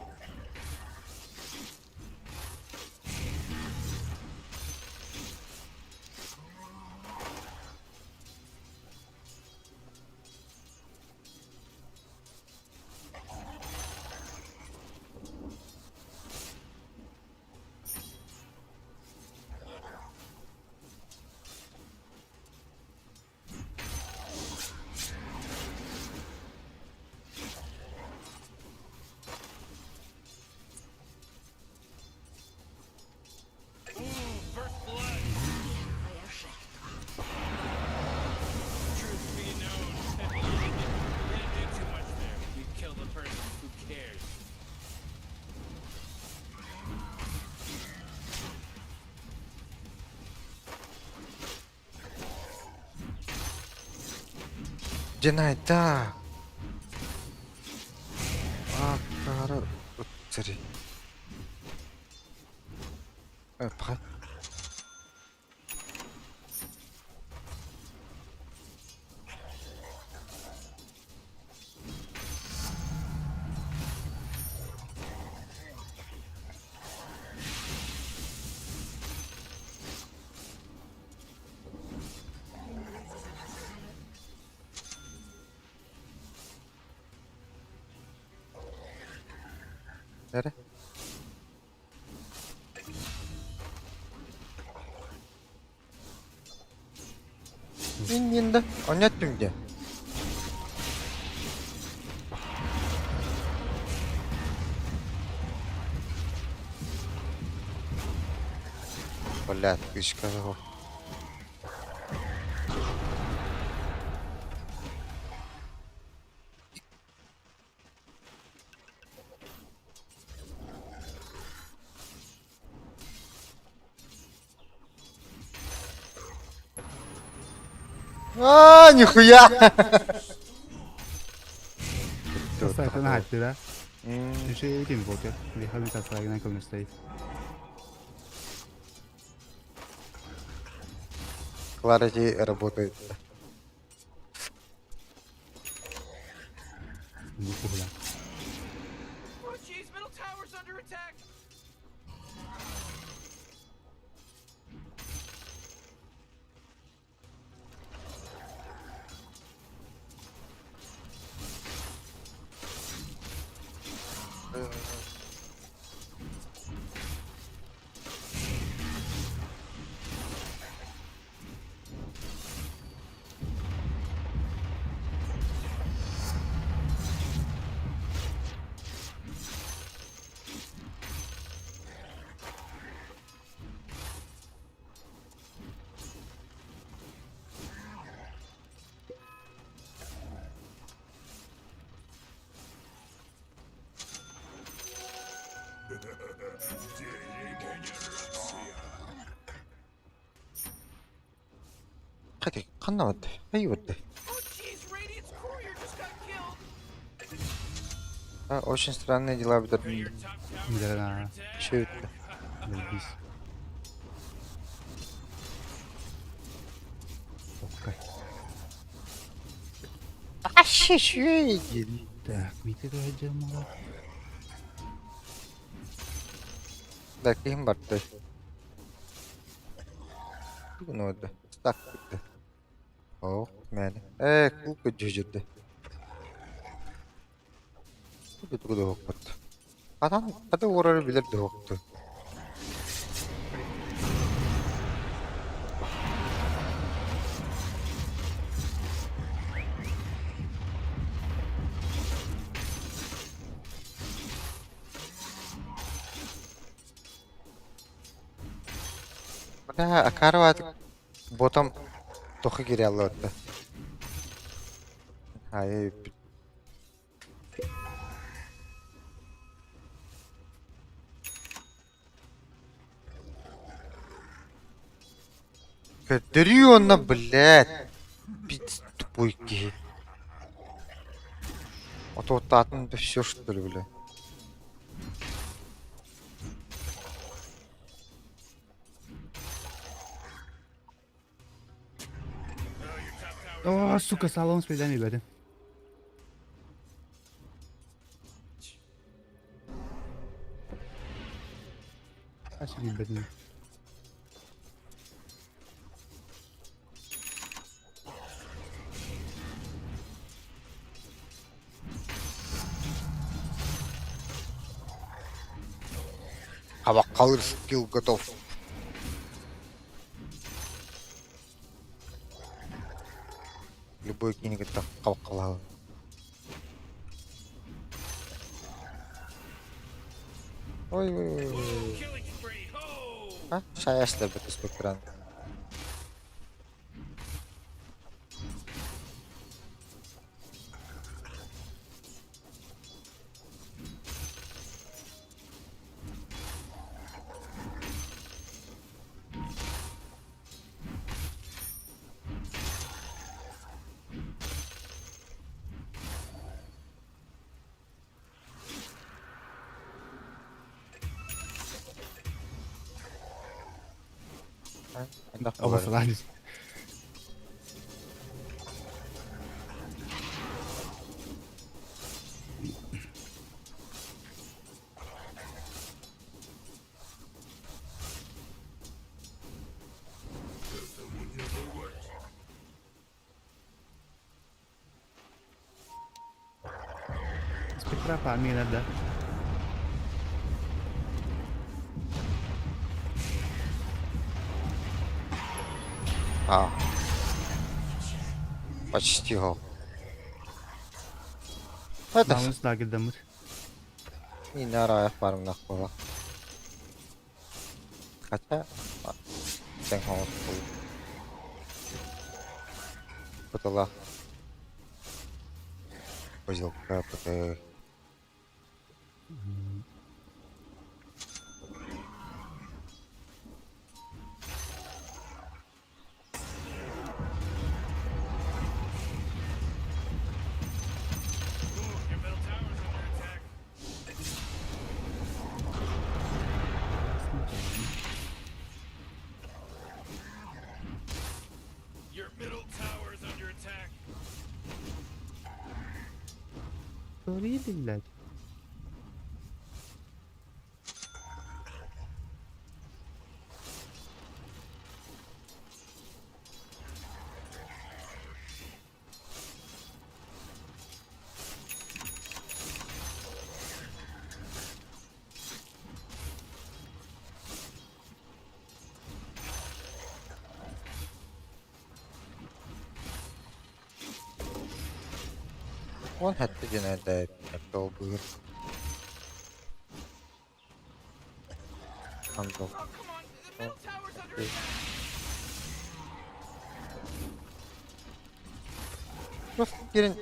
First blood. Truth be known, you didn't do too much there. You killed a person. Who cares? Динай, да. Кара. Смотри. Après. Nerede? Енді ойнат түнде. Блядь, кышка его. Нихуя! Sai tänä hättilä. Se ei ikin voi. Eli hävitä sai näkömistä. Clarity работает. Нихуя. Oh jeez, middle tower's under attack. Hadi kanamadı. Ayıbıdı. Oh, jeez, Radiant's courier just got killed. Очень странные дела в этом. Your top tower Gidelim ha. Şey bitti. Biz. Okey. Aşı şey. Так, митер hocam. Bakayım baktı. Bu ne oldu? Stuck bitti. Oh man. Kulka cücürdü. Bu da hoktu. Adam orayı bilirdi hoktu. Bana akarvat botam tohu giri alıyordu. Hayır. Кадрю она, блядь. Пиздец тупой гей. Вот атом да все что ли, блядь. О, сука, салон спидан ибади. Açık ибади. Колор скилл готов. Любой кинь готов. Калкалал. Ой. killing spree. Ho! Saya sudah betul spektran. Apa salahnya? Спектра память надо. Почти гол. Это Namus lagi damır. yine araya parmak kola. Хотя sen hava koy. Потола. Позилка, потом. Your middle tower's under attack. Your middle tower's under attack. Soruyu billah. Он hatta genelde hep o buyur. Handle. Oh, come on. The middle tower's under attack. Просто gelin.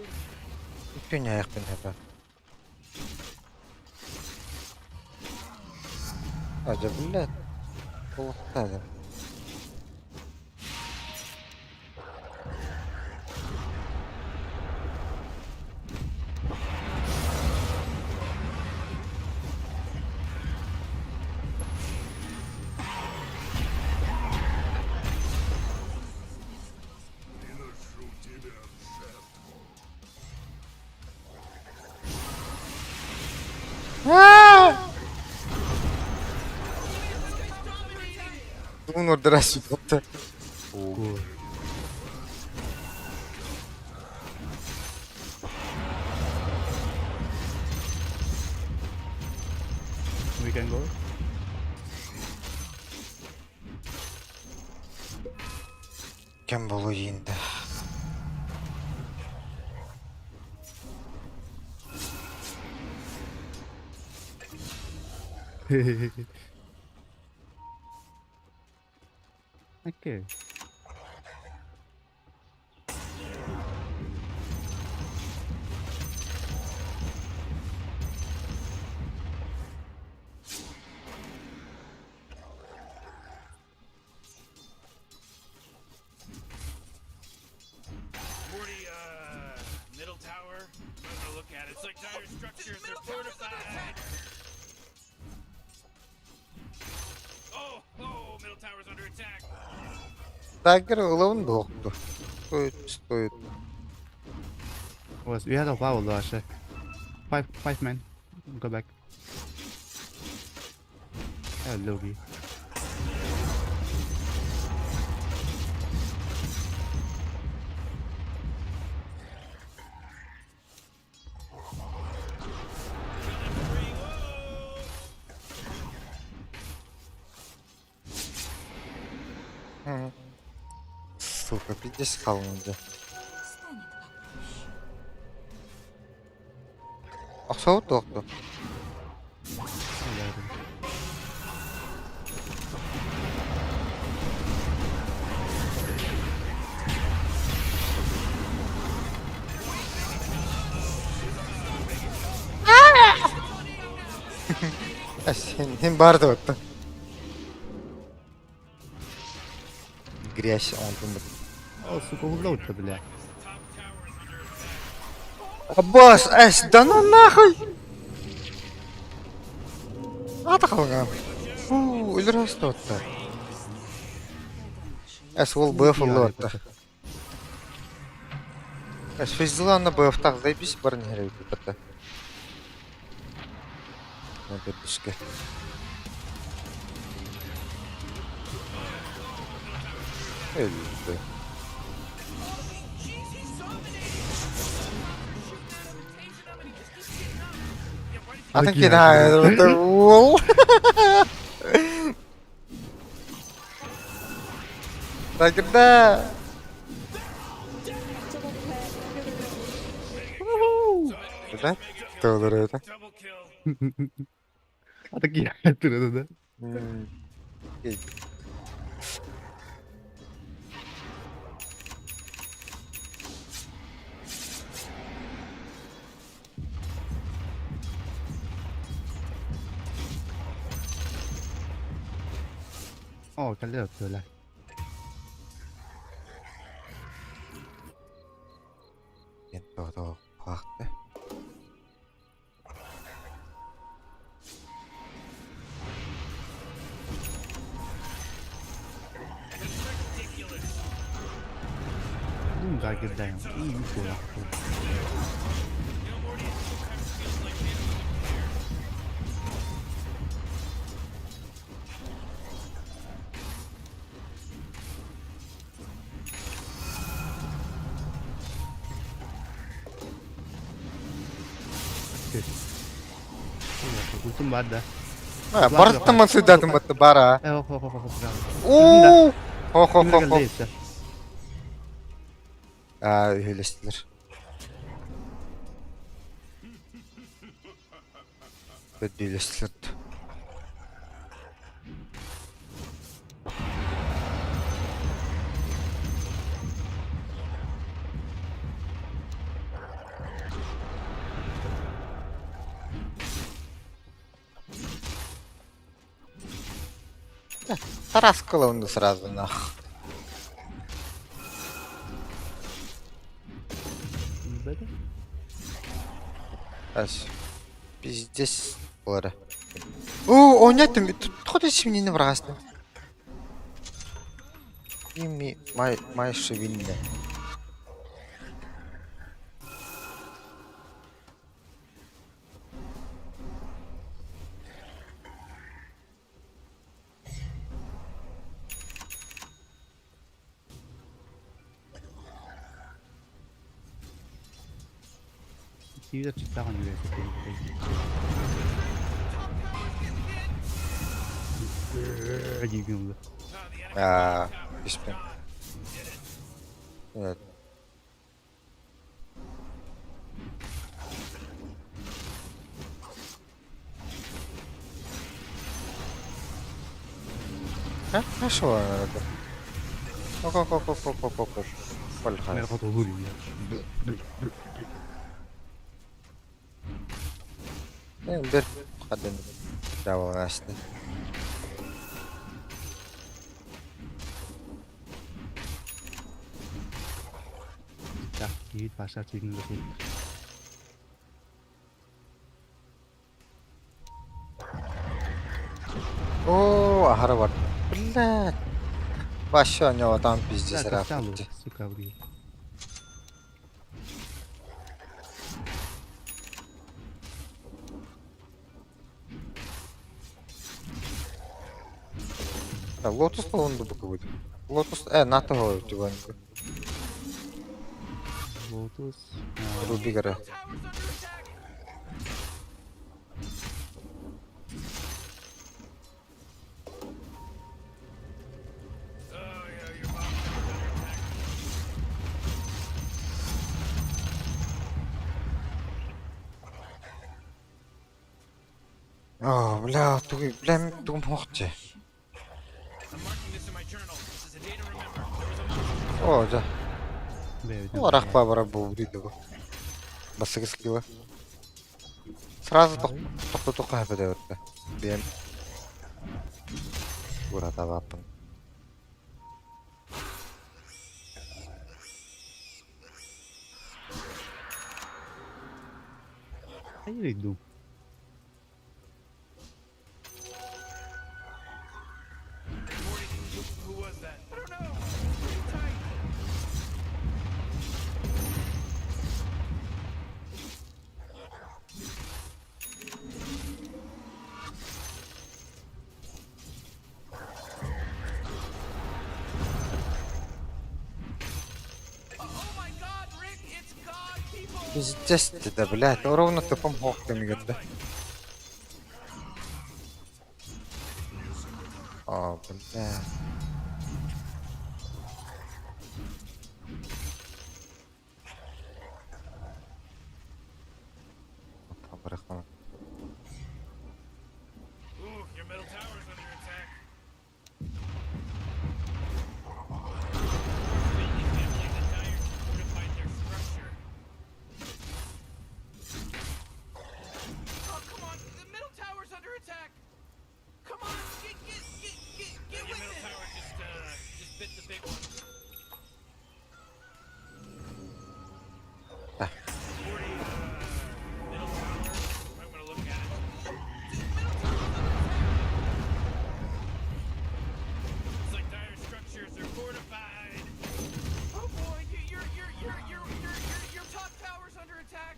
İpin ayak ben hep. Acaba Bulutladım. Думаю, ордера сюда. Cool. We can go. Кем болу енді. Okay. Morty, middle tower. I'm gonna look at it. It's like dire structures. They're fortified. Oh, middle tower's under attack. Dagger уловын болуқты. Стоит. We had a power loss. Five men. Go back. Logi. Сука, пиздец қалыңды. Ақсауыт тоқты. Сен барды оттың. Грязь, он думает. О, сука, углоуд-то, бля. Аббас, да ну нахуй! Ата қалған. Өлір асты отты. Ол БФ-ылы отты. Фейзілі ана БФ-тақ зайбись бар нерей көпірді. Надо бішке. Өлді. Атын кен айырды ол. Дагырда. Да? Толыр это. Double kill. А такие оттуда, да? О, колет, бля. Мен тоғды қуақты. Да, кидаем. И нихуя. Ультим бар, да? Барды мын сөйдәдім өтті бара. Оу. Хо-хо-хо-хо. Үйлестілер. Бөді үйлестілерді. Тараскала он сразу нахуй. Better? Ась. Пиздец. Ладно. О, ойнайтын би. Тухайд шивний нэмэр хасна. Ими май шивинне. TV가 직사가 아니라 이게 Писпен. Нет. Хорошо. Оп. Пальха. 내가 더 소리야. Бер хаден. Давай асты. 자, 이 마사 찍는 것이 О, ахара бар. Блядь. Вообще у него там пиздец 자, 짝짝로, рафти. сука, 우리. Лотус он будет. Лотус, на того тихонько. 로tus. Рубигара. О, бля, тугым хохче. I'm marking this in my journal. This is a day to remember. There was a О, да. 네, Ну, рахпа бара бовридого. Басыгы скилла. Сразу тоқту хапеде өтті. Бен. Урата вапын. How you do? who was that? I don't know. Pretty tight. Oh my God, Rick, it's God, people. Пиздец ты, да, блядь. Ну, ровно тупым хохтами говорит. О, блядь. Брехун. Ooh, your middle tower's under attack. Mainly family that Dire fortified their structure. Oh, come on, the middle tower's under attack. Come on, get your with middle it. tower just bit the big one. 40, middle tower. I'm gonna look at it. It's like Dire structures are fortified. Oh boy, your top tower's under attack.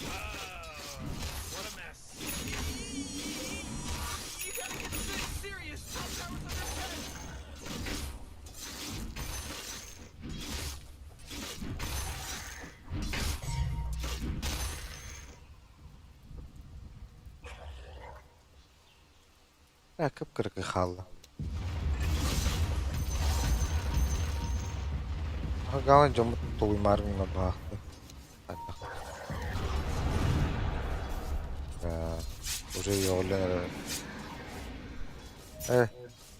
Oh, what a mess. You gotta get serious. Top tower's under attack. Кып-кыркы халла. Гаван жомут туймармын на бақты. Уже ёллер.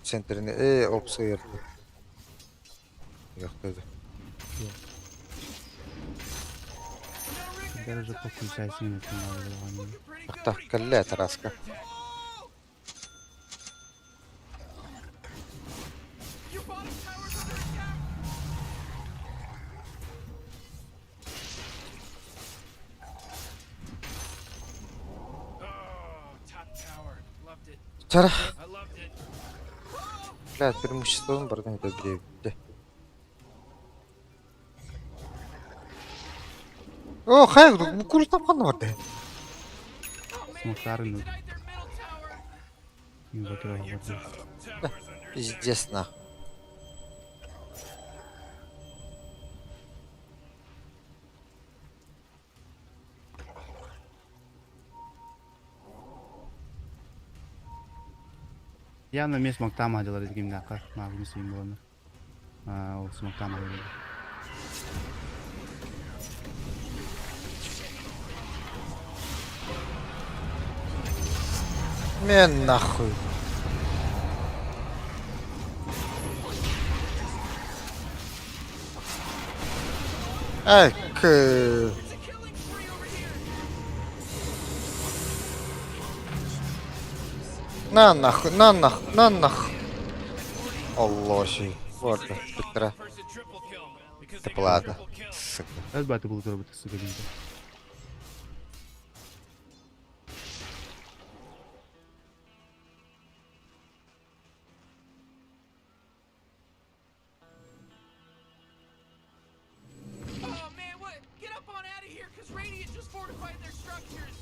Центріне, опсы ерді. Яқтады. даже подключать не надо. Яқта кәллә тараска. Чара. I loved it. Блядь, преимуществом бардан это древде. О, хайк, bu kuru tapkan var de. Смоктарын Tonight their middle tower. инвокер алып. Пиздец нахуй. Явно мен смоктамадылар дегенде ака. Магнус юм болду. Ол смоктамады. Мен нахуй. Ай, к... На нахуй, на нахуй, на нахуй. Аллоши. Вот, Петра. Person triple kill. Because Да they ладно. triple kill. Сука. Elbette bulur bu sıkıntı. Oh man, what? Get up on out of here, because Radiant just fortified their structures.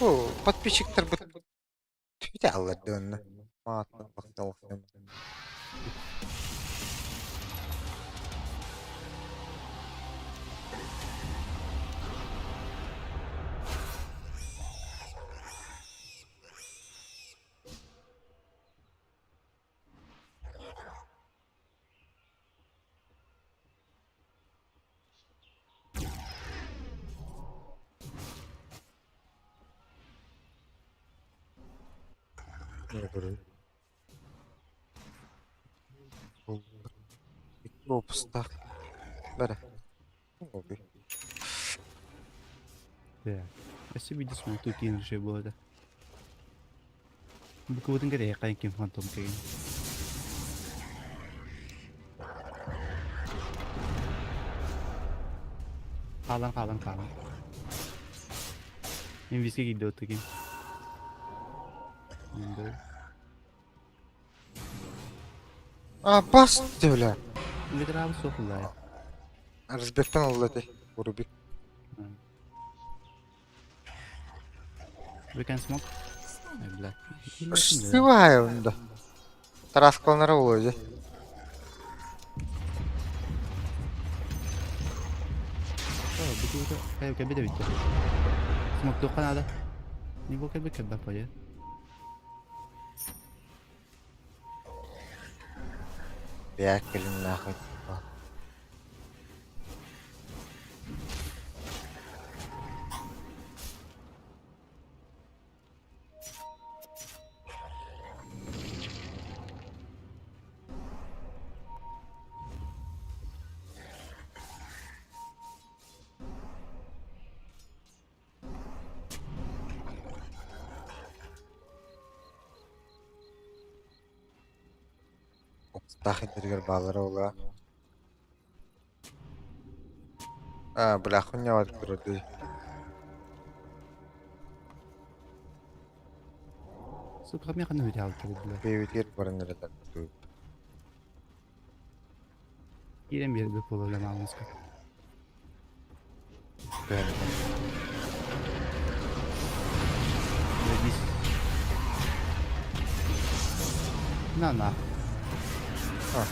О, подписчиктер бы... Твитяла донна. Матно, бахтал. Не говори. Пропуста. Бери. Убий. Да. Спасибо, что смог кинуть же было. Bu kıvıdın gene yakayın kim fantom kayın. Kalan. Мен виске gidiyor otukin. А, бас, бля. Ne kadar abi sokullar ya. Разбектан алды. Урубик. We can smoke. Ay блядь. Успеваю, да. Тараскалнара улойды. Bu kıvıda kayak kayak beda bitti. Smoke dokan ada. Ni bu kayak kayak apa ya? Бякелин нахуй. Тахидергер балары ола. А, бля, хуйня вот вроде. Сука, мне хана видел ты, блядь. Бейвитер барыныр это. Ирем bir bir problem almış. На. А.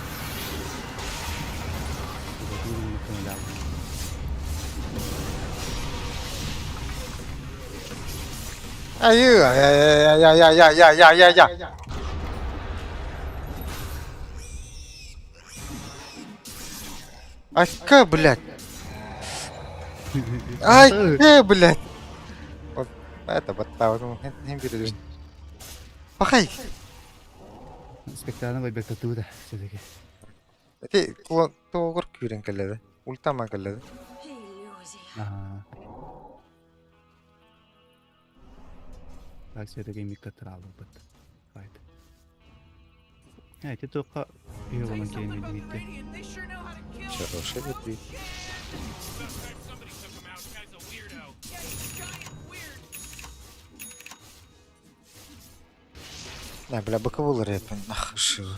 Я. Ай-ка, блядь. Ай-ка, блядь. Вот это вот не беру. Пахай. Спектакль вайбек татуда все-таки. Эти клон тоогор күйрен келеді. Ультама келеді. Ага. Так все-таки микка тралу бит. Файт. Это только его на гейме Something about the видите. Radiant, they sure know how to kill. Хороший ветвик. Somebody took him out. Guy's a weirdo. Yeah, he's giant weird. Ne bile bakıvılır yapın. Ah ışığı.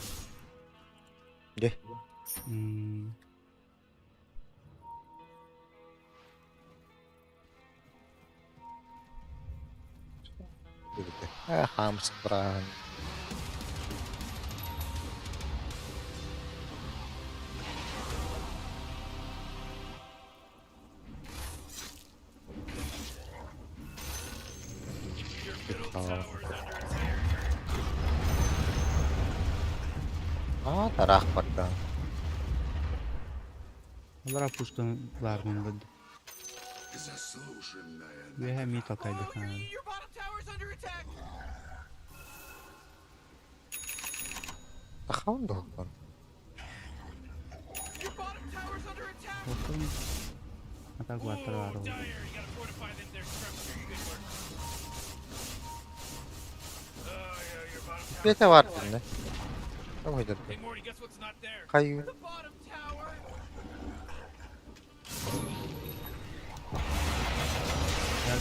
Ge. Hmm. Hamsı bırakın. Tarak bakalım. Olarak puşkanlarını bildi. Ve hem iyi takaydı. Ha. Your bottom tower's under attack. Bakalım da bakalım. Your bottom tower's under attack. Bakın. Atak var var. Dire, you gotta fortify their structure. Good work. Yeah, your bottom tower. Bir de var bende. Ne koydun? Hey Morty, guess what's not there? Kayu. The bottom tower.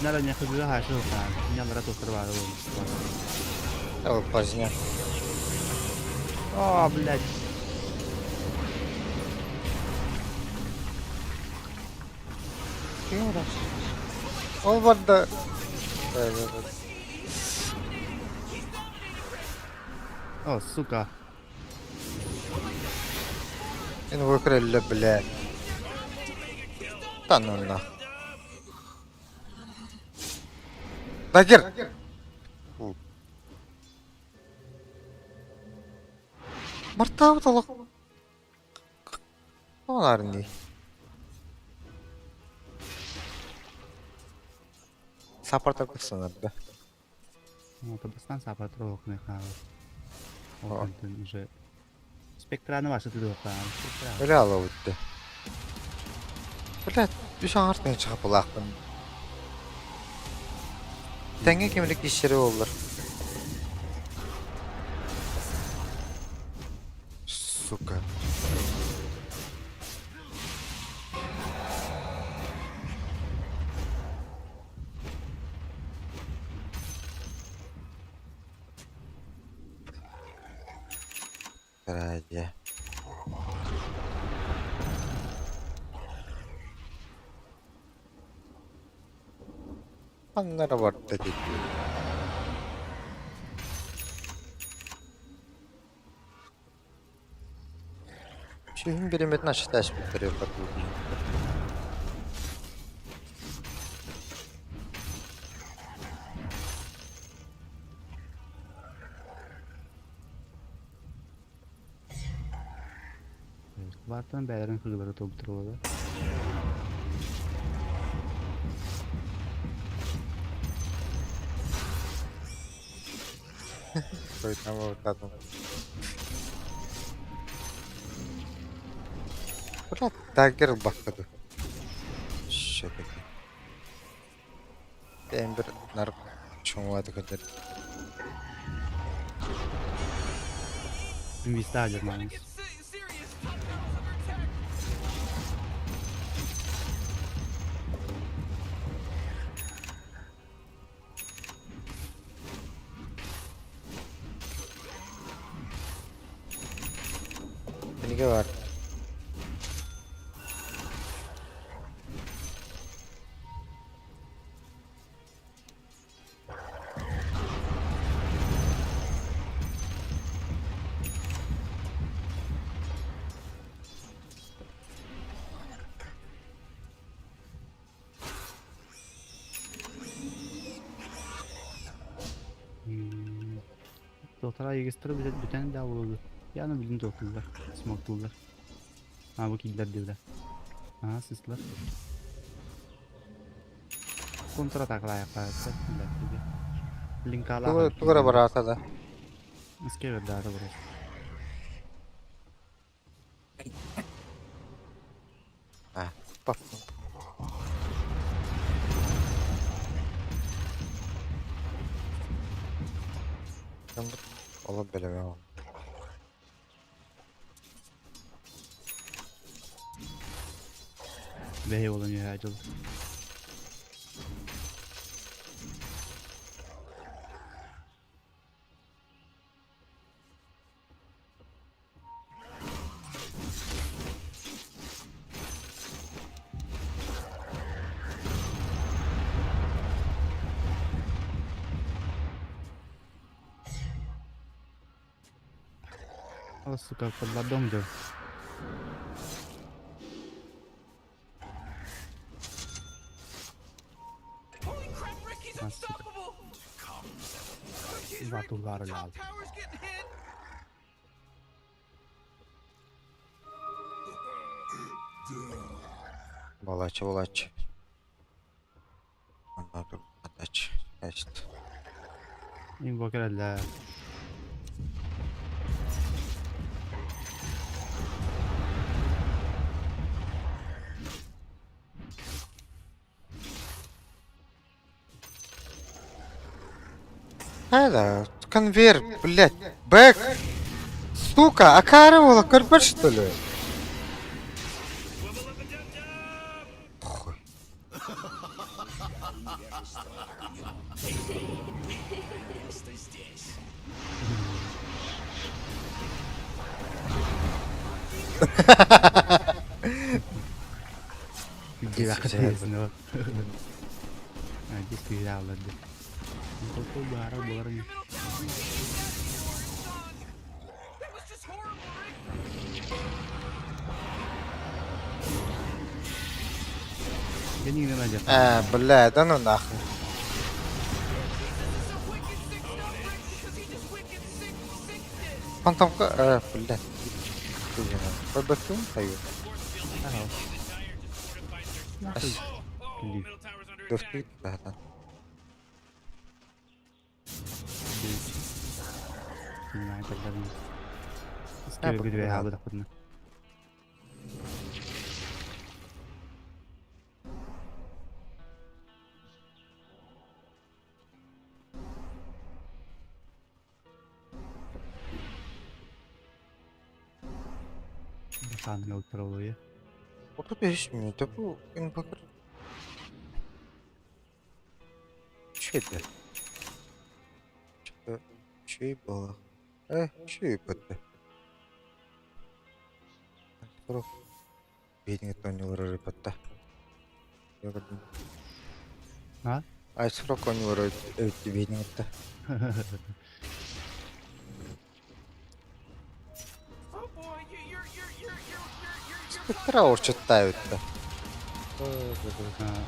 Наверное, не ходила хорошо, у меня брат отрывал. Давай поздно. О, блядь. Olmadı. О, сука. Beni vurkrelle bile. Tanrına. Da gir. Martav dalak. Onlar ne? Support yapmışsınlar da. Ну, подостан сапа трох не хава. Вот он уже. Спектраны ваши ты дока. Öyle alıvdı. Блядь, bir şey artık çıkıp ulaqdım. Tenge kimlik işleri olur. Сука. Ради. Onlara var dedi. Şu bir aşağı taş bitiriyor bakıyorum. Вартан бәрін кылбары толтырылды. Ой, там вот там. Блядь, дагер баққады. Що таке? Ben bir nark çoğumadı kadar. Инвесталь, man. Get serious. Top tower's under attack. Benimki var. Doktora егістірі бүтән де болды. Яны білін доктылар, смоктылар. Aa, bu killer devre. Aha, sisler. Kontra atakla yaparsa. Link ala. Tugara barata da. İske verdi ara burası. Ha, bak. Allah belanı. Ve olan ya acil. Oh, suka peladong tuh. Holy crap, Ricky's Masuk. unstoppable! Jeez, Batu Rick, bara the top lagi. tower's getting hit! Волочь. Надо отдачь. Значит, Invocar adalah это конверт, блядь, бэк. Сука, окарывала карбет, что ли? Хуй. gila Gitu, ketis no. Najis viral lagi. Itu tuh barang barang. That was just horrible, Rick! Jadi ini aja. Блядь, да ну нахуй. So wicked sick stuff, Rick, because he just wicked sick. Фантомка, блядь. Побатун стою. Nahul. Hindi. Middle tower's under Доски, attack. да. Nah, terjadi. Skill gitu ya, aku takut nah. Saan outro ya? 35 минут, bu inbakır. Şeydi. Şey balık. Şey yapıdı. Sonra бедный тонилар рыпатта. Ha? Ay срок онилар öttü бедный отта. Oh boy, you're Спектра орчутта öttü.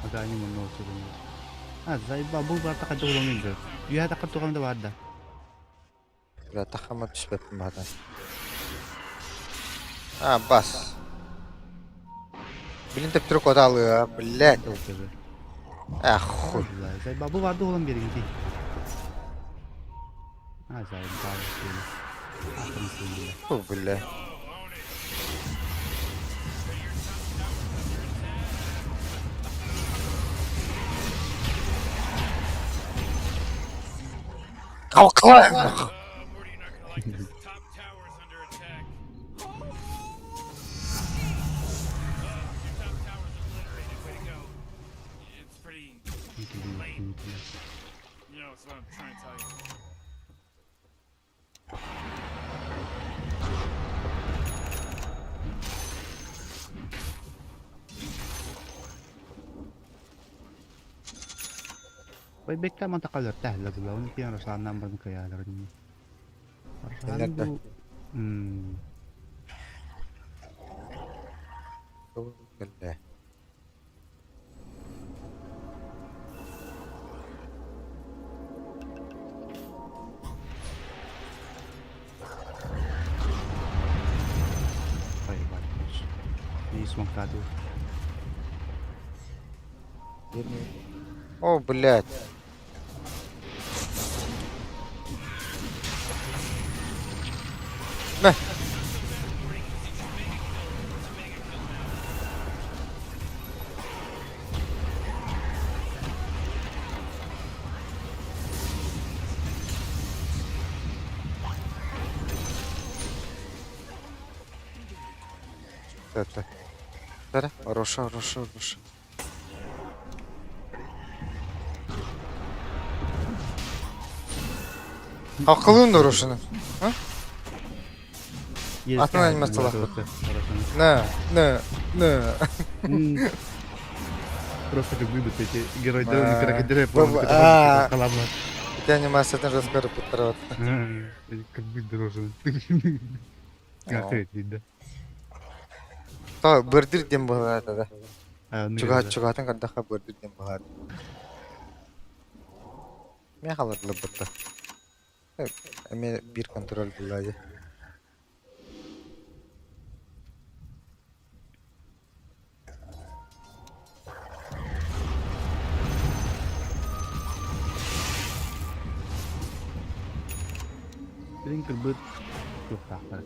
Agak ini menurut itu. Zai babu berapa katulong itu? Ya tak katulong daw ada. Bля, тахама түспеп бадан. Бас. Блин, ты вдруг отдал, блядь. Хуй. Zai babu berapa ulang biring sih? Zai babu sih. Akan sih. Фу, бля. Kalklan! Morty, you're not gonna like this. Top tower's under attack. Your top tower's obliterated. Way to go. It's pretty lame. You know, it's what I'm trying to tell you. Baik ka man takalar lagu lawan ti ang rasahan naman kaya laro niyo. Ilan ba? Bля. Ay, bagus. Ini смоктаду. О, блядь. На. Это. Дара, Роша. Акылын да Рошаны. Атынан анимация лах. Не. Просто как любят эти герои А, крокодилы, баба, а. халабла. Это анимациядан разгорып отырып. Как быть дороже. Охренеть, да. Та бирдир дем болады да. Чуга. Чугатын каддаха бирдир дем болады. Мен халарлы бутта. Эме бир контроль болады. Senin kırbıt çok tahtar.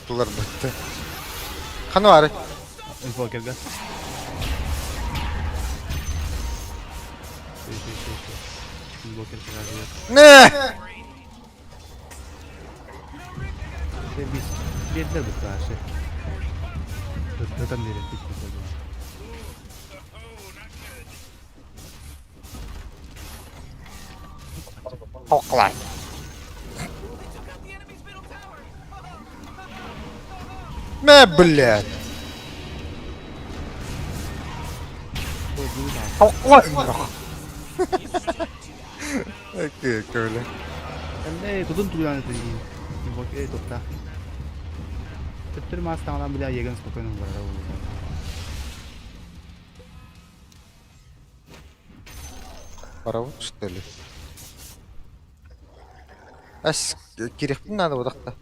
Булар бутта. Хана бары? Info geldi. Invoker çıkarıyor. Не! Biz geldiler bu karşı. Zaten nereye gittik? Хоклай. Блядь. Хоклай. Окей, öyle. Hem tutun tutulan itu. Invoker topta. Tettir mas tamamen bile yagan spoken var. Паровоз, что ли? Ас керек надо вот так-то.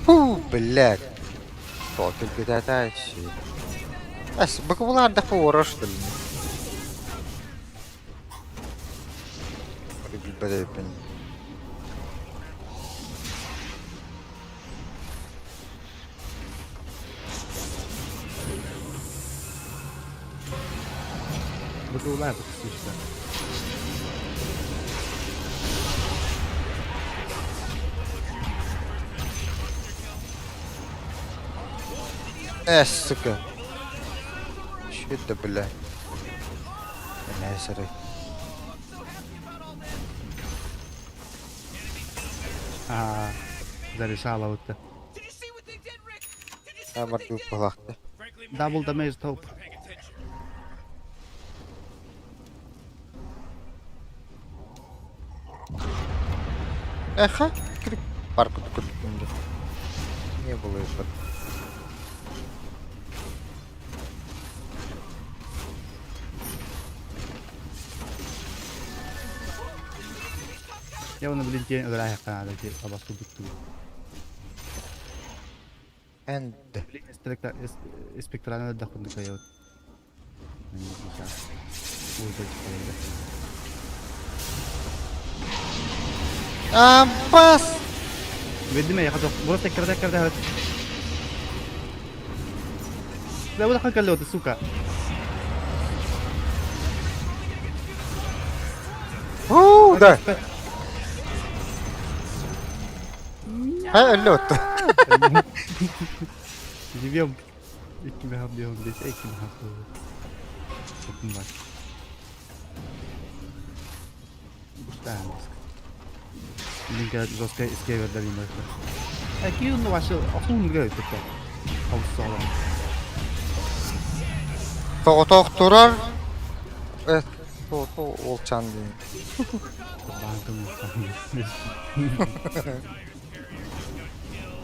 Фу, блядь. Что ты передачи? Ас бакулар да фора, что ли? Блядь, Бакулар işte. сука. Что это, блядь? Несерый. Зарешала вот это. Я морду палахты. Double damage top. Эха, крик. Парку такой не было еще. Я вон блин ударяю канада, где обосу биту. Энд. Спектральный доход дает. Бас! Видимо, я хотел. Вот так когда. Да вот как лёд, сука. Да. Лёд. Живем. Ekimi hamlıyorum dese ekimi hamlıyorum. Bakın bak. Gustamos. Linka жестко скевер дали можно. Какие он ваши охун говорит это? Хаусала. Тоғытоқ тұрар. Ол чан дейін.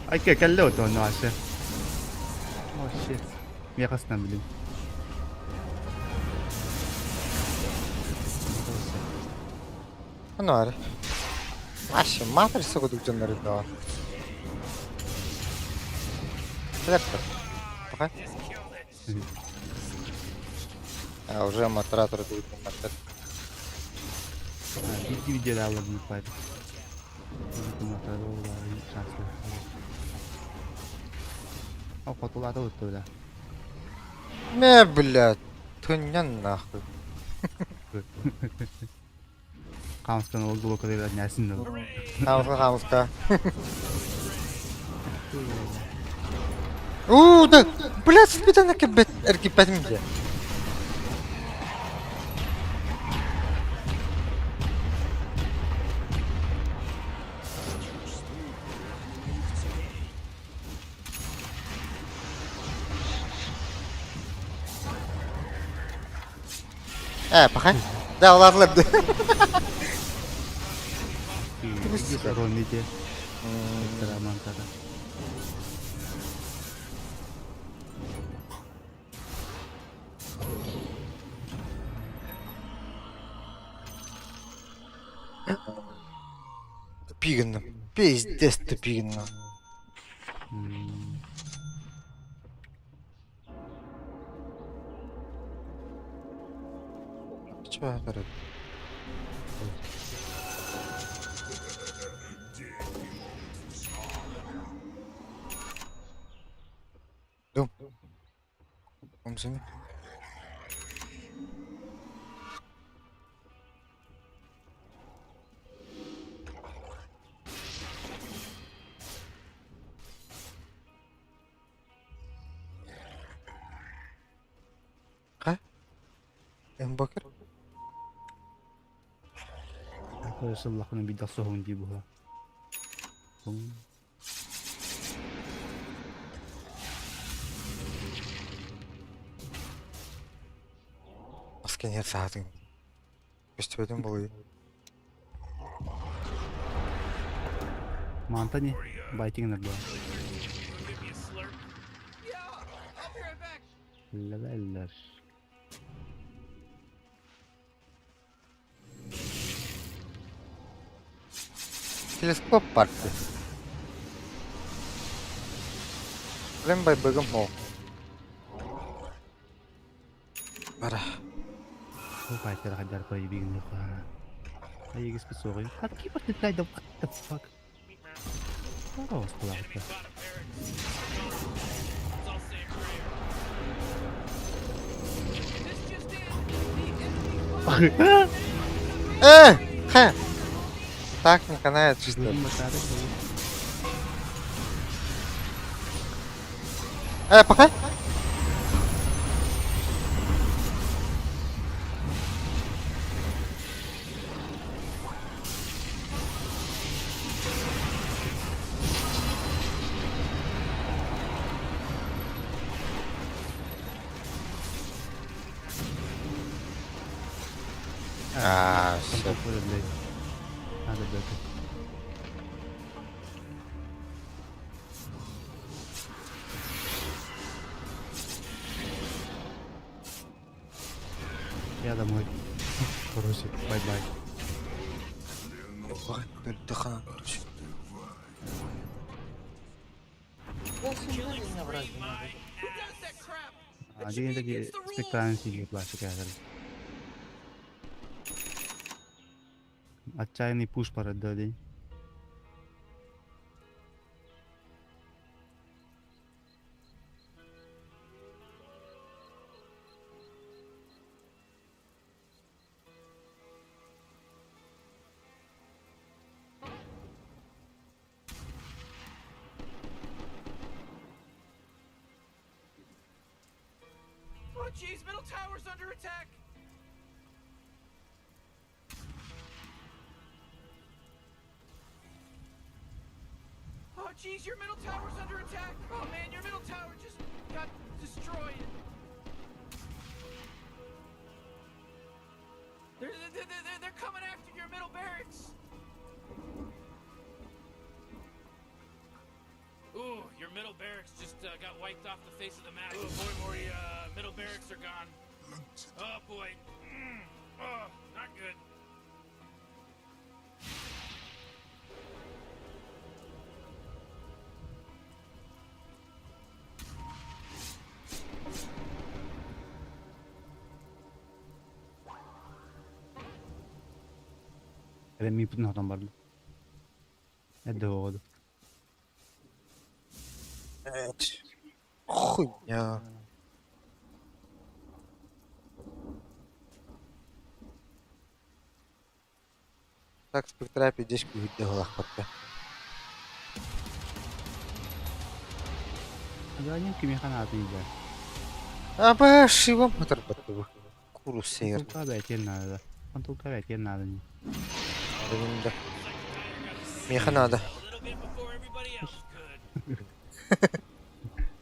Айка кәлі өті оны ашы. Oh shit. Мияқасынан білем. Ано аре. Аше, матрица го дук жанları da var. Bir dakika. Bakay. Уже матратор дук жанları. Видео да алып мыпайды. А фотоларды өтті да. Не, блядь. Тыннян нахуй. Камскан ол глока да нясин да. Хамска. Да! Блядь, спида на кебет, эркипетмде. Пахай. Да, ладно. Иди ромите. Тара мантара. Пигно. Пиздец ты пигно. Чё это? Дум. Умсами. Эмбакер? Aku sebelah kena bidak sohong di bawah. Аскенер саатын. Көстөбөдөн болой. Манта не? Байтинг на бawah. Give me a slurp. Yeah, I'll be right back. Leveler. Телескоп парты. Лембай бегом мол. Бара. Oh, fighter hajar ko ibigin mo ka. Ay, gusto ko sorry. How do you put the guy the what the fuck? Oh, what's the matter? Let's all say a prayer. This just in. The enemy Ха! Так не канает чисто. Пока. Shit. Ada betul. Ya da мой. Короче, бай-бай. Передыхаем, короче. Один такие спектакль сидит пластик казар. Отчаянный пуш парад дадень. Oh, jeez, middle tower's under attack. Oh, jeez, your middle tower's under attack. Oh, man, your middle tower just got destroyed. They're coming after your middle barracks. Ooh, your middle barracks just got wiped off the face of the map. Oh boy, Mori, middle barracks are gone. Oh boy. Oh, not good. Eller min på den har de bara. Är död. Хуйня. Так, спектрапи десь күйді олақ бапты. Adanya kimi kanatıyla. Аба, шивам хатар бапты бұл. Курус сейір. Антулка бәтен надо. Антулка бәтен надо не. Дегенде. Меха надо.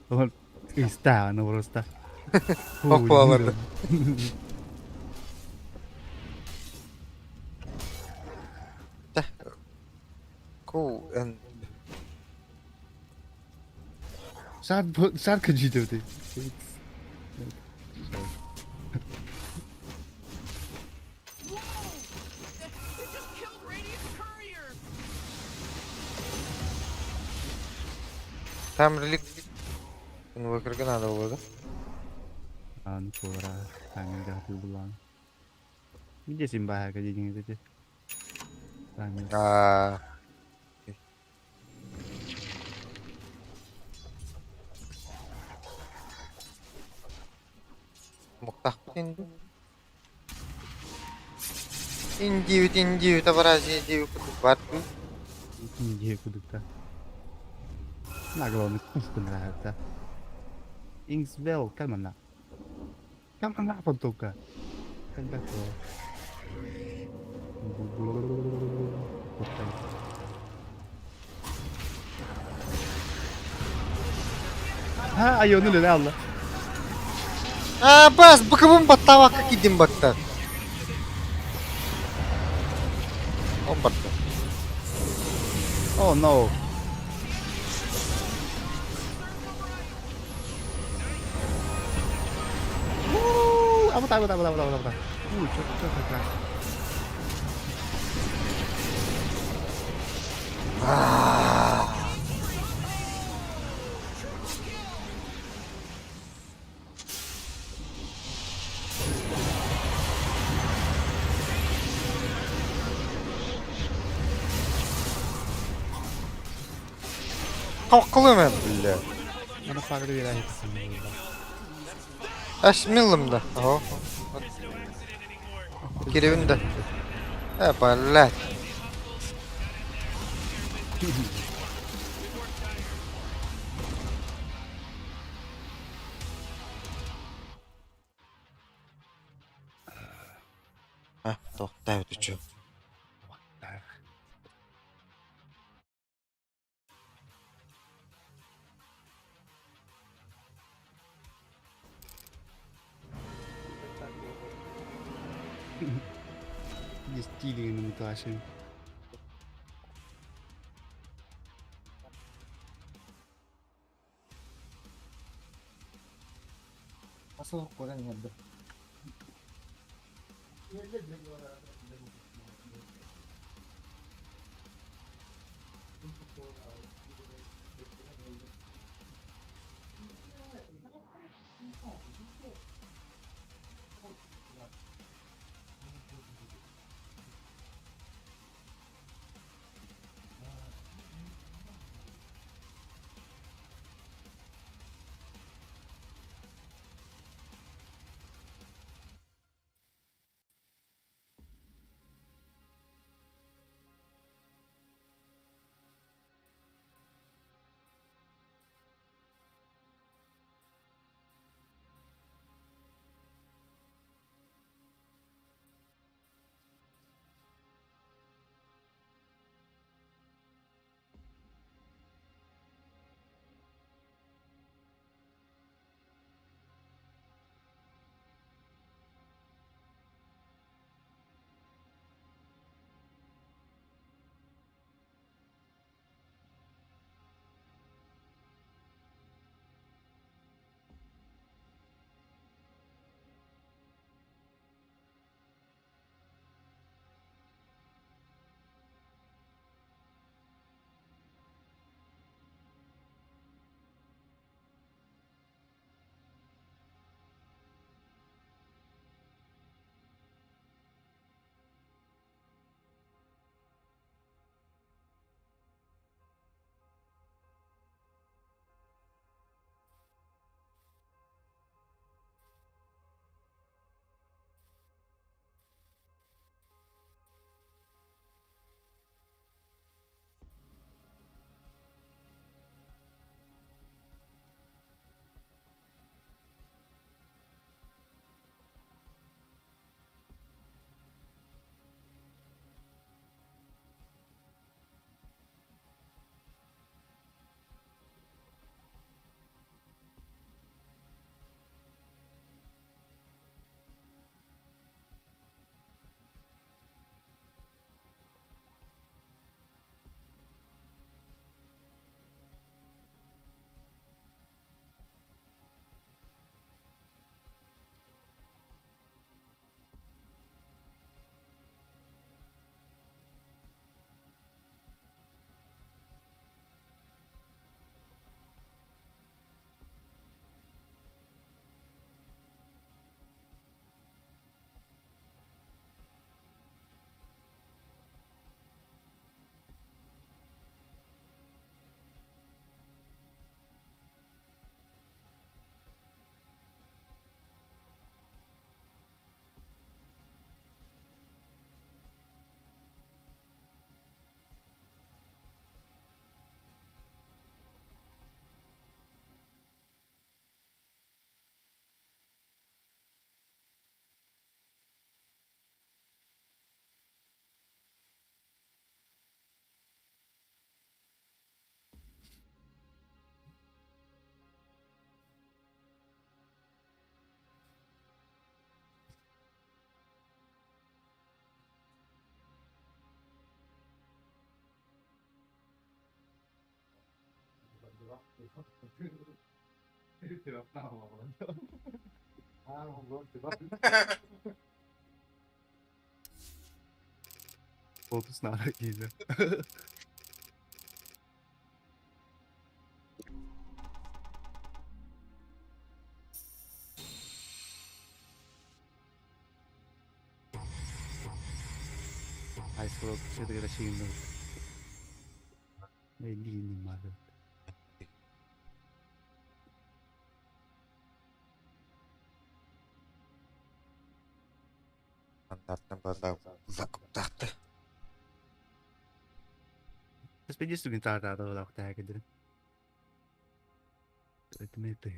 Он иста, ну просто. Похваларды. Да. Коу, Saat kaçıydı öte. It just killed Radiant Courier! Там релик. Выкрыга надо было, да? Anu kora, tangan jatuh bulan. Ini dia simbah ke jadi gitu je. Tangan. Муктах инду. Индию, табарази, индию, кутубату. Ini dia kudukta. Nak kalau ni kumpul rata. Ingswell kan mana? Kan mana apa tuh kan? Kan dah tu. Ha, ayo ni le Allah. Бас, бакабым баттава как идем батта. Он батта. Oh no. Apa tak. Cepat. Kalkalım ben bile. Mana farklı bir yer. Asmillim da. Aha. Girevin de. Ballat. To'xta o'tuvchi. Здесь тигры на муташи. Asıl kodan geldi. Koltuğun ara giydi. Ice World şeyde ya da şeyinde. 50 yılın vardı. Стандартно база закуптақты. Terus dia sudah minta tahu lah kita gitu. Itu mete.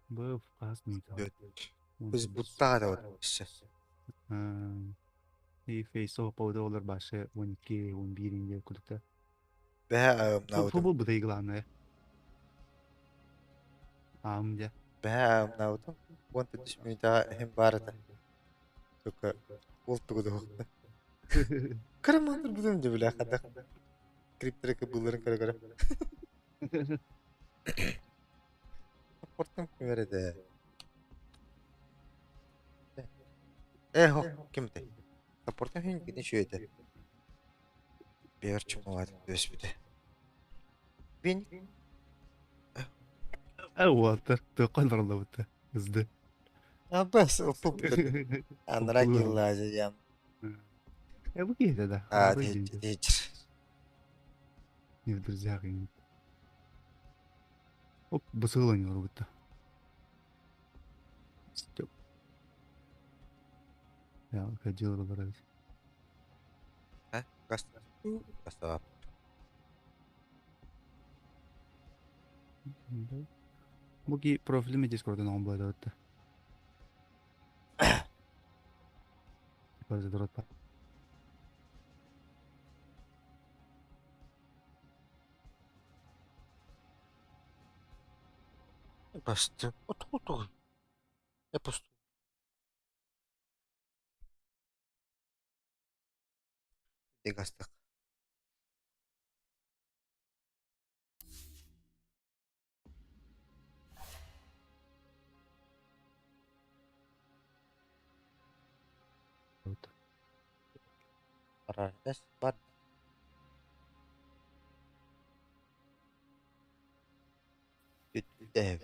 Bu fast mı? Biz бұттағы да өтмеші. И фейсо поводу олар başı 12, 11 kulüpte. Бә мынаудым. Bu da главное. Амдя. Бә мынаудым. Онты түсмейді hem барыды. Только олтығы да оқты. Қарамандыр бұдым де біле қадақ. Криптірікі бұларын кәрі. Порттың көмері де. Хо, кімді? Порттың хүйін кені шүйеді. Бер чымы вады өспіді. Бен? Вот, токан барында бутта.Izdı. Абас, ұпып. Аныра келлазы ям. Bu giydi de. Дейчір. Не в друзьях и... Оп, басылы не бутта. Стёп. Я ходил выбирать. Каста. Каста. Буги профилimi Discord'dan on böyle öttü. Bazı durat var. Басты. Оту. Я пусту. Дегастық. Парадес бар. Дев.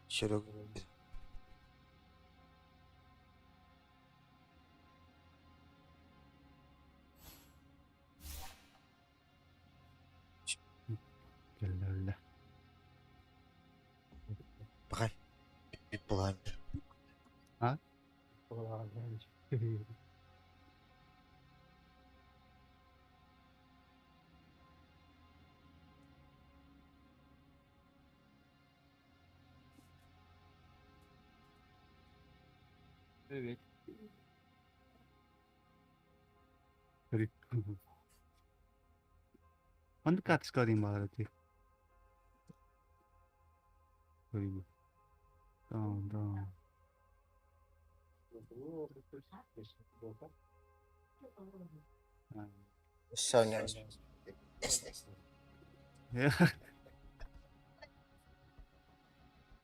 Şöyle Öyle. bakay. Bir bulayım. Ha? Evet. Garip. Onu kaç çıkarayım bari diye. Garip. Tamam. Sony. Ya.